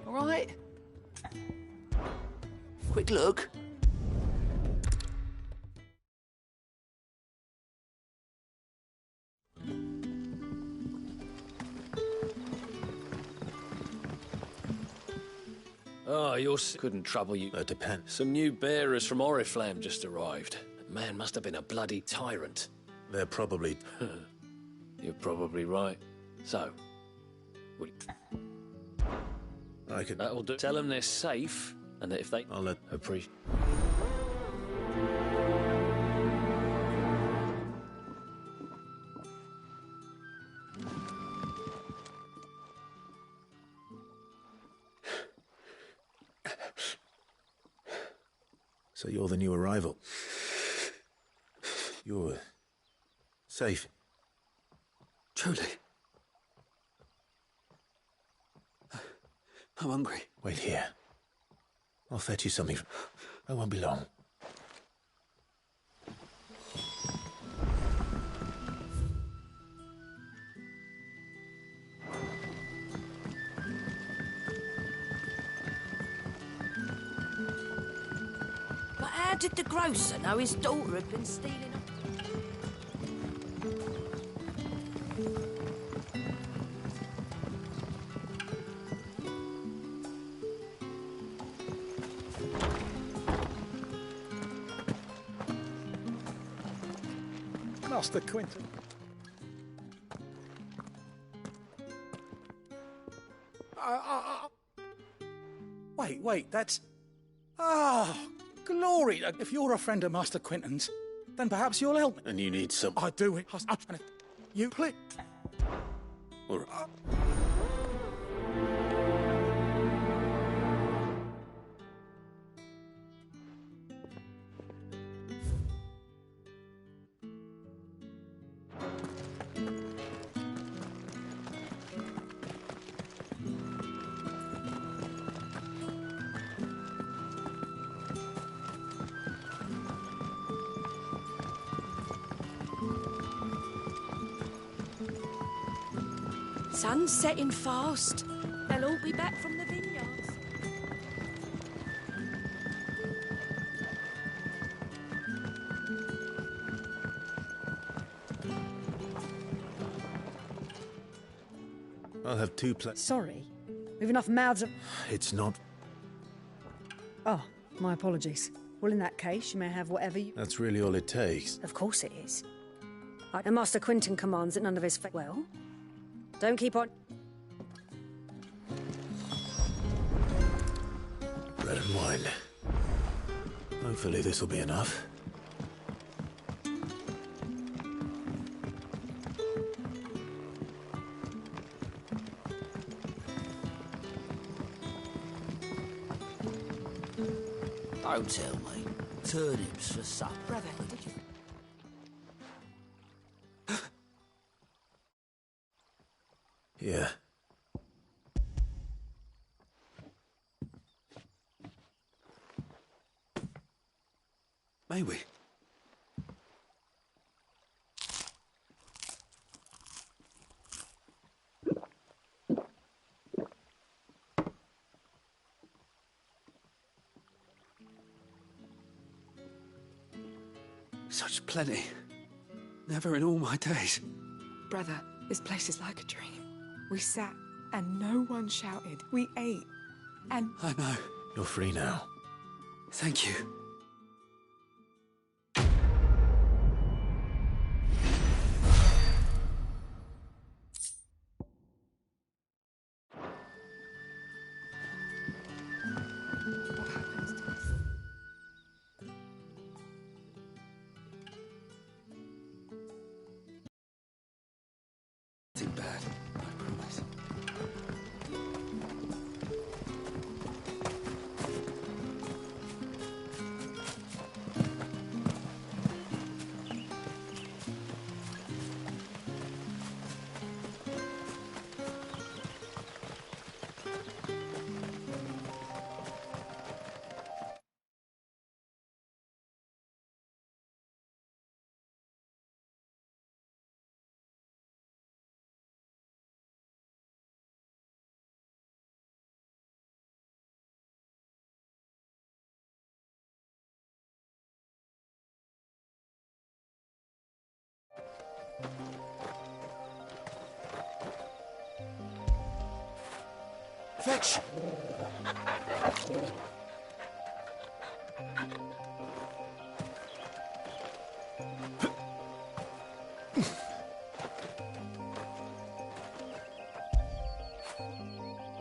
All right. Quick look. Oh, yours couldn't trouble you. It depends. Some new bearers from Oriflamme just arrived. Man must have been a bloody tyrant. They're probably... You're probably right. So, I could... that'll do. Tell them they're safe, and that if they... I'll let... Appreciate... So you're the new arrival. You're... safe. Truly. I'm hungry. Wait here. I'll fetch you something. I won't be long. But how did the grocer know his daughter had been stealing up? Master Quinton. Wait, that's... Ah, glory! If you're a friend of Master Quinton's, then perhaps you'll help me. And you need some... I do it. You click. Or... sun's setting fast. They'll all be back from the vineyards. I'll have 2 plates. Sorry. We've enough mouths of... It's not... Oh, my apologies. Well, in that case, you may have whatever you... That's really all it takes. Of course it is. Right, and Master Quentin commands that none of his... Well, don't keep on... Bread and wine. Hopefully this will be enough. Don't tell me. Turnips for supper. Brother, did you... Yeah. May we? Such plenty. Never in all my days. Brother, this place is like a dream. We sat and no one shouted. We ate and... I know. You're free now. Thank you. Nothing bad, I promise. Fetch!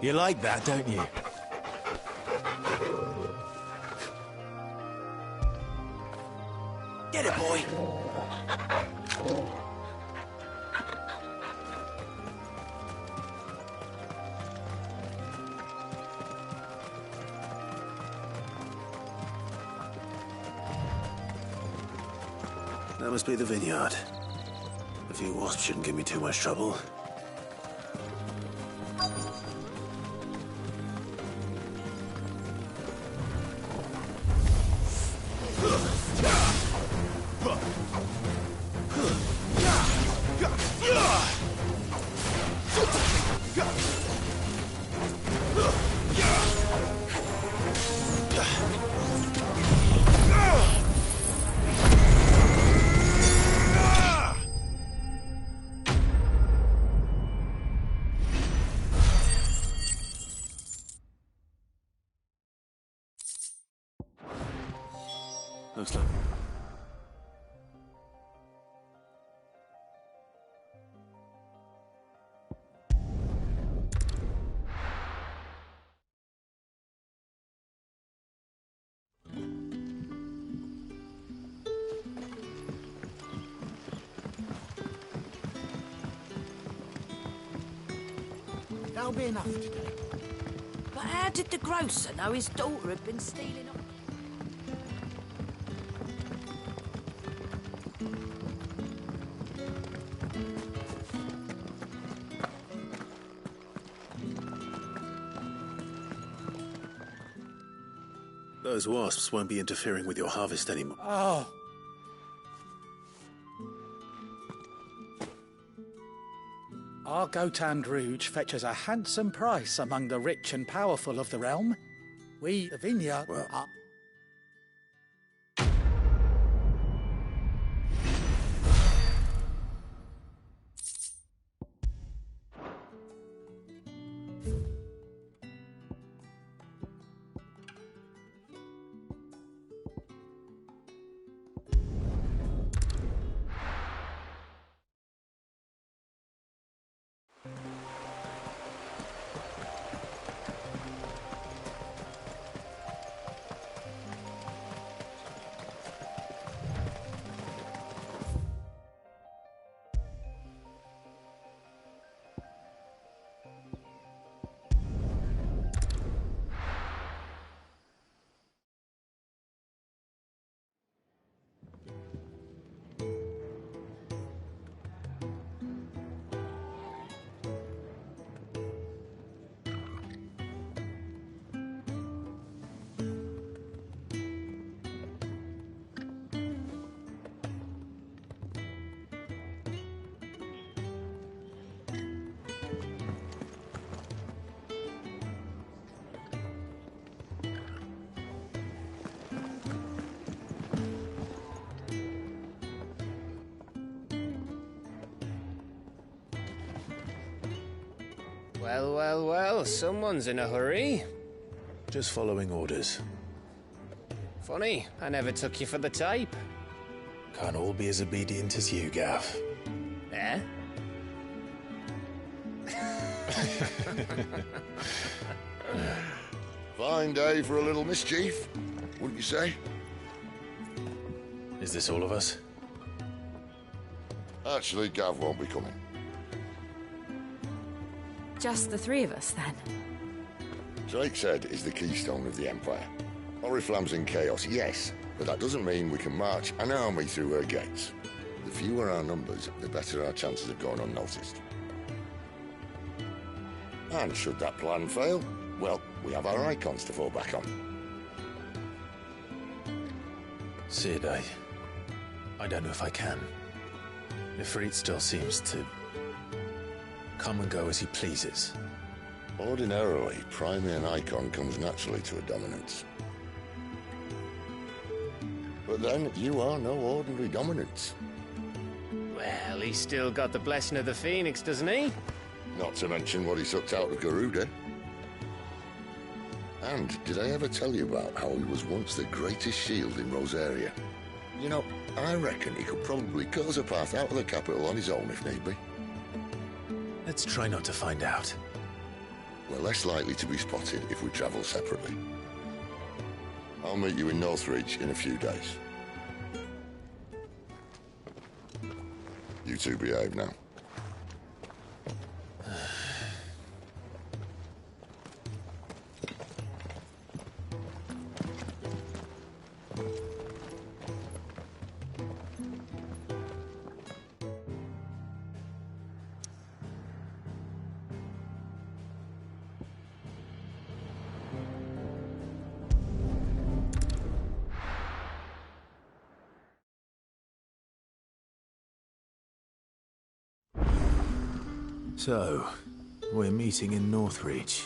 You like that, don't you? Get it, boy! That must be the vineyard. A few wasps shouldn't give me too much trouble. Looks like... That'll be enough today. But how did the grocer know his daughter had been stealing on... Those wasps won't be interfering with your harvest anymore. Oh. Our Gotand Rouge fetches a handsome price among the rich and powerful of the realm. We, the Vineyard, are... Well, well, well, someone's in a hurry. Just following orders. Funny, I never took you for the type. Can't all be as obedient as you, Gav. Eh? Fine day for a little mischief, wouldn't you say? Is this all of us? Actually, Gav won't be coming. Just the three of us, then? Drake's Head is the keystone of the Empire. Oriflamme's in chaos, yes, but that doesn't mean we can march an army through her gates. The fewer our numbers, the better our chances of going unnoticed. And should that plan fail, well, we have our icons to fall back on. Sid, I don't know if I can. Ifrit still seems to come and go as he pleases. Ordinarily, priming an icon comes naturally to a dominance. But then, you are no ordinary dominance. Well, he's still got the blessing of the Phoenix, doesn't he? Not to mention what he sucked out of Garuda. And did I ever tell you about how he was once the greatest shield in Rosaria? You know, I reckon he could probably cut us a path out of the capital on his own if need be. Let's try not to find out. We're less likely to be spotted if we travel separately. I'll meet you in Northridge in a few days. You two behave now. So, we're meeting in Northridge.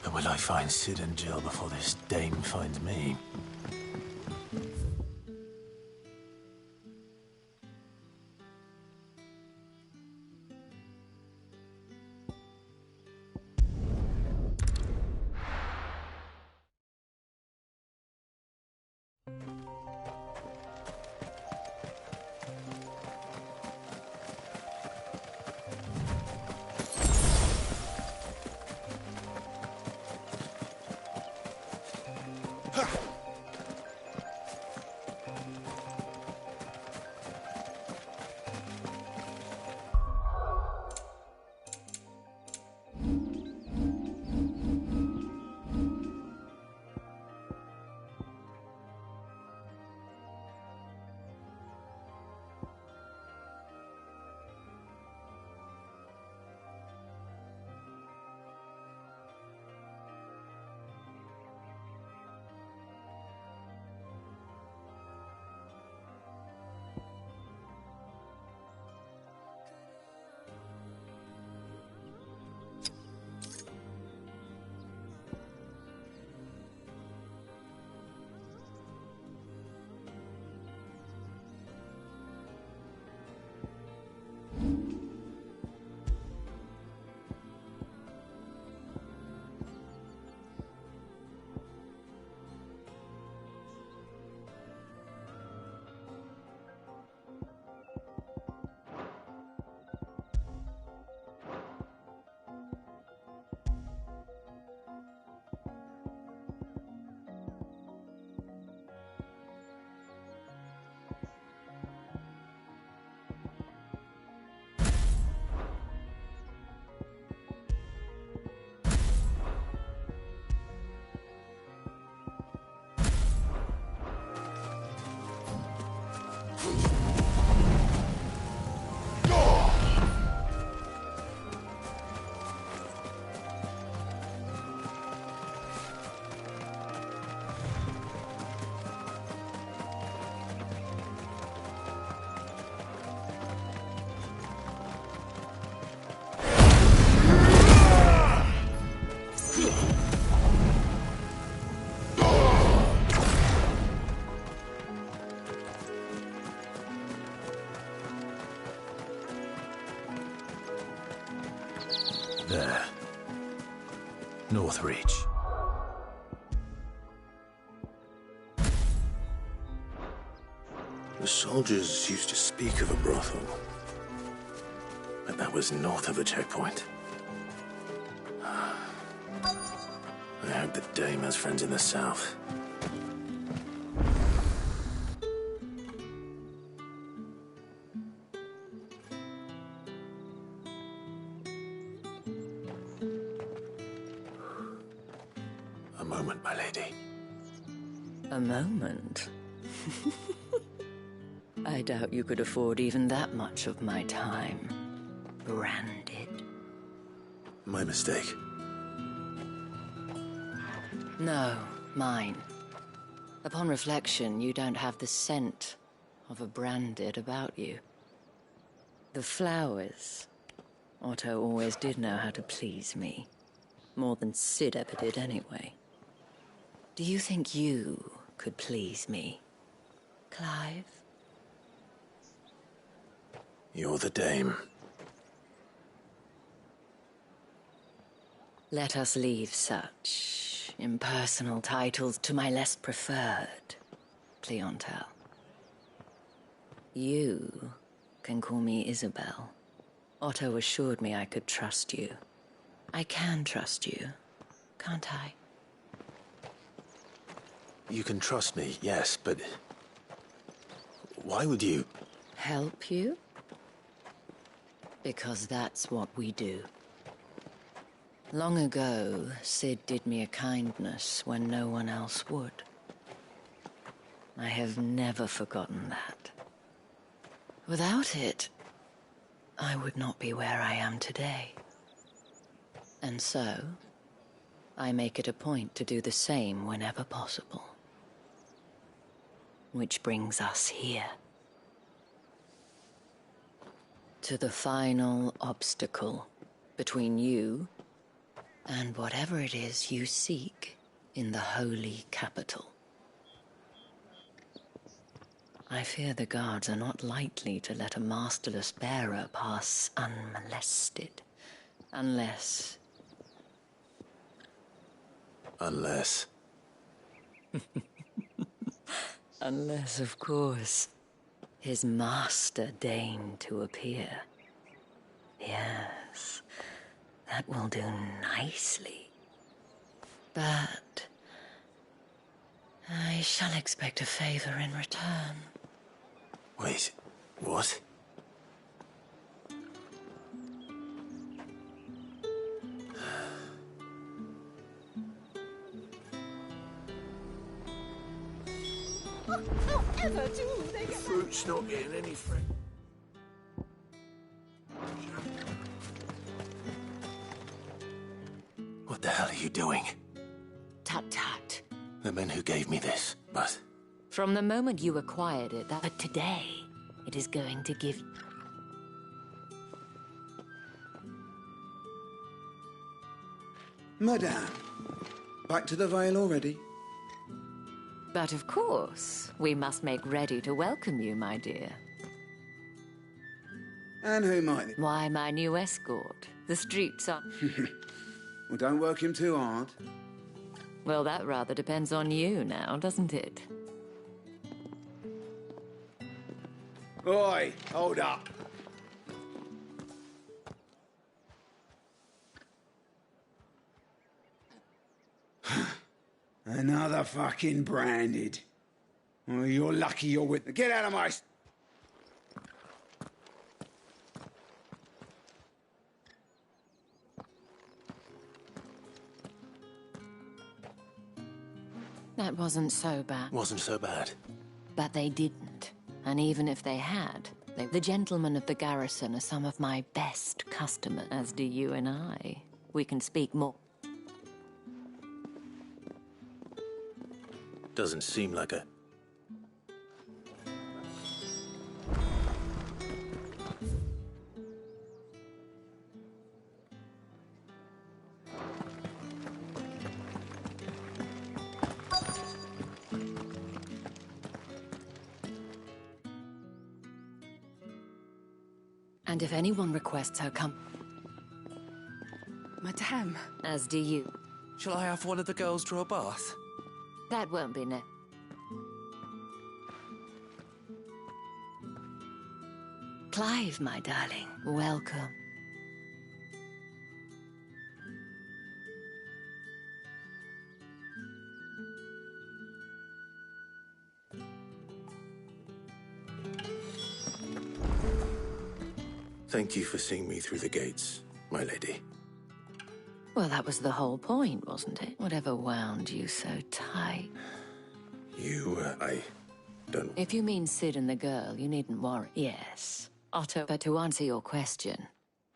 But will I find Sid and Jill before this dame finds me? North Reach. The soldiers used to speak of a brothel, but that was north of the checkpoint. I hope the dame has friends in the south. A moment, my lady. A moment? I doubt you could afford even that much of my time. Branded. My mistake. No, mine. Upon reflection, you don't have the scent of a branded about you. The flowers. Otto always did know how to please me. More than Sid ever did anyway. Do you think you could please me, Clive? You're the dame. Let us leave such impersonal titles to my less preferred clientele. You can call me Isabel. Otto assured me I could trust you. I can trust you, can't I? You can trust me, yes, but why would you? Help you? Because that's what we do. Long ago, Sid did me a kindness when no one else would. I have never forgotten that. Without it, I would not be where I am today. And so, I make it a point to do the same whenever possible. Which brings us here. To the final obstacle between you and whatever it is you seek in the holy capital. I fear the guards are not likely to let a masterless bearer pass unmolested. Unless... Unless, of course, his master deigned to appear. Yes, that will do nicely. But I shall expect a favor in return. Wait, what? How ever do they get Fruit's not getting any fresh. What the hell are you doing? Tut-tut. The men who gave me this, but... From the moment you acquired it, but today, it is going to give... Madame, back to the Vale already? But of course, we must make ready to welcome you, my dear. And who might it? Why, my new escort. The streets are... Well, don't work him too hard. Well, that rather depends on you now, doesn't it? Oi, hold up. Another fucking branded. Well, you're lucky you're with... Get out of my... That wasn't so bad. Wasn't so bad. But they didn't. And even if they had, the gentlemen of the garrison are some of my best customers, as do you and I. We can speak more. Doesn't seem like a... And if anyone requests her come... Madame. As do you. Shall I have one of the girls draw a bath? That won't be ne. Clive, my darling, welcome. Thank you for seeing me through the gates, my lady. Well, that was the whole point, wasn't it? Whatever wound you so tight. I don't... If you mean Sid and the girl, you needn't worry. Yes, Otto. But to answer your question,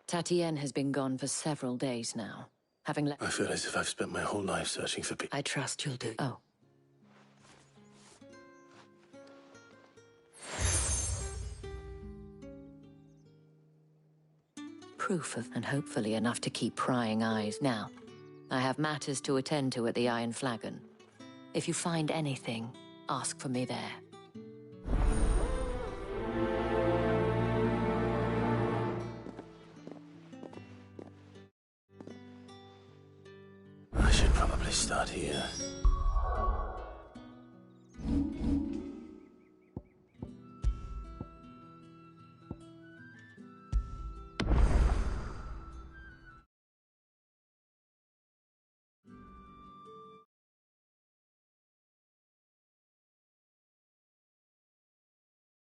Tatienne has been gone for several days now. Having I feel as if I've spent my whole life searching for people. I trust you'll do. Oh. Proof of, and hopefully enough to keep prying eyes. Now, I have matters to attend to at the Iron Flagon. If you find anything, ask for me there. I should probably start here.